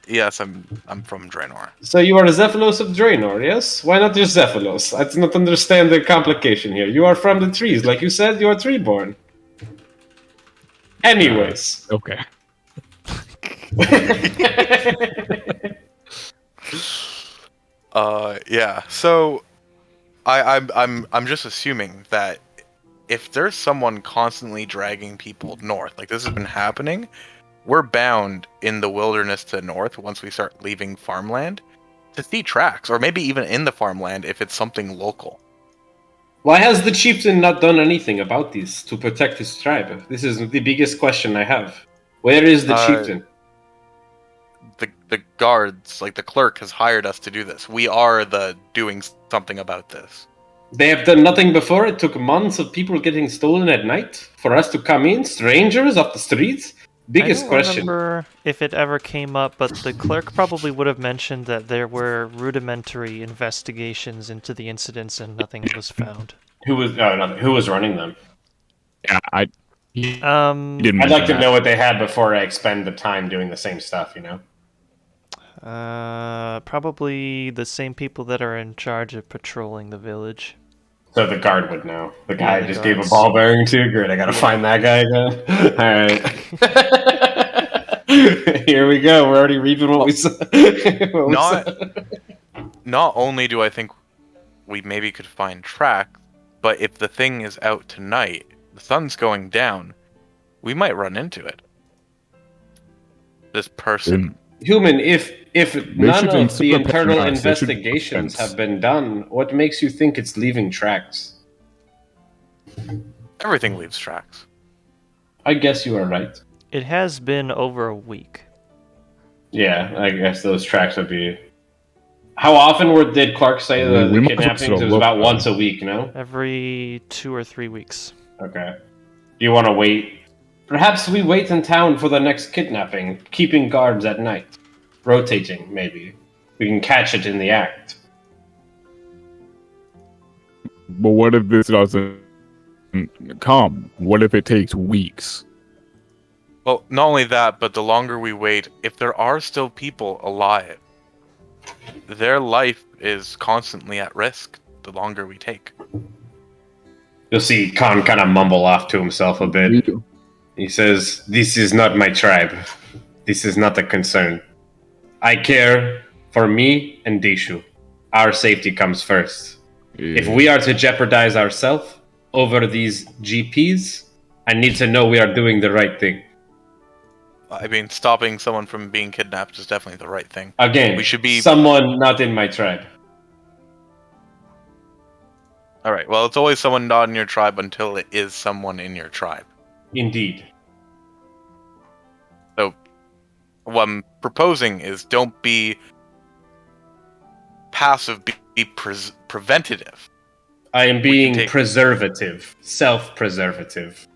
Yes, I'm from Draynor. So you are Zephylos of Draynor, yes? Why not just Zephylos? I do not understand the complication here. You are from the trees, like you said, you are tree-born. Anyways. Okay. Yeah. So, I'm just assuming that if there's someone constantly dragging people north, like this has been happening, we're bound in the wilderness to the north once we start leaving farmland to see tracks, or maybe even in the farmland if it's something local. Why has the chieftain not done anything about this to protect his tribe? This is the biggest question I have. Where is the chieftain? The guards, like the clerk, has hired us to do this. We are the doing something about this. They have done nothing before. It took months of people getting stolen at night for us to come in, strangers off the streets. Biggest I don't question. remember if it ever came up, but the clerk probably would have mentioned that there were rudimentary investigations into the incidents and nothing was found. Who was running them? Yeah, he Um, didn't I'd like mention to that. know what they had before I expend the time doing the same stuff, you know? probably the same people that are in charge of patrolling the village. So the guard would know. The guy I the just gave a guards. ball bearing to. Great, I gotta find that guy again. Alright. Here we go. We're already reaping what we saw. Not only do I think we maybe could find tracks, but if the thing is out tonight, the sun's going down, we might run into it. This person. Human, if none should of the consider internal paying us. They should investigations fence. have been done, what makes you think it's leaving tracks? Everything leaves tracks. I guess you are right. It has been over a week. Yeah, I guess those tracks would be. How often did Clark say the We might kidnappings? still It was look, about though. once a week, no? Every 2 or 3 weeks. Okay. Do you want to wait? Perhaps we wait in town for the next kidnapping, keeping guards at night. Rotating, maybe. We can catch it in the act. But what if this doesn't come? What if it takes weeks? Well, not only that, but the longer we wait, if there are still people alive, their life is constantly at risk the longer we take. You'll see Khan kind of mumble off to himself a bit. He says, "This is not my tribe. This is not a concern. I care for me and Deshu. Our safety comes first. If we are to jeopardize ourselves over these GPs, I need to know we are doing the right thing." I mean, stopping someone from being kidnapped is definitely the right thing. Again, We should be- someone not in my tribe. Alright, well, it's always someone not in your tribe until it is someone in your tribe. Indeed. So, what I'm proposing is don't be passive, be preventative. I am being take- preservative, self-preservative.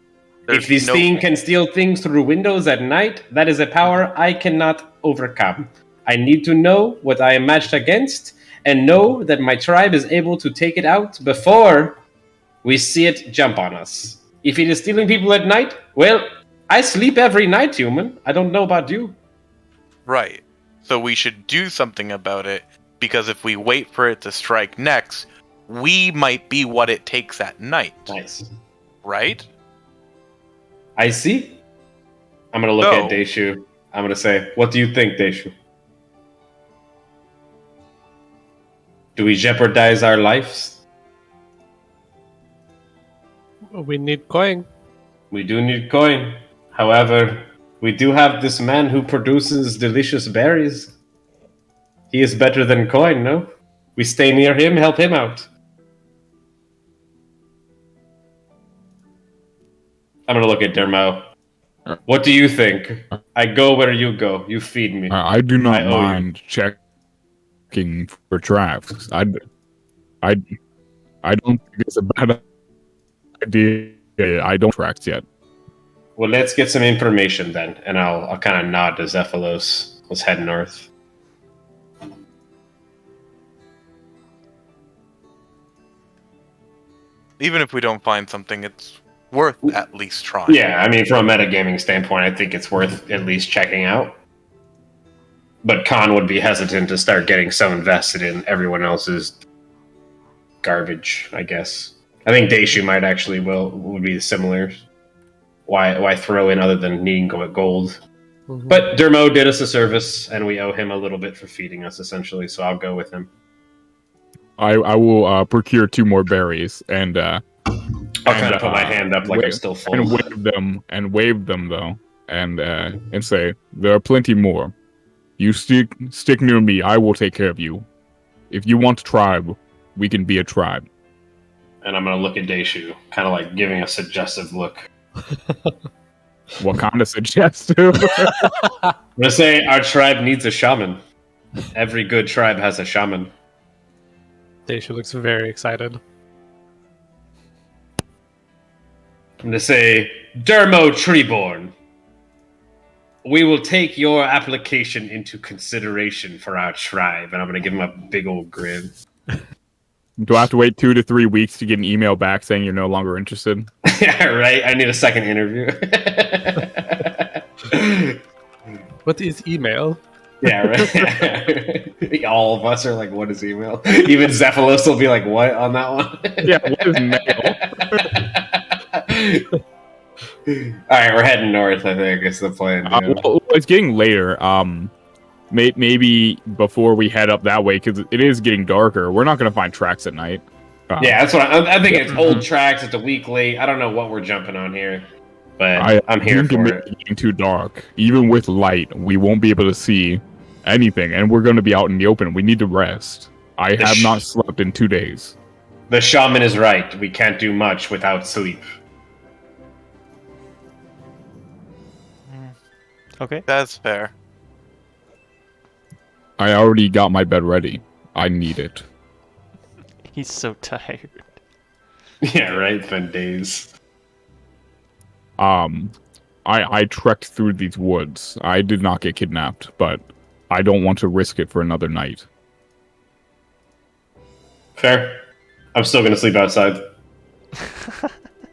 There's If this no- thing can steal things through windows at night, that is a power I cannot overcome. I need to know what I am matched against, and know that my tribe is able to take it out before we see it jump on us. If it is stealing people at night, well, I sleep every night, human. I don't know about you. Right. So we should do something about it, because if we wait for it to strike next, we might be what it takes at night. Nice. Right? I see. I'm going to look No. at Deshu. I'm going to say, what do you think, Deshu? Do we jeopardize our lives? We need coin. We do need coin. However, we do have this man who produces delicious berries. He is better than coin, no? We stay near him, help him out. I'm gonna look at Dermo. What do you think? I go where you go. You feed me. I do not I owe you. mind checking for traps. I don't think it's a bad idea. I don't tracks yet. Well, let's get some information then, and I'll kind of nod to Zephylos. Let's head north. Even if we don't find something, it's worth at least trying. Yeah, I mean, from a metagaming standpoint, I think it's worth at least checking out. But Khan would be hesitant to start getting so invested in everyone else's garbage, I guess. I think Deshu might actually would be similar. Why throw in other than needing gold? Mhm. But Dermo did us a service, and we owe him a little bit for feeding us, essentially, so I'll go with him. I will procure 2 more berries and I'll kind of put my hand up like I'm still full. and wave them though, and say there are plenty more. You stick near me. I will take care of you. If you want a tribe, we can be a tribe. And I'm going to look at Deshu, kind of like giving a suggestive look. What kind of suggestive? I'm going to say our tribe needs a shaman. Every good tribe has a shaman. Daisha looks very excited. I'm going to say, Dermo Treeborn, we will take your application into consideration for our tribe. And I'm going to give him a big old grin. Do I have to wait 2 to 3 weeks to get an email back saying you're no longer interested? Yeah, right? I need a second interview. What is email? Yeah, right? All of us are like, what is email? Even Zephylos will be like, what on that one? Yeah, what is mail? Alright, we're heading north, I think, is the plan. Yeah. Well, it's getting later. Maybe before we head up that way, because it is getting darker. We're not going to find tracks at night. Yeah, that's what I think. It's old tracks. It's a week late. I don't know what we're jumping on here, but I'm here think for it's it. getting too dark. Even with light, we won't be able to see anything, and we're going to be out in the open. We need to rest. I have not slept in 2 days. The shaman is right. We can't do much without sleep. Okay. That's fair. I already got my bed ready. I need it. He's so tired. Yeah, right. It's been days. I trekked through these woods. I did not get kidnapped, but I don't want to risk it for another night. Fair. I'm still gonna sleep outside.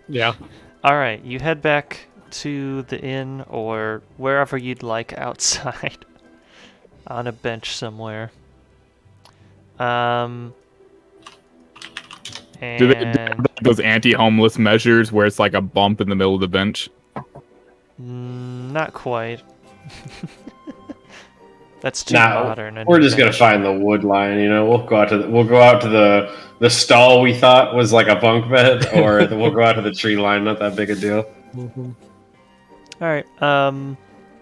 Yeah. Alright, you head back to the inn or wherever you'd like outside. On a bench somewhere. Do they have those anti-homeless measures where it's like a bump in the middle of the bench? Not quite. That's too Nah, modern. we're just gonna find the wood line. You know, we'll go out to the stall we thought was like a bunk bed, or we'll go out to the tree line. Not that big a deal. Mm-hmm. All right.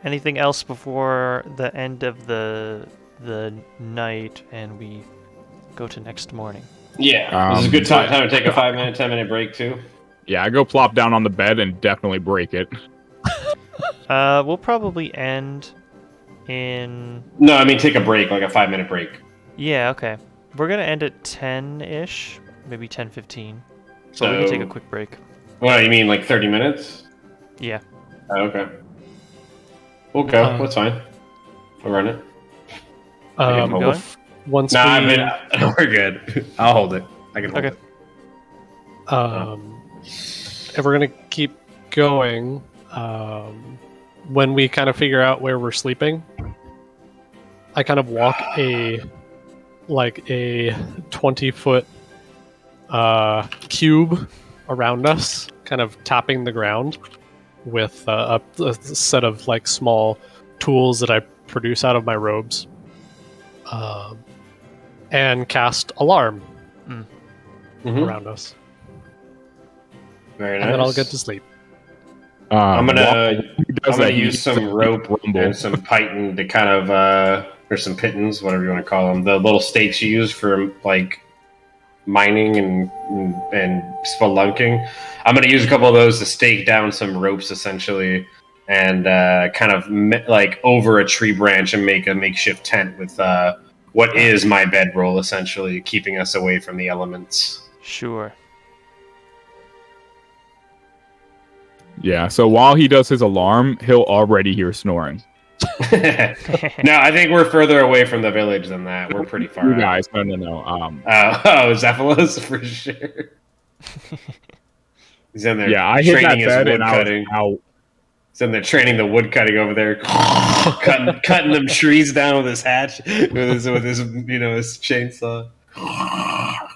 Anything else before the end of the night and we go to next morning? Yeah, this is a good time to take a 5-minute, 10-minute break too. Yeah, I go plop down on the bed and definitely break it. We'll probably end in. No, I mean take a break, like a 5-minute break. Yeah. Okay. We're gonna end at 10-ish, maybe 10:15. So we can take a quick break. What you mean, like 30 minutes? Yeah. Oh, okay. We'll go. That's fine. We'll run it. Going? Once Nah, we... we're good. I'll hold it. I can hold it. If we're gonna keep going, when we kind of figure out where we're sleeping, I kind of walk a 20-foot cube around us, kind of tapping the ground with a set of like small tools that I produce out of my robes, and cast alarm around us. Very nice. And then I'll get to sleep. I'm gonna use some rope and some python to kind of or some pitons, whatever you want to call them, the little stakes you use for like mining and spelunking. I'm gonna use a couple of those to stake down some ropes essentially, and kind of like over a tree branch and make a makeshift tent with what is my bedroll, essentially keeping us away from the elements. Sure. Yeah, so while he does his alarm, he'll already hear snoring. No, I think we're further away from the village than that. We're pretty far You out. guys, no. Zephylos for sure. He's in there. Yeah, I hit that training his bed wood and I cutting. was out. He's in there training the wood cutting over there, cutting them trees down with his hatch, with his his chainsaw. I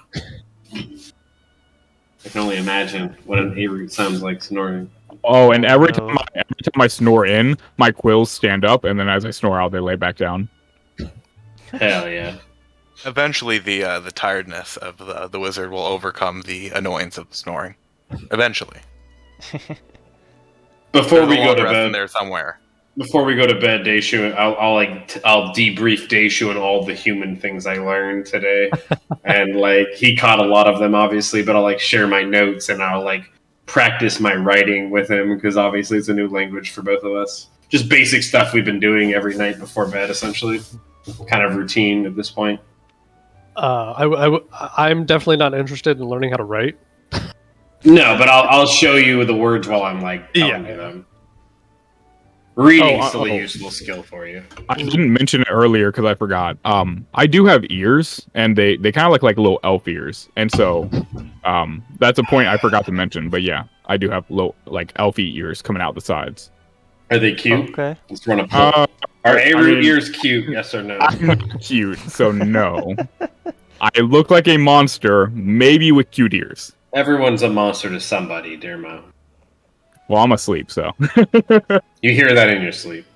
can only imagine what an A-root sounds like snoring. Oh, and every time I snore in, my quills stand up, and then as I snore out, they lay back down. Hell yeah! Eventually, the tiredness of the wizard will overcome the annoyance of the snoring. Eventually. Before we go to rest in bed, there somewhere. Before we go to bed, Daishu, I'll debrief Daishu on all the human things I learned today, and he caught a lot of them, obviously, but I'll share my notes and I'll practice my writing with him because obviously it's a new language for both of us. Just basic stuff we've been doing every night before bed, essentially, kind of routine at this point. I'm definitely not interested in learning how to write. No, but I'll show you the words while I'm telling you them. Reading's still a useful skill for you. I didn't mention it earlier because I forgot. I do have ears, and they kind of look like little elf ears, and so that's a point I forgot to mention. But yeah, I do have little elfy ears coming out the sides. Are they cute? Okay. Let's run a Are A-root ears cute? Yes or no? I'm not cute, so no. I look like a monster, maybe with cute ears. Everyone's a monster to somebody, Dermo. Well, I'm asleep, so. You hear that in your sleep.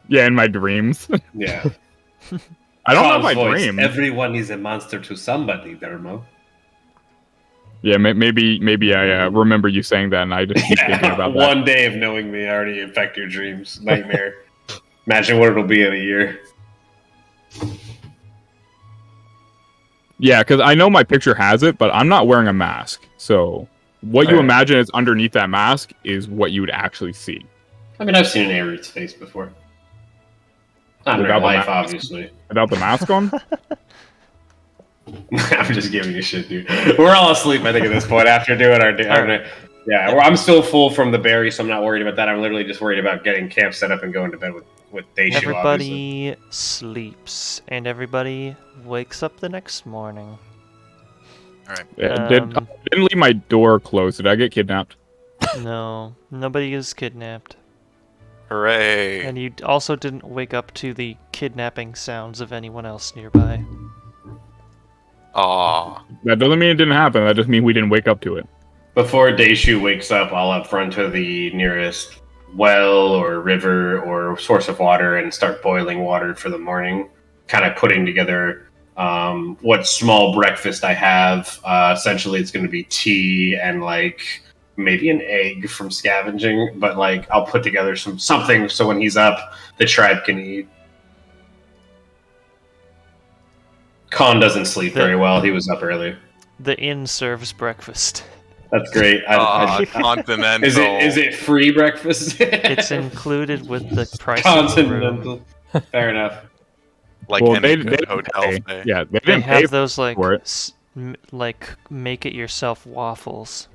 Yeah, in my dreams. Yeah. I don't know Khan's if I voice. dream. Everyone is a monster to somebody, Dermo. Yeah, maybe I remember you saying that, and I just keep thinking about that. One day of knowing me already infect your dreams. Nightmare. Imagine what it'll be in a year. Yeah, because I know my picture has it, but I'm not wearing a mask. So what you imagine is underneath that mask is what you would actually see. I mean, I've seen an A-root's face before. Not in Without real the life, mask. obviously. Without the mask on? I'm just giving you shit, dude. We're all asleep, I think, at this point after doing our Alright. yeah. Well, I'm still full from the berry, so I'm not worried about that. I'm literally just worried about getting camp set up and going to bed with Daishu, obviously. Everybody sleeps, and everybody wakes up the next morning. All right. Yeah, didn't leave my door closed. Did I get kidnapped? No, nobody is kidnapped. Hooray! And you also didn't wake up to the kidnapping sounds of anyone else nearby. Aw. That doesn't mean it didn't happen. That just means we didn't wake up to it. Before Daishu wakes up, I'll up front to the nearest well or river or source of water and start boiling water for the morning. Kind of putting together what small breakfast I have. Essentially, it's going to be tea and like maybe an egg from scavenging. But like, I'll put together something so when he's up, the tribe can eat. Khan doesn't sleep very well. He was up early. The inn serves breakfast. That's great. Continental. Is it free breakfast? It's included with the price of the room. Continental. Fair enough. Like Well, any they good didn't hotel pay. stay. Yeah, they They didn't pay have those like for it. like make it yourself waffles.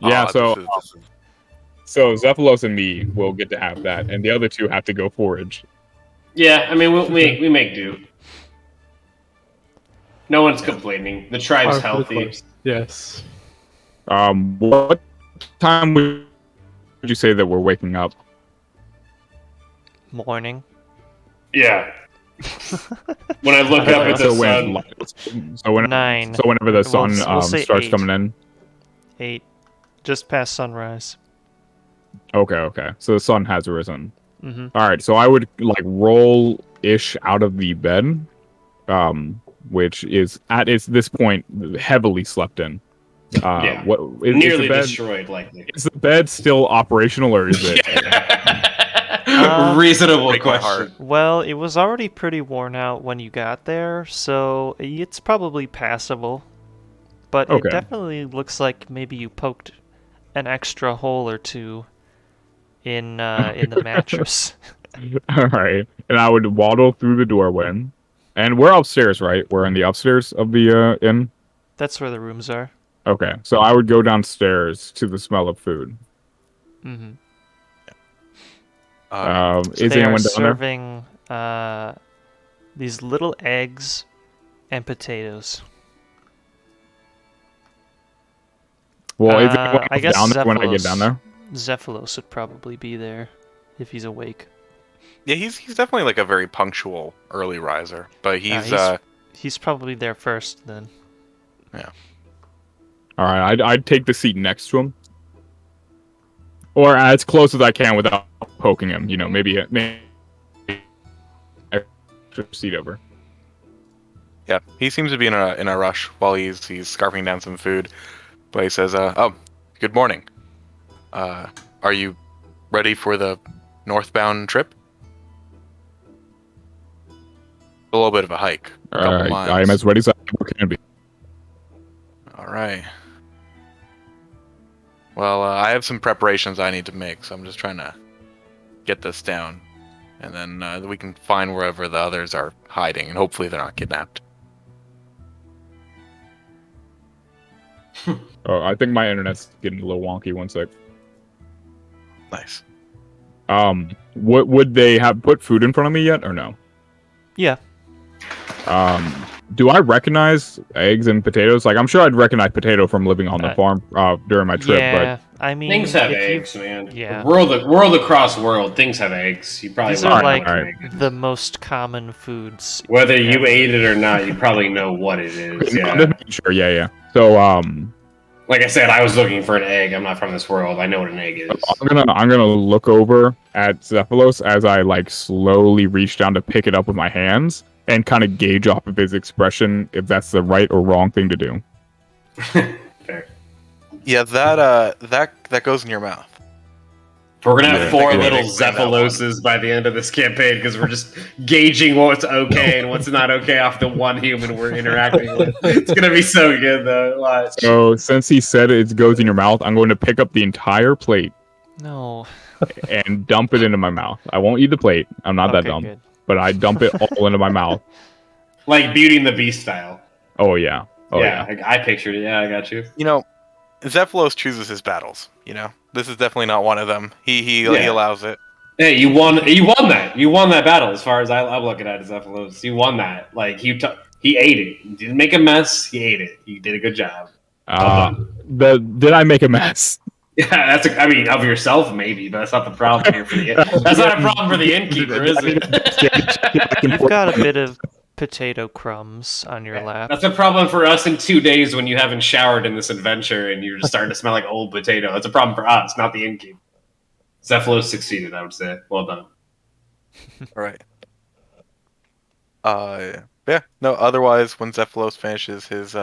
Yeah, Aw, so this is- so Zephylos and me will get to have that, and the other two have to go forage. Yeah, I mean we make do. No one's complaining. The tribe's Par for the healthy. course. Yes. What time would you say that we're waking up? Morning. Yeah. When I look up at the sun, 9. So whenever the sun we'll say starts 8. coming in. 8. Just past sunrise. Okay. So the sun has risen. Mm-hmm. All right, so I would like roll ish out of the bed, which is at this point heavily slept in. Yeah. What is nearly the bed, destroyed likely. Is the bed still operational, or is it? Reasonable Break my question. heart. Well, it was already pretty worn out when you got there, so it's probably passable. But Okay. it definitely looks like maybe you poked an extra hole or two in the mattress. All right, and I would waddle through the doorway, and we're upstairs, right? We're in the upstairs of the inn. That's where the rooms are. Okay, so I would go downstairs to the smell of food. Mm-hmm. Is They anyone are down there? serving these little eggs and potatoes. Well, is anyone I else guess down there when I get Zephylos. down there? Zephylos would probably be there if he's awake. Yeah, he's definitely like a very punctual early riser, but He's probably there first then. All right, I'd take the seat next to him, or as close as I can without poking him. You know, maybe extra seat over. yeah, he seems to be in a rush while he's scarfing down some food. But he says, "Oh, good morning. Are you ready for the northbound trip? A little bit of a hike, a couple miles. I am as ready as I ever can be. All right. Well, I have some preparations I need to make, so I'm just trying to get this down, and then we can find wherever the others are hiding, and hopefully they're not kidnapped." Oh, I think my internet's getting a little wonky. One sec. Nice. What would they have put food in front of me yet, or no? Yeah. Do I recognize eggs and potatoes? Like, I'm sure I'd recognize potato from living on the farm during my trip, Yeah, I mean, Things have if you- eggs, man. yeah. World across world, things have eggs. You probably These wouldn't are know like what an egg is. the most common foods. Whether you ever. ate it or not, you probably know what it is. but Yeah. sure, yeah. So, Like I said, I was looking for an egg. I'm not from this world. I know what an egg is. I'm gonna look over at Zephylos as I like slowly reach down to pick it up with my hands and kind of gauge off of his expression if that's the right or wrong thing to do. Fair. Yeah, that goes in your mouth. We're gonna have Yeah, four I can little explain that one. Zephyloses by the end of this campaign because we're just gauging what's okay and what's not okay off the one human we're interacting with. It's gonna be so good though. Watch. So since he said it goes in your mouth, I'm going to pick up the entire plate. No. and dump it into my mouth. I won't eat the plate. I'm not that Okay, dumb. good. But I dump it all into my mouth. Like Beauty and the Beast style. Oh yeah. Oh yeah. I pictured it. Yeah, I got you. You know, Zephylos chooses his battles. You know, this is definitely not one of them. He Yeah. allows it. Hey, you won that. You won that battle. As far as I'm looking at it, Zephylos, you won that. Like he ate it. He didn't make a mess. He ate it. He did a good job. Did I make a mess? Yeah, I mean, of yourself maybe, but that's not the problem here for the. That's not a problem for the innkeeper, is it? You've got a bit of potato crumbs on your lap. That's a problem for us in 2 days when you haven't showered in this adventure and you're just starting to smell like old potato. That's a problem for us, not the innkeeper. Zephylos succeeded, I would say. Well done. All right. Yeah. No. Otherwise, when Zephylos finishes his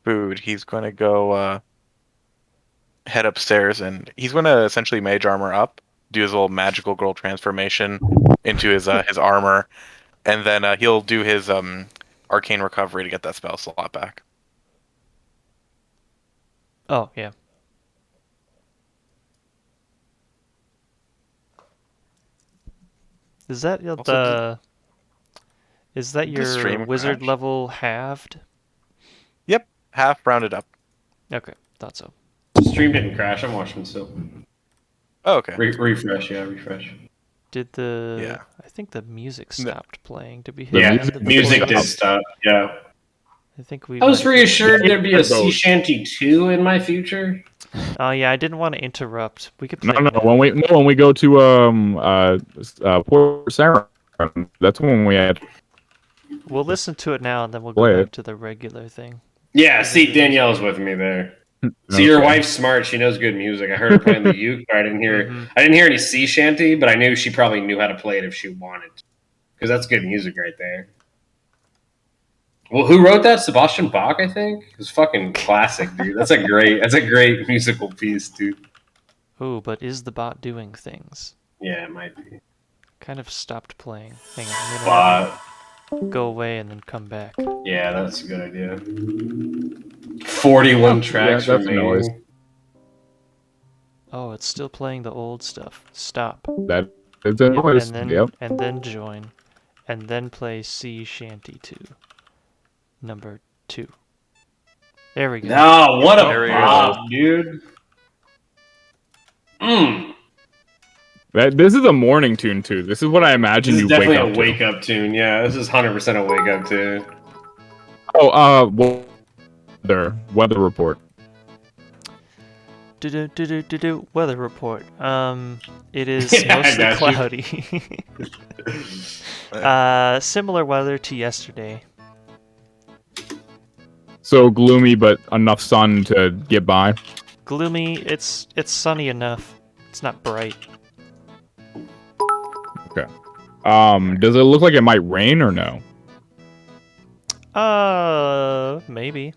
food, he's going to go head upstairs and he's going to essentially mage armor up, do his little magical girl transformation into his armor, and then he'll do his arcane recovery to get that spell slot back. Oh, yeah. Is that your stream wizard crashed. level halved? Yep, half rounded up. Okay, thought so. The stream didn't crash. I'm watching still. Oh, okay. Refresh, yeah, refresh. Did the... Yeah. I think the music stopped playing. Did we hit The Yeah, the end of the music recording? did stop. Yeah. I think we... I was might- reassured there'd be a sea Both. shanty 2 in my future. Oh, yeah, I didn't want to interrupt. We could No, play no. now. When we go to Port Sarah, that's when we had. We'll listen to it now, and then we'll go Play back it. to the regular thing. Yeah, see, Danielle's with me there. See, your Okay. wife's smart. She knows good music. I heard her playing the uke, but I didn't hear. Mhm. I didn't hear any sea shanty, but I knew she probably knew how to play it if she wanted, because that's good music right there. Well, who wrote that? Sebastian Bach, I think. It was fucking classic, dude. That's a great musical piece, dude. Oh, but is the bot doing things? Yeah, it might be. Kind of stopped playing. Hang on, I'm gonna But go away and then come back. yeah, that's a good idea. 41 tracks that's remaining. noise. Oh, it's still playing the old stuff. Stop. That is a Yep, noise. and then Yep. and then join, and then play Sea Shanty 2, number 2. There we go. No, what There a we bop, dude. Mm. This is a morning tune too. This is what I imagine This you is definitely wake up a to. wake up tune. Yeah, this is 100% a wake up tune. Oh, weather report. Weather report. It is Yeah, I mostly got you. cloudy. Similar weather to yesterday. So gloomy, but enough sun to get by. Gloomy. It's sunny enough. It's not bright. Okay. Does it look like it might rain or no? Maybe.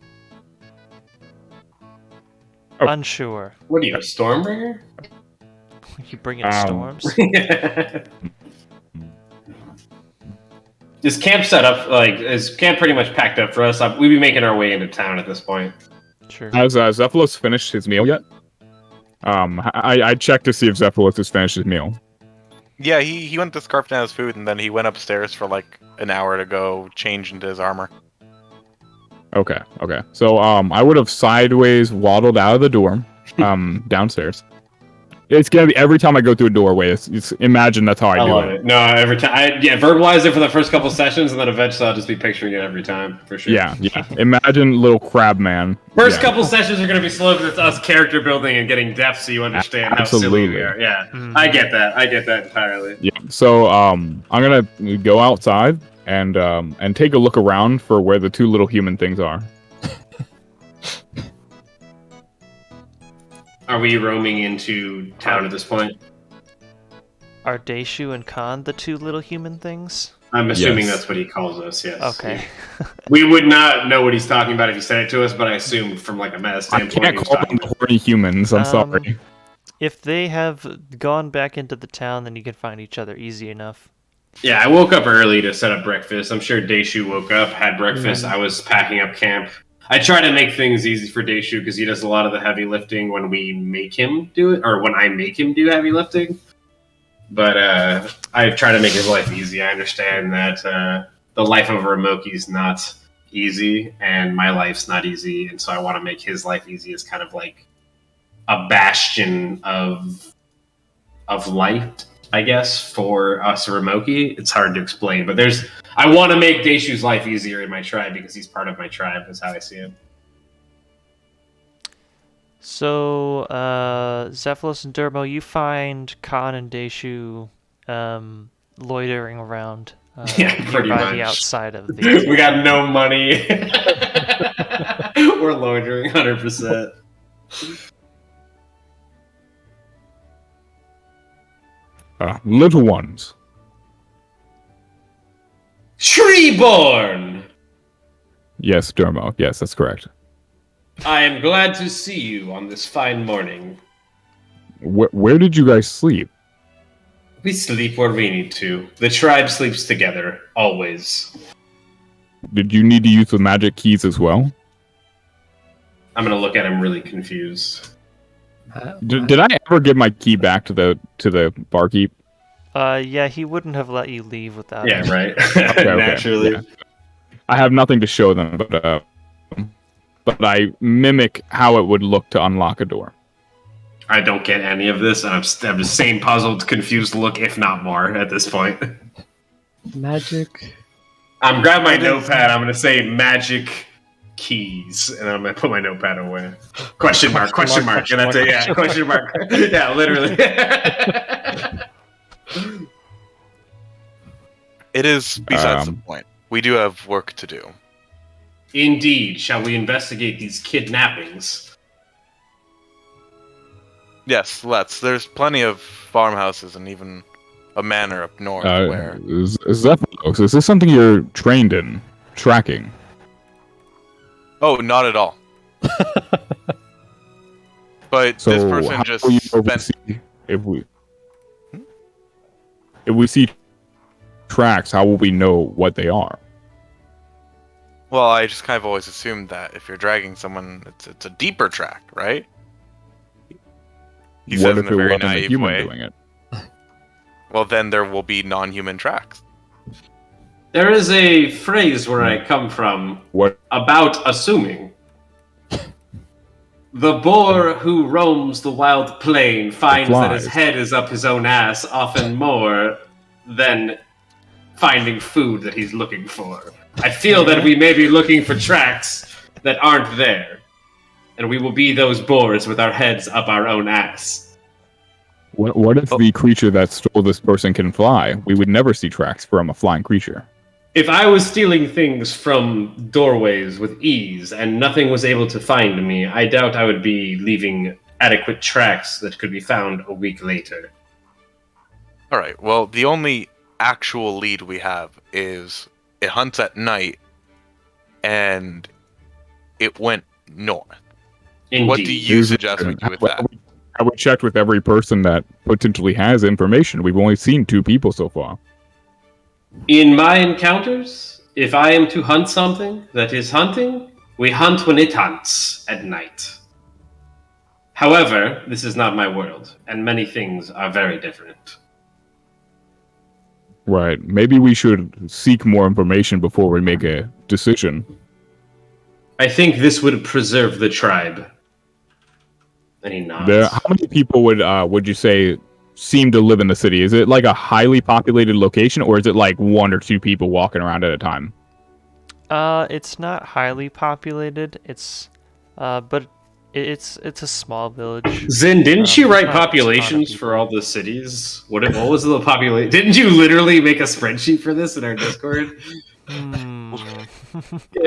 Oh. Unsure. What are you, a Stormbringer? You bring in storms? Is camp set up? Like, is camp pretty much packed up for us? We'd be making our way into town at this point. Sure. Has Zephylos finished his meal yet? I checked to see if Zephylos has finished his meal. Yeah, he went to scarf down his food, and then he went upstairs for like an hour to go change into his armor. Okay. So I would have sideways waddled out of the door, downstairs. It's gonna be every time I go through a doorway. It's imagine that's how I I do love it. it. No, every time. Verbalize it for the first couple sessions, and then eventually I'll just be picturing it every time, for sure. Yeah. Imagine little crab man. First Yeah. couple sessions are going to be slow because it's us character building and getting depth so you understand how silly Absolutely. we are. Yeah, Mhm. I get that entirely. Yeah. So I'm gonna go outside and take a look around for where the two little human things are. Are we roaming into town at this point? Are Daishu and Khan the two little human things? I'm assuming Yes. that's what he calls us, yes. Okay. We would not know what he's talking about if he said it to us, but I assume from like a meta I standpoint can't he was call talking them horny humans. I'm sorry. If they have gone back into the town, then you can find each other easy enough. Yeah, I woke up early to set up breakfast. I'm sure Daishu woke up, had breakfast. I was packing up camp. I try to make things easy for Daishu because he does a lot of the heavy lifting when we make him do it, or when I make him do heavy lifting. But I try to make his life easy. I understand that the life of a Ramoki is not easy, and my life's not easy, and so I want to make his life easy as kind of like a bastion of light, I guess, for us Ramoki. It's hard to explain, but I want to make Daishu's life easier in my tribe because he's part of my tribe, is how I see it. So, Zephylos and Durmo, you find Khan and Daishu loitering around pretty nearby much. the outside of the... We got no money. We're loitering 100%. Little ones. Treeborn! Yes, Dermo. Yes, that's correct. I am glad to see you on this fine morning. Where did you guys sleep? We sleep where we need to. The tribe sleeps together, always. Did you need to use the magic keys as well? I'm gonna look at him really confused. Did I ever give my key back to the barkeep? Yeah, he wouldn't have let you leave without it. Right. Okay. Naturally. Yeah. I have nothing to show them, but I mimic how it would look to unlock a door. I don't get any of this, and I'm the same puzzled, confused look, if not more, at this point. Magic. I'm grabbing my notepad. I'm gonna say magic keys, and I'm gonna put my notepad away. Question mark. Question mark. And that's it. Yeah. Question mark. Yeah. Literally. It is besides the point. We do have work to do. Indeed. Shall we investigate these kidnappings? Yes, let's. There's plenty of farmhouses and even a manor up north where... Zephylos, is this something you're trained in? Tracking? Oh, not at all. But So this person how just will you spent... oversee if we see tracks, how will we know what they are? Well, I just kind of always assumed that if you're dragging someone, it's a deeper track, right? He says What if in a it very wasn't a naive human way. doing it? Well, then there will be non-human tracks. There is a phrase where I come from What? about assuming. The boar who roams the wild plain finds that his flies. head is up his own ass often more than finding food that he's looking for. I feel that we may be looking for tracks that aren't there. And we will be those boars with our heads up our own ass. What if the creature that stole this person can fly? We would never see tracks from a flying creature. If I was stealing things from doorways with ease and nothing was able to find me, I doubt I would be leaving adequate tracks that could be found a week later. Alright, well, the only actual lead we have is it hunts at night and it went north. Indeed. What do you suggest we do with that? I would check with every person that potentially has information. We've only seen 2 people so far. In my encounters, if I am to hunt something that is hunting, we hunt when it hunts at night. However, this is not my world, and many things are very different. Right. Maybe we should seek more information before we make a decision. I think this would preserve the tribe. And he nods. How many people would you say seem to live in the city? Is it like a highly populated location, or is it like 1 or 2 people walking around at a time? It's not highly populated. It's, but it's a small village. Zin, didn't you write not a ton of populations people. for all the cities? What was the population? Didn't you literally make a spreadsheet for this in our Discord?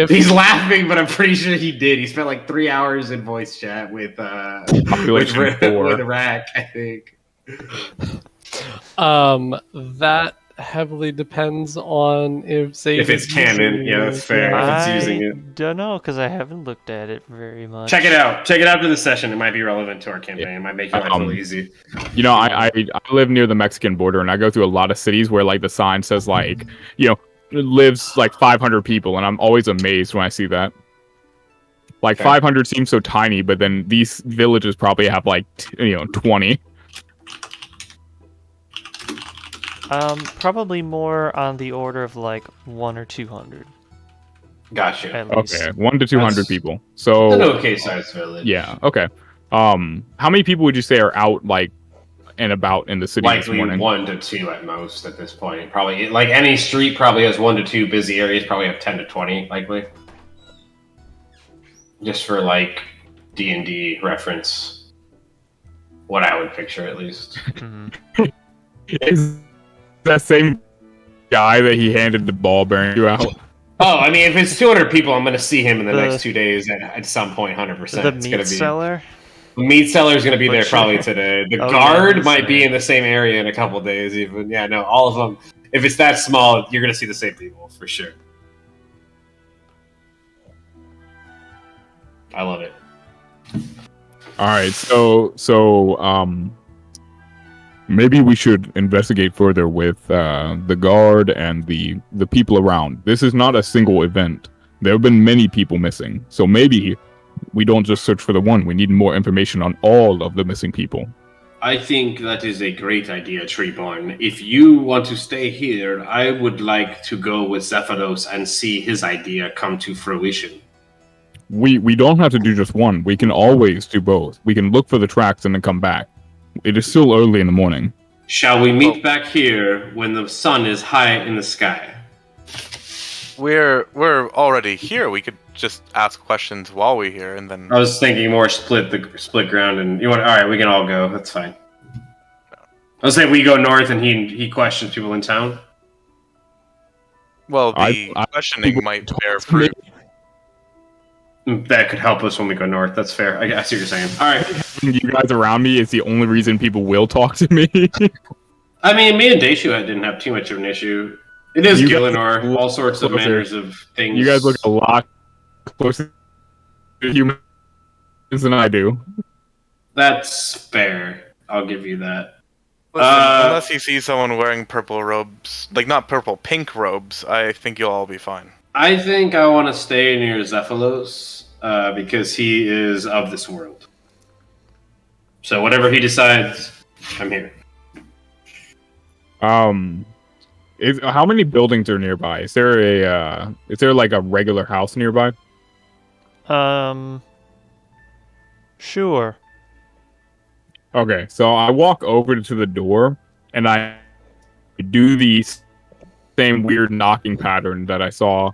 He's laughing, but I'm pretty sure he did. He spent like 3 hours in voice chat with Population 4. with Rack, I think. That heavily depends on if it's canon. Yeah, that's fair. If it's using I it. don't know, because I haven't looked at it very much. Check it out. Check it out for the session. It might be relevant to our campaign. It might make your life a little easy. You know, I live near the Mexican border, and I go through a lot of cities where like the sign says like, lives like 500 people, and I'm always amazed when I see that. Like Okay. 500 seems so tiny, but then these villages probably have like 20. Probably more on the order of like 1 or 200 Gotcha. at least. Okay, 1 to 200 That's- people. An So okay sized village. yeah, okay. How many people would you say are out like and about in the city this Likely morning? 1 to 2 at most at this point. Probably like any street probably has 1 to 2 busy areas. Probably have 10 to 20 likely. Just for like D&D reference, what I would picture at least. Mhm. Is that same guy that he handed the ball bearing you out? Oh, I mean, if it's 200 people, I'm going to see him in the The- next 2 days at some point, 100%. The It's meat gonna be seller? meat seller is going to be there Butcher. probably today. The Oh, yeah, guard meat might be seller. in the same area in a couple days, even. Yeah, no, all of them. If it's that small, you're going to see the same people for sure. I love it. All right, so maybe we should investigate further with the guard and the people around. This is not a single event. There have been many people missing, so maybe we don't just search for the one. We need more information on all of the missing people. I think that is a great idea, Treeborn. If you want to stay here, I would like to go with Zephyros and see his idea come to fruition. We don't have to do just one. We can always do both. We can look for the tracks and then come back. It is still early in the morning. Shall we meet back here when the sun is high in the sky? We're already here. We could just ask questions while we're here, and then I was thinking more split ground, and you want. All right, we can all go. That's fine. I was saying we go north, and he questions people in town. well, the I- questioning might bear fruit. That could help us when we go north. That's fair. I see what you're saying. All right. You guys around me is the only reason people will talk to me. I mean, me and Daishu didn't have too much of an issue. It is You guys Gillinor. look All sorts of closer. manners of things. You guys look a lot closer to humans than I do. That's fair. I'll give you that. Listen, Uh, unless you see someone wearing purple robes, like not purple, pink robes, I think you'll all be fine. I think I want to stay near Zephyros because he is of this world. So whatever he decides, I'm here. How many buildings are nearby? Is there like a regular house nearby? Sure. Okay, so I walk over to the door and I do the same weird knocking pattern that I saw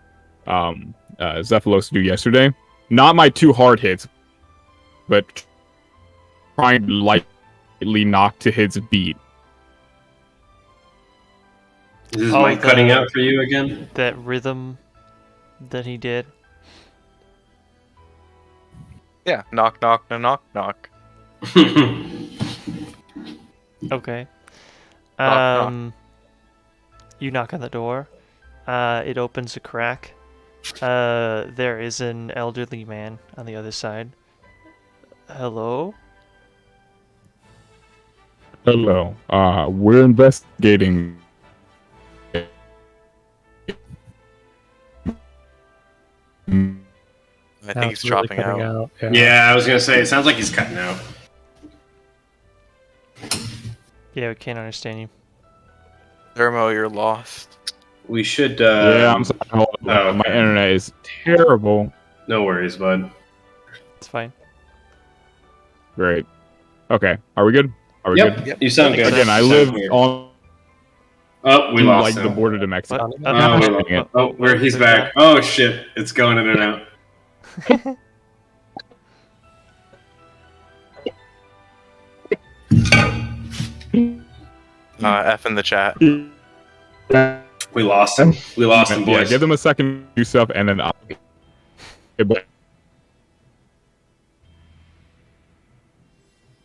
Zephyros do yesterday. Not my 2 hard hits, but trying to lightly knock to his beat. Is his Oh, mic cutting out for you again? That rhythm that he did. Yeah, knock, knock, knock, knock. Okay. Knock, You knock on the door. It opens a crack. There is an elderly man on the other side. Hello? Hello. We're investigating. I think he's Absolutely dropping cutting out. Yeah, I was gonna say it sounds like he's cutting out. Yeah, we can't understand you. Thermo, you're lost. We should. Yeah, I'm sorry. Hold on. oh, okay. My internet is terrible. No worries, bud. It's fine. Great. Okay. Are we good? Are we good? Yep, you sound good. Again, I You live sound weird. on Oh, we lost like him. the border to Mexico. What? Oh, we lost Dang him. it. Oh, where he's back. Oh shit, it's going in and out. F in the chat. We lost him. We lost him, Yeah, boys. give them a second to do stuff, and then I'll.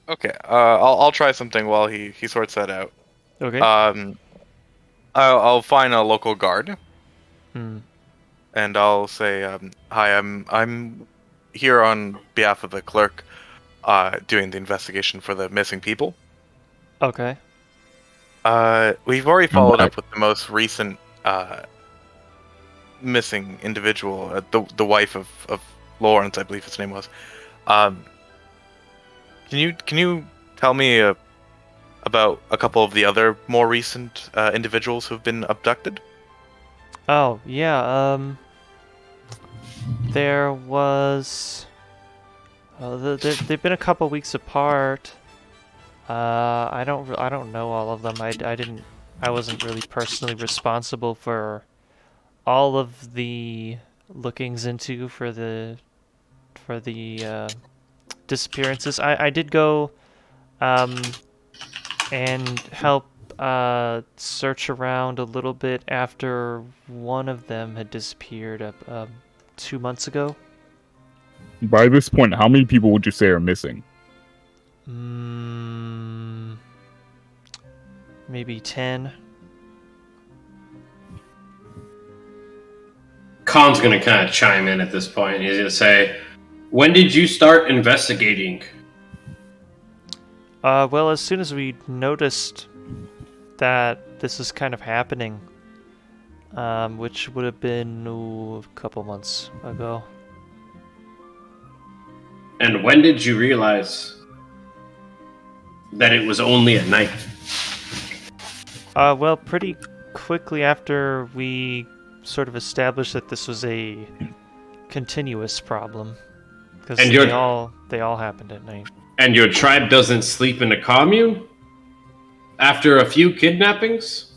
Okay, I'll try something while he sorts that out. Okay. I'll find a local guard, Hmm. and I'll say, "Hi, I'm here on behalf of the clerk, doing the investigation for the missing people. Okay. We've already followed back. up with the most recent missing individual, the wife of Lawrence, I believe his name was. Um, can you tell me about a couple of the other more recent individuals who've been abducted? Oh, yeah, there was... they've been a couple weeks apart. I don't know all of them. I wasn't really personally responsible for all of the lookings into for the disappearances. I did go and help search around a little bit after one of them had disappeared 2 months ago. By this point, how many people would you say are missing? Maybe 10. Khan's gonna kind of chime in at this point. He's gonna say, "When did you start investigating?" Well, as soon as we noticed that this was kind of happening, which would have been a couple months ago. And when did you realize that it was only at night? Well, pretty quickly after we sort of established that this was a continuous problem, because And they all happened at night. And your tribe doesn't sleep in a commune? After a few kidnappings?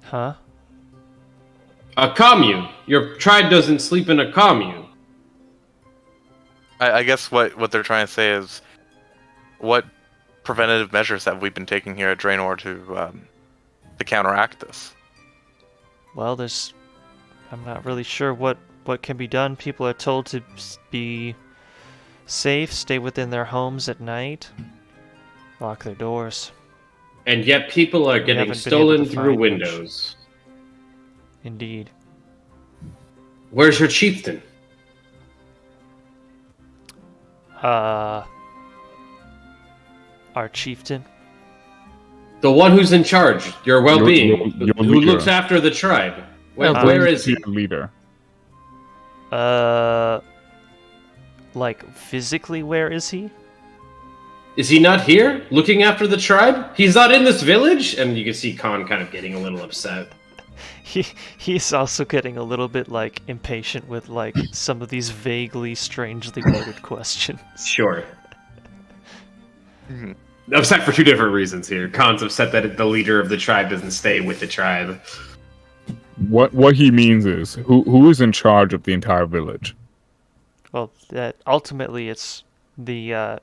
Huh? A commune. Your tribe doesn't sleep in a commune. I guess what they're trying to say is, what preventative measures have we been taking here at Draynor to counteract this? Well, I'm not really sure what can be done. People are told to be safe, stay within their homes at night, lock their doors. And yet people are getting haven't been able stolen to through find windows. Indeed. Where's your chieftain? Our chieftain. The one who's in charge, your well-being, Your who leader. looks after the tribe. Where Where is he? your leader? Like physically, where is he? Is he not here, looking after the tribe? He's not in this village? And you can see Khan kind of getting a little upset. He's also getting a little bit like impatient with like some of these vaguely, strangely worded questions. Sure. Upset for two different reasons here. Khan's upset that the leader of the tribe doesn't stay with the tribe. What he means is, who is in charge of the entire village? Well, that ultimately it's the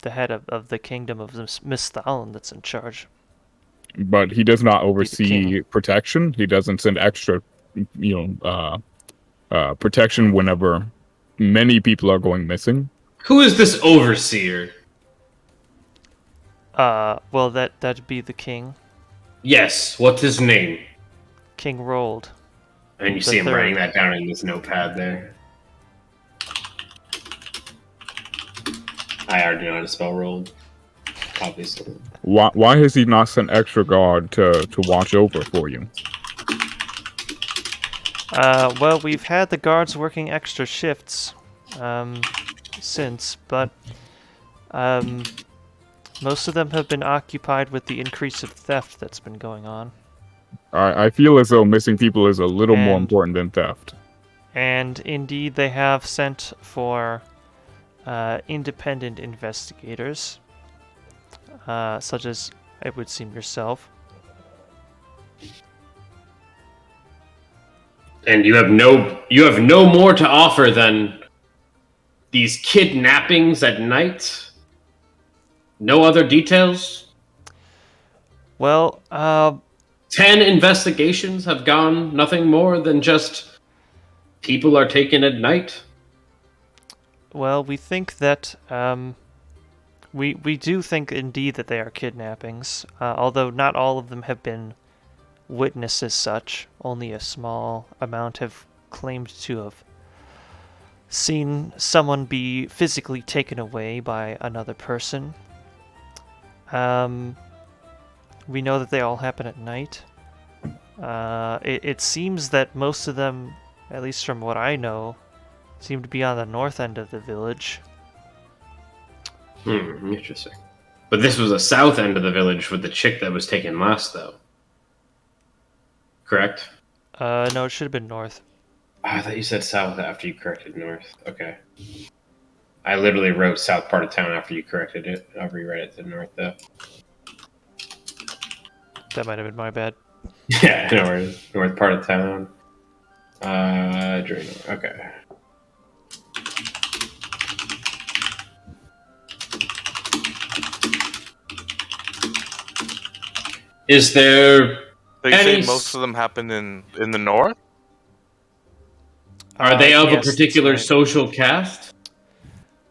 head of the kingdom of Misthalin that's in charge. But he does not oversee king. protection. He doesn't send extra, protection whenever many people are going missing. Who is this overseer? Well, that'd be the king. Yes, what's his name? King Rolled. And you The see him third. writing that down in this notepad there. I already know how to spell rolled. Obviously. Why has he not sent extra guard to watch over for you? Well, we've had the guards working extra shifts since, but most of them have been occupied with the increase of theft that's been going on. I feel as though missing people is a little more And- important than theft. And indeed, they have sent for independent investigators, such as it would seem yourself. And you have no more to offer than these kidnappings at night? No other details? Well, 10 investigations have gone nothing more than just people are taken at night? well, we think that we do think indeed that they are kidnappings, although not all of them have been witnessed as such. Only a small amount have claimed to have seen someone be physically taken away by another person. We know that they all happen at night. It seems that most of them, at least from what I know, seem to be on the north end of the village. Interesting. But this was the south end of the village with the chick that was taken last, though. Correct? No, it should have been north. Oh, I thought you said south after you corrected north. Okay. I literally wrote south part of town after you corrected it. I'll rewrite it to north, though. That might have been my bad. Yeah, no worries. North part of town. Draynor. Okay. Is there... So you Any say most of them happen in the north? Are they of yes, a particular that's right. social caste?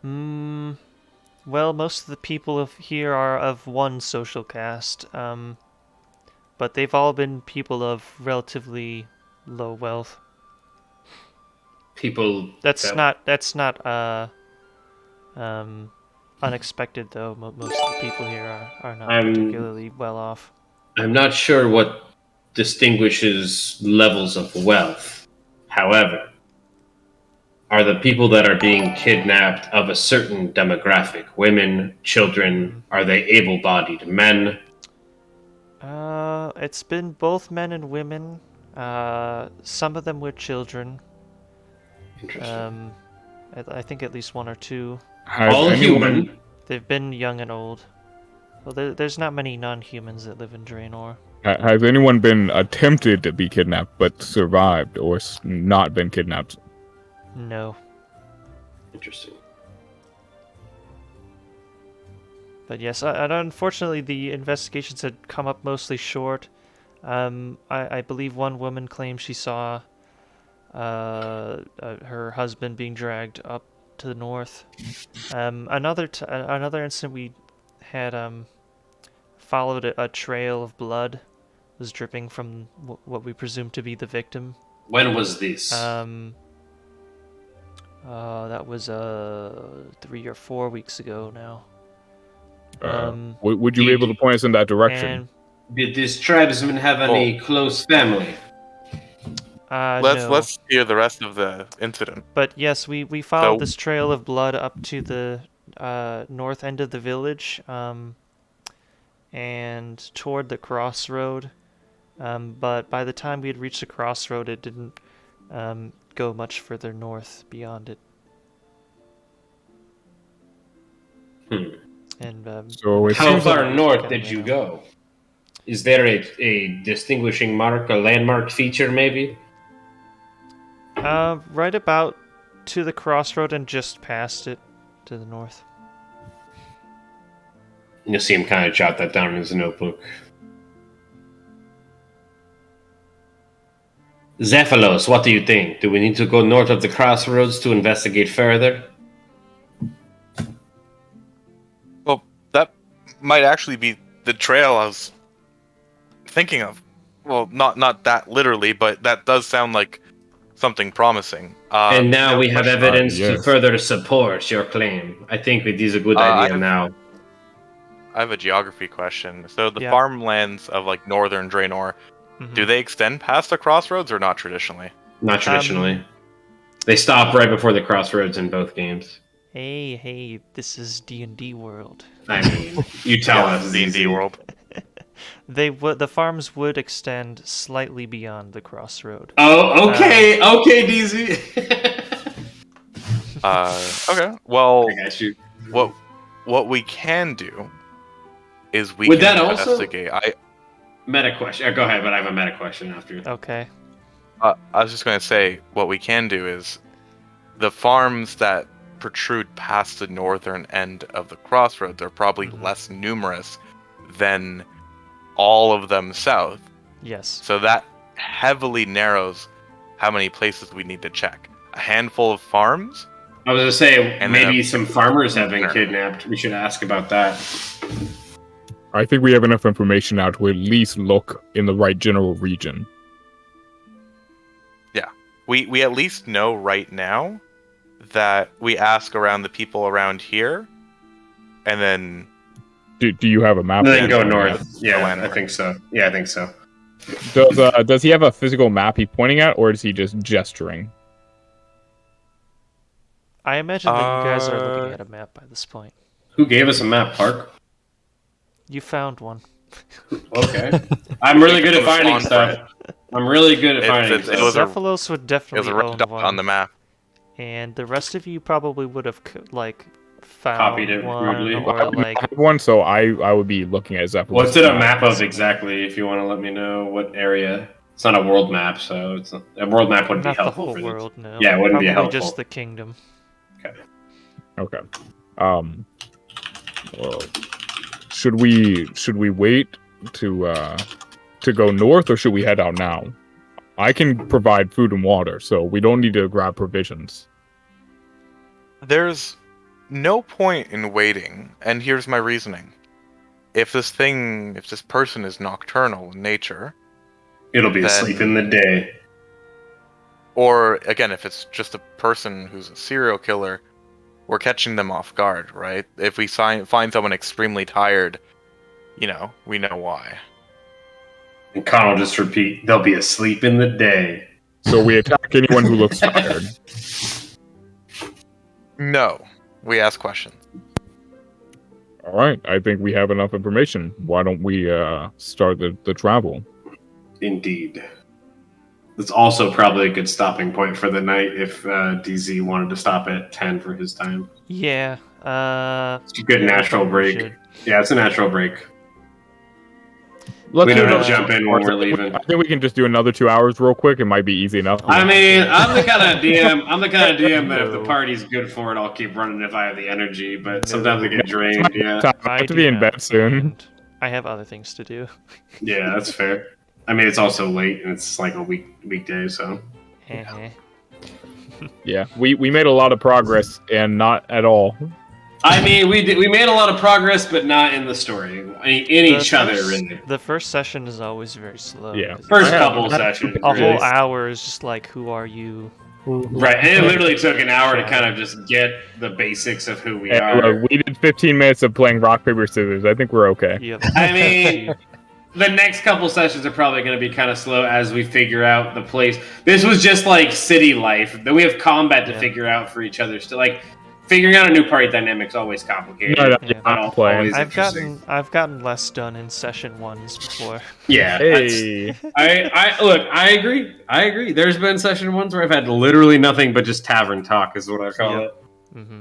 Well, most of the people here are of one social caste, but they've all been people of relatively low wealth. People... That's not unexpected though. Most of the people here are not particularly well off. I'm not sure what distinguishes levels of wealth. However, are the people that are being kidnapped of a certain demographic? Women, children, are they able-bodied men? It's been both men and women. Some of them were children. Interesting. I think at least one or two. All human. They've been young and old. Well, there's not many non-humans that live in Draynor. Has anyone been attempted to be kidnapped but survived, or not been kidnapped? No. Interesting. But yes, and unfortunately the investigations had come up mostly short. I believe one woman claimed she saw her husband being dragged up to the north. Another incident we had followed a trail of blood was dripping from what we presume to be the victim. When was this? That was 3 or 4 weeks ago now. Would you be able to point us in that direction? Did this tribesman have any close family? No. Let's hear the rest of the incident. But yes, we followed this trail of blood up to the north end of the village, and toward the crossroad. But by the time we had reached the crossroad, it didn't go much further north beyond it. And So how far north did you go? Is there a distinguishing mark, a landmark feature, maybe? Right about to the crossroad and just past it to the north. You'll see him kind of jot that down in his notebook. Zephalos, what do you think? Do we need to go north of the crossroads to investigate further? Well, that might actually be the trail I was thinking of. Well, not that literally, but that does sound like something promising. And now we have evidence to yes. further support your claim. I think it is a good idea now. I have a geography question. So the Yeah. farmlands of like northern Draynor, do they extend past the crossroads or not traditionally? Not traditionally. They stop right before the crossroads in both games. Hey, this is D&D world. I mean, you tell us. D&D world. The farms would extend slightly beyond the crossroad. Oh, okay, DZ. Okay. Well, I got you. what we can do is we Would can that also- investigate. Meta question. Go ahead, but I have a meta question after. Okay. I was just going to say what we can do is the farms that protrude past the northern end of the crossroads are probably less numerous than all of them south. Yes. So that heavily narrows how many places we need to check. A handful of farms? I was gonna say And maybe then some farmers have been Sure. kidnapped. We should ask about that. I think we have enough information now to at least look in the right general region. Yeah. We at least know right now that we ask around the people around here, and then Do you have a map? Then go Yeah. north. Yeah, I landmark. think so. Yeah, I think so. Does he have a physical map he's pointing at, or is he just gesturing? I imagine that you guys are looking at a map by this point. Who gave us a map, Park? You found one. Okay. I'm really good at finding On stuff. I'm really good at finding it stuff. was a- Zephylos would It was definitely a red own dot one. on the map. And the rest of you probably would have like found Copied it, one probably. or I like have one, so I would be looking at Zephyr. What's it a map of exactly? If you want to let me know what area. It's not a world map, so it's not, a world map wouldn't not be the helpful whole for world. No. Yeah, it wouldn't be Probably helpful. just the kingdom. Okay. Well, should we wait to go north, or should we head out now? I can provide food and water, so we don't need to grab provisions. There's no point in waiting, and here's my reasoning. If this person is nocturnal in nature, It'll be Then- asleep in the day. or again, if it's just a person who's a serial killer, we're catching them off guard, right? If we find someone extremely tired, we know why. And Con will just repeat, they'll be asleep in the day. So we attack anyone who looks tired. No, we ask questions. All right, I think we have enough information. Why don't we start the travel? Indeed. It's also probably a good stopping point for the night if DZ wanted to stop at 10 for his time. Yeah. It's a good natural probably break. should. Yeah, it's a natural break. Let's We do don't another jump in 2 when hours. we're leaving. I think we can just do another 2 hours real quick. It might be easy enough. I mean, I'm the kind of DM that if the party's good for it, I'll keep running if I have the energy, but sometimes I get drained, yeah. I have to do be in not, bed soon. and I have other things to do. Yeah, that's fair. I mean, it's also late, and it's like a weekday, so... Heh. Yeah, we made a lot of progress, and not at all. I mean, we made a lot of progress, but not in the story. In each other, really. The first session is always very slow. Yeah. 'cause First I have- couple sessions. a really. whole hour is just like, who are you? Right, and it literally took an hour to kind of just get the basics of who we And, are. look, we did 15 minutes of playing rock paper scissors. I think we're okay. Yep. I mean, the next couple sessions are probably going to be kind of slow as we figure out the place. This was just like city life. Then we have combat to Yeah. figure out for each other. Still, like figuring out a new party dynamic is always complicated. No, Yeah. Not playing. always I've interesting. gotten less done in session ones before. Yeah. Hey, I agree. There's been session ones where I've had literally nothing but just tavern talk, is what I call Yep. it. Mm-hmm.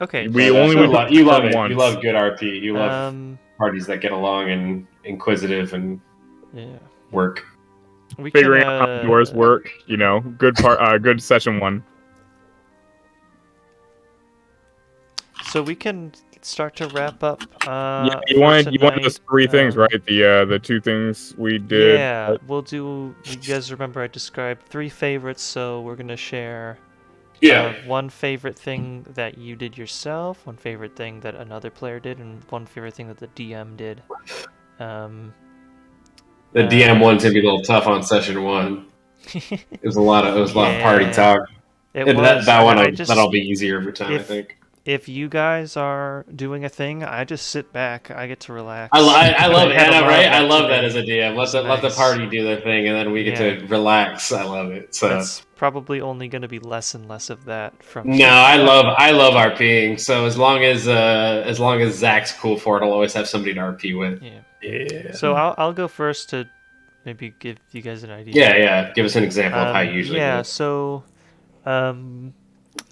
Okay. we So only that's went what you love it. once. You love good RP. You love Um. parties that get along and inquisitive and Yeah. work. We figuring can, out how yours work. Good session one. So we can start to wrap up. Yeah, you for wanted tonight. those 3 things, Um, right? The 2 things we did. Yeah, we'll do. You guys remember I described 3 favorites, so we're gonna share. One favorite thing that you did yourself, one favorite thing that another player did, and one favorite thing that the DM did. The DM one's gonna be a little tough on session 1. It was a lot of party Yeah. talk. It And was. that one I just, that'll be easier over time, I if- think. If you guys are doing a thing, I just sit back. I get to relax. I love We had a Anna, lot right? of I love that activity. as a DM. Let the Nice. party do their thing, and then we get to relax. I love it. So That's probably only going to be less and less of that from. no, I love RPing. So as long as Zach's cool for it, I'll always have somebody to RP with. Yeah. Yeah. So I'll go first to maybe give you guys an idea. Yeah. Give us an example of how you usually Yeah. do it. So,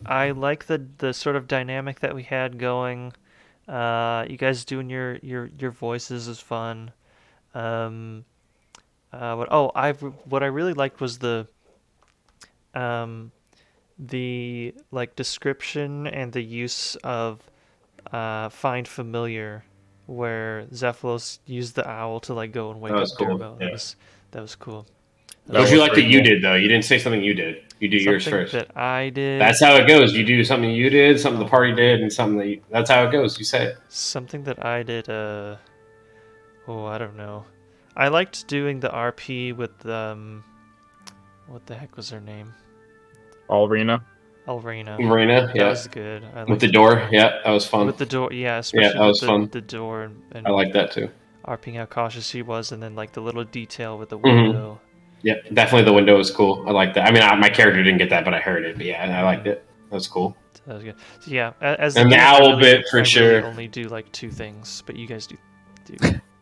I like the sort of dynamic that we had going. You guys doing your voices is fun. What I really liked was the like description and the use of find familiar, where Zephylos used the owl to like go and wake That up was cool, Durbo. yeah. That was cool. What would you like that pretty you cool. did though? You didn't say something you did. You do yours Something first. that I did. That's how it goes. You do something you did, something the party did, and something that's how it goes. You say it. Something that I did, I don't know. I liked doing the RP with, what the heck was her name? Alrina. Alrena. Marina, That yeah. was good. I With the liked door, yeah, that was fun. With the door, yeah, especially that was with fun. the door and I like that too. RPing how cautious she was, and then like the little detail with the Mhm. window. Yeah, definitely the window was cool. I like that. I mean, my character didn't get that, but I heard it. But yeah, I liked it. That's cool. So that was good. So yeah, as And the DM, owl bit for I really sure. only do like 2 things, but you guys do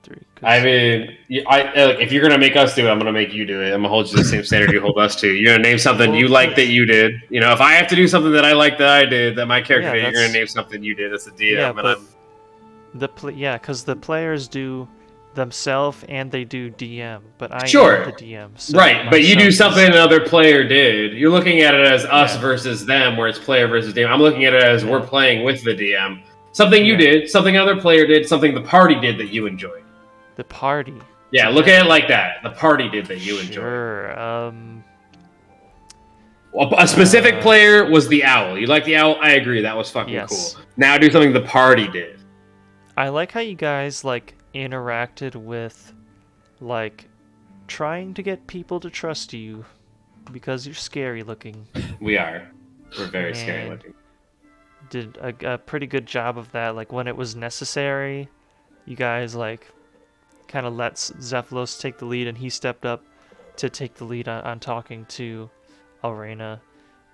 3. I mean, like, if you're gonna make us do it, I'm gonna make you do it. I'm gonna hold you to the same standard you hold us to. You're gonna name something Well, you like that you did. You know, if I have to do something that I like that I did, that my character Yeah, did, you're gonna that's- name something you did as a DM. Yeah, and but I'm because the players do themselves and they do DM, but I Sure. am the DM. So right, but you do myself something is- another player did. You're looking at it as us Yeah. versus them, where it's player versus DM. I'm looking at it as we're Yeah. playing with the DM. Something you Yeah. did, something another player did, something the party did that you enjoyed. the party. Yeah, look at it like that. The party did that you enjoyed. Sure. A specific player was the owl. You like the owl? I agree. That was fucking Yes. cool. Now do something the party did. I like how you guys like interacted with, like, trying to get people to trust you because you're scary looking. We are. We're very scary And- looking. Did a pretty good job of that. Like when it was necessary, you guys like kind of let Zephylos take the lead, and he stepped up to take the lead on talking to Alrena.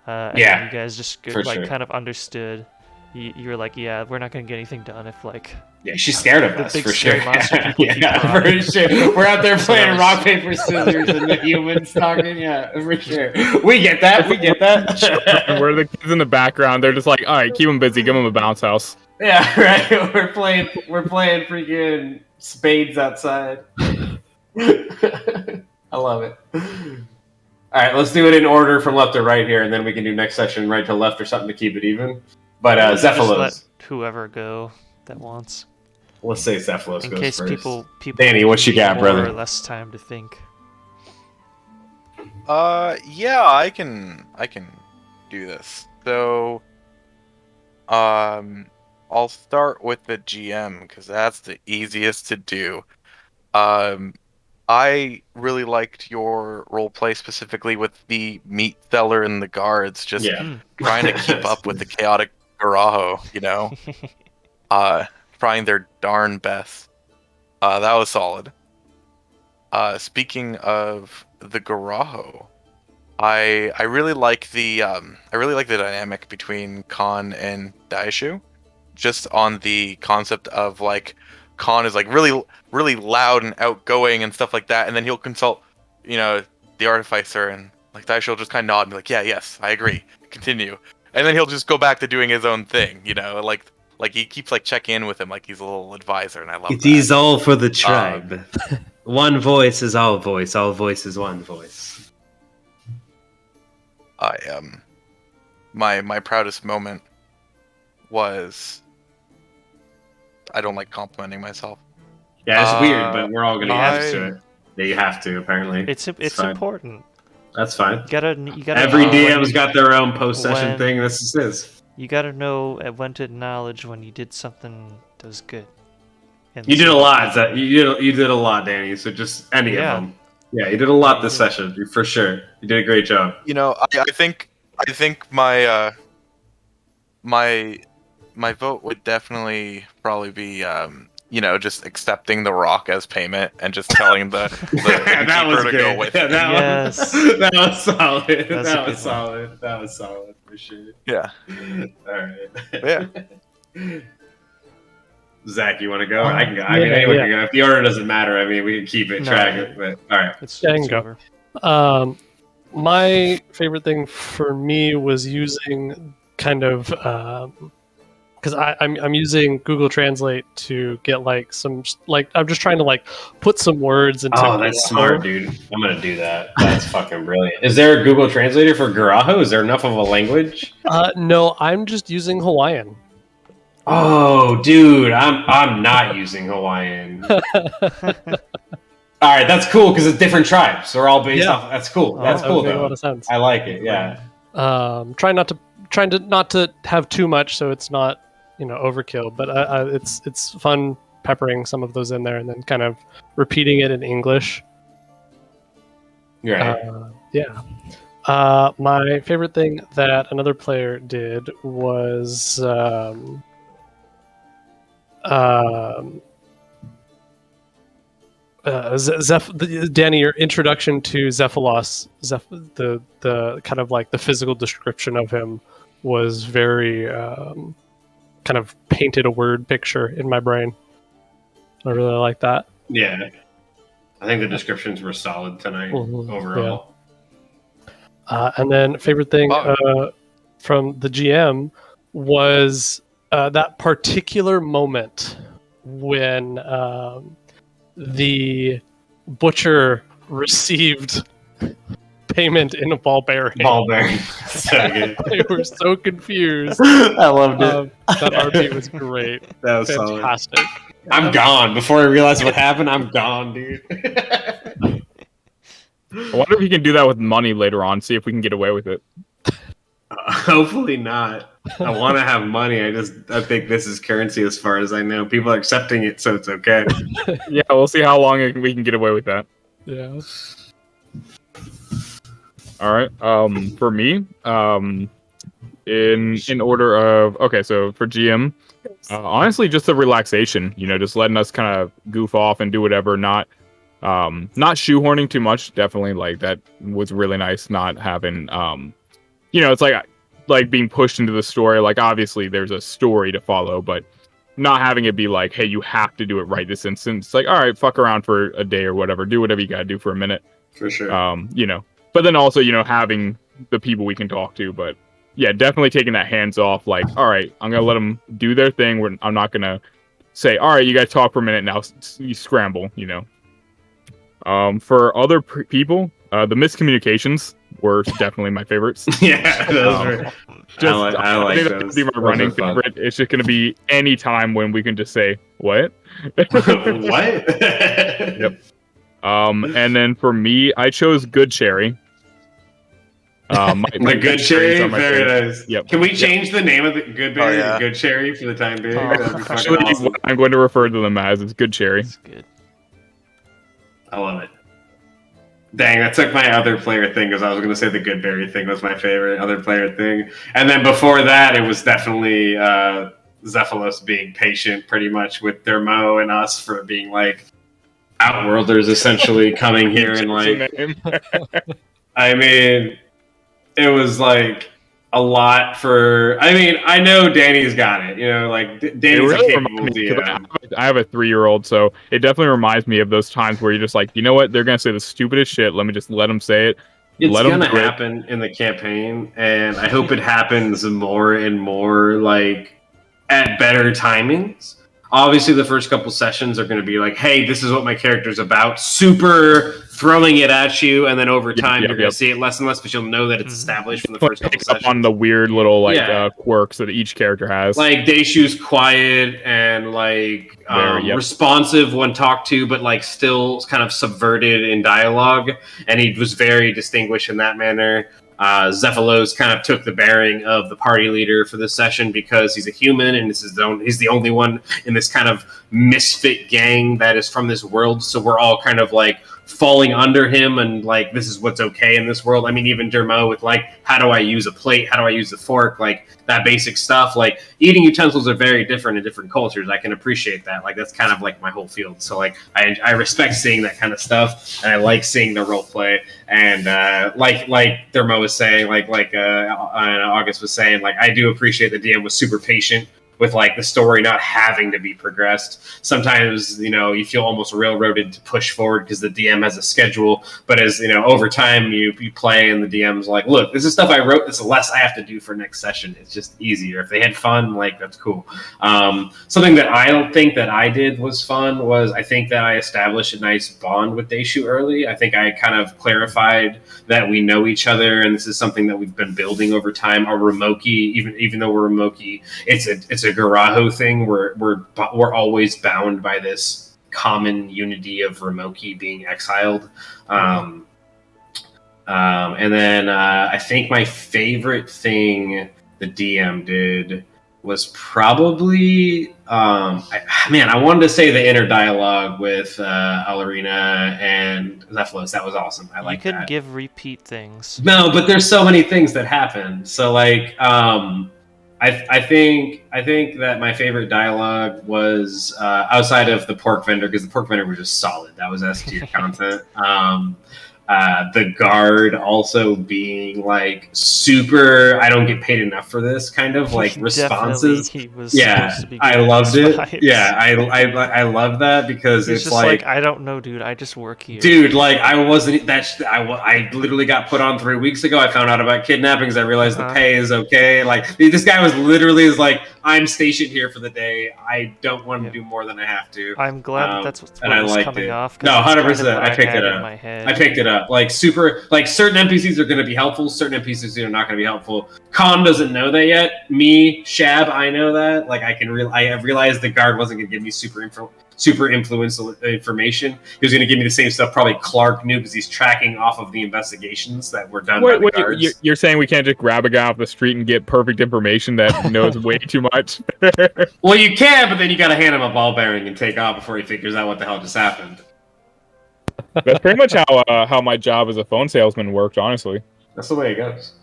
And Yeah, you guys just for like sure. kind of understood. You were like, yeah, we're not gonna get anything done if like Yeah, she's scared of The us big for scary sure. monster people keep yeah, dropping. for sure. We're out there So playing that was- rock paper scissors and the humans talking. Yeah, for sure. We get that. We get that. Where the kids in the background, they're just like, all right, keep them busy, give them a bounce house. Yeah, right. We're playing freaking spades outside. I love it. All right, let's do it in order from left to right here, and then we can do next section right to left or something to keep it even. But just Zephylos. let whoever go that wants. Let's say Zephylos In goes case first. people Danny, what you need got, more brother? or less time to think. Yeah, I can do this. So, I'll start with the GM because that's the easiest to do. I really liked your roleplay specifically with the meat seller and the guards, just Yeah. trying to keep up with the chaotic Garaho, you know, trying their darn best. That was solid. Speaking of the Garaho, I really like the dynamic between Khan and Daishu, just on the concept of like Khan is like really loud and outgoing and stuff like that, and then he'll consult, you know, the artificer, and like Daishu will just kind of nod and be like, yeah, yes, I agree, continue, and then he'll just go back to doing his own thing, you know, like he keeps like checking in with him like he's a little advisor, and I love It that. is all for the tribe. One voice is all voice is one voice. My proudest moment was, I don't like complimenting myself. Yeah, it's weird, but we're all gonna get used to I- it. Yeah, you have to, apparently. It's fine. important. That's fine. You gotta Every know DM's when, got their own post-session when- thing. This is his. you gotta know when to acknowledge when you did something that was good. And You did a so- lot. You did a lot, Danny. So just any Yeah. of them. Yeah, you did a lot Yeah, this you did. session for sure. You did a great job. You know, I think my my vote would definitely probably be you know, just accepting the rock as payment and just telling the that was keeper to good. go with it. Yes. That was solid. That's a That was good one. solid. That was solid for sure. Yeah. All right. Yeah. Zach, you want to go? I can go. I mean, Yeah, anyone yeah. can go. If the order doesn't matter, I mean, we can keep it No. track. But all right. It's, Yeah, I can it's go. over. My favorite thing for me was using kind of because I'm using Google Translate to get like some like I'm just trying to like put some words into. Oh, that's Garaho. smart, dude. I'm gonna do that. That's fucking brilliant. Is there a Google translator for Garaho? Is there enough of a language? No, I'm just using Hawaiian. Oh, dude, I'm not using Hawaiian. All right, that's cool because it's different tribes. They're all based Yeah. off. That's cool. Oh, That's That cool would make a lot though. of sense. I like it. Yeah. Trying not to have too much so it's not overkill, but it's fun peppering some of those in there and then kind of repeating it in English. You're right. Yeah. My favorite thing that another player did was Danny, your introduction to Zephylos, the kind of like the physical description of him was very kind of painted a word picture in my brain. I really like that. Yeah. I think the descriptions were solid tonight overall. Yeah. And then favorite thing from the GM was that particular moment when the butcher received payment in a ball bearing. Ball bearing. So good. They were so confused. I loved it. That RP was great. That was fantastic. Solid. I'm gone. Before I realized what happened, I'm gone, dude. I wonder if you can do that with money later on. See if we can get away with it. Hopefully not. I want to have money. I think this is currency as far as I know. People are accepting it, so it's okay. Yeah, we'll see how long we can get away with that. Yeah. All right. For me, in order of so for GM, honestly, just the relaxation. Just letting us kind of goof off and do whatever. Not shoehorning too much. Definitely, like that was really nice. Not having it's like being pushed into the story. Like obviously, there's a story to follow, but not having it be like, hey, you have to do it right this instant. It's like, all right, fuck around for a day or whatever. Do whatever you gotta do for a minute. For sure. But then also, having the people we can talk to. But yeah, definitely taking that hands off. Like, all right, I'm gonna let them do their thing. I'm not gonna say, all right, you guys talk for a minute now. You scramble. For other people, the miscommunications were definitely my favorites. Yeah, those were. I like think those. That's gonna be my running favorite. It's just gonna be any time when we can just say what. What? Yep. And then for me, I chose Good Cherry. The Good Cherry, very nice. Yep. Can we change the name of the Good Berry to Good Cherry for the time being? That'd be fucking awesome. What I'm going to refer to them as is Good Cherry. That's good. I love it. Dang, that took my other player thing because I was going to say the Good Berry thing was my favorite other player thing. And then before that, it was definitely Zephylos being patient pretty much with Dermo and us for being like Outworlders essentially coming here and like... I mean, it was like a lot for... I mean, I know Danny's got it. Like Danny's really a capable DM. I have a 3-year-old, so it definitely reminds me of those times where you're just like, you know what? They're going to say the stupidest shit. Let me just let them say it. It's going to happen in the campaign, and I hope it happens more and more, like, at better timings. Obviously, the first couple sessions are going to be like, hey, this is what my character's about. Super throwing it at you, and then over time, you're going to see it less and less, but you'll know that it's established from the first couple sessions. On the weird little, quirks that each character has. Like, Deishu's quiet and, like, responsive when talked to, but, like, still kind of subverted in dialogue, and he was very distinguished in that manner. Zephylos kind of took the bearing of the party leader for this session because he's a human and he's the only one in this kind of misfit gang that is from this world. So we're all kind of like falling under him and like, this is what's okay in this world. I mean, even Dermo with like, how do I use a plate? How do I use a fork? Like that basic stuff. Like eating utensils are very different in different cultures. I can appreciate that. Like that's kind of like my whole field. So like I respect seeing that kind of stuff and I like seeing the role play. And like Dermo was saying, like August was saying, like I do appreciate the DM was super patient with like the story not having to be progressed. Sometimes, you feel almost railroaded to push forward because the DM has a schedule. But as over time you play and the DM's like, look, this is stuff I wrote. This is less I have to do for next session. It's just easier. If they had fun, like that's cool. Something that I don't think that I did was fun was I think that I established a nice bond with Deishu early. I think I kind of clarified that we know each other and this is something that we've been building over time. Our Remoki, even though we're Remoki, it's a Garaho thing. We're always bound by this common unity of Remoki being exiled. And then I think my favorite thing the DM did was probably I wanted to say the inner dialogue with Alarina and Zephylos. That was awesome. I like that. You could give repeat things. No, but there's so many things that happen. So like I think that my favorite dialogue was outside of the pork vendor because the pork vendor was just solid. That was S tier content. The guard also being like super. I don't get paid enough for this kind of like responses. Definitely, he was Yeah, supposed to be I giving loved these it. vibes. Yeah, I love that because He's it's just like, I don't know, dude. I just work here. dude, like I wasn't. I literally got put on 3 weeks ago. I found out about kidnappings. I realized the pay is okay. Like this guy was literally like, I'm stationed here for the day. I don't want to do more than I have to. I'm glad that's what and I was liked coming it. off. No, 100%. I picked it in up. my head. I picked it up. Like super. Like certain NPCs are going to be helpful. Certain NPCs are not going to be helpful. Khan doesn't know that yet. Me, Shab, I know that. Like I have realized the guard wasn't going to give me super influential information. He was going to give me the same stuff probably Clark knew because he's tracking off of the investigations that were done by the guards. You're saying we can't just grab a guy off the street and get perfect information that knows way too much? Well, you can, but then you got to hand him a ball bearing and take off before he figures out what the hell just happened. That's pretty much how my job as a phone salesman worked, honestly. That's the way it goes.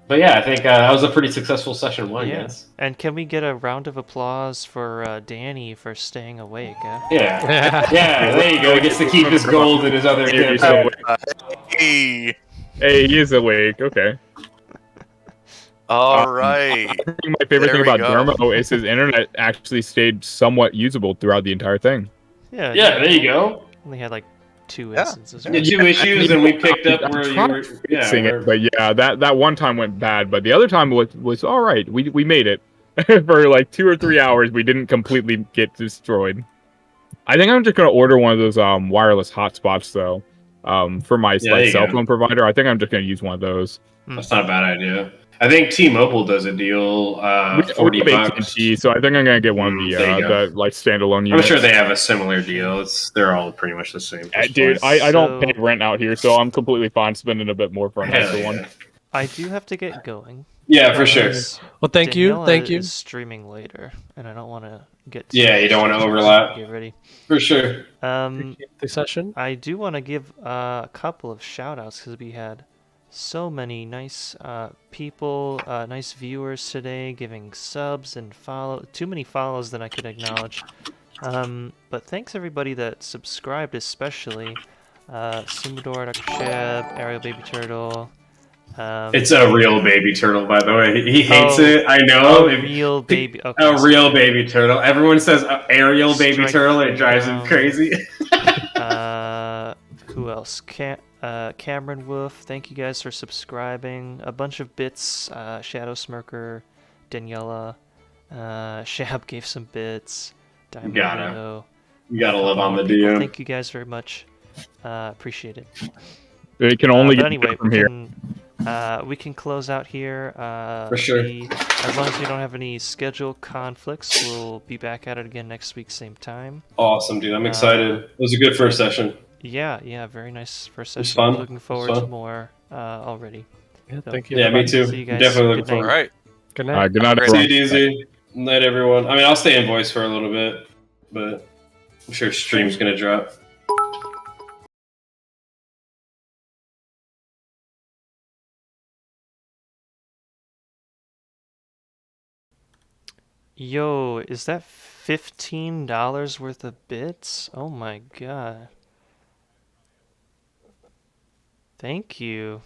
But yeah, I think that was a pretty successful session one, yes. And can we get a round of applause for Danny for staying awake? Yeah, there you go. He gets to keep his gold and his other Hey, he is awake. Okay. All right. I think my favorite thing about Dermo is his internet actually stayed somewhat usable throughout the entire thing. Yeah, there you go. Only had like 2 instances. 2 issues, and we picked up where you were fixing it. But yeah, that one time went bad, but the other time was all right. We made it. For like 2 or 3 hours, we didn't completely get destroyed. I think I'm just gonna order one of those wireless hotspots though, for my cell phone provider. I think I'm just gonna use one of those. That's not a bad idea. I think T-Mobile does a deal, $40. So I think I'm gonna get one of the like standalone units. I'm sure they have a similar deal. They're all pretty much the same. Dude, I don't pay rent out here, so I'm completely fine spending a bit more for an extra one. I do have to get going. Yeah, for sure. Well, thank you. Is streaming later, and I don't want to get. You don't want to overlap. Get ready. For sure. The session. I do want to give a couple of shout outs because we had so many nice people, nice viewers today, giving subs and too many follows that I could acknowledge. But thanks everybody that subscribed, especially Sumador, Dr. Sheb, Ariel Baby Turtle. It's a real baby turtle, by the way. He hates it. I know. A real baby. Okay, a real baby turtle. Everyone says Ariel baby turtle. It drives him crazy. Who else? Cameron Wolf, thank you guys for subscribing. A bunch of bits. Shadow Smirker, Daniela, Shab gave some bits. You gotta love on the DM. Thank you guys very much. Appreciate it. It can only get anyway, from here. We can close out here. For sure. As long as we don't have any schedule conflicts, we'll be back at it again next week, same time. Awesome, dude. I'm excited. It was a good first session. Yeah, very nice first session. It was fun. Looking forward to more already. Yeah, thank you. Yeah, me too. See you guys. Definitely looking forward. All right. Good night. Good night, See everyone. you, DZ. Night, everyone. I mean, I'll stay in voice for a little bit, but I'm sure stream's gonna drop. Yo, is that $15 worth of bits? Oh my god. Thank you.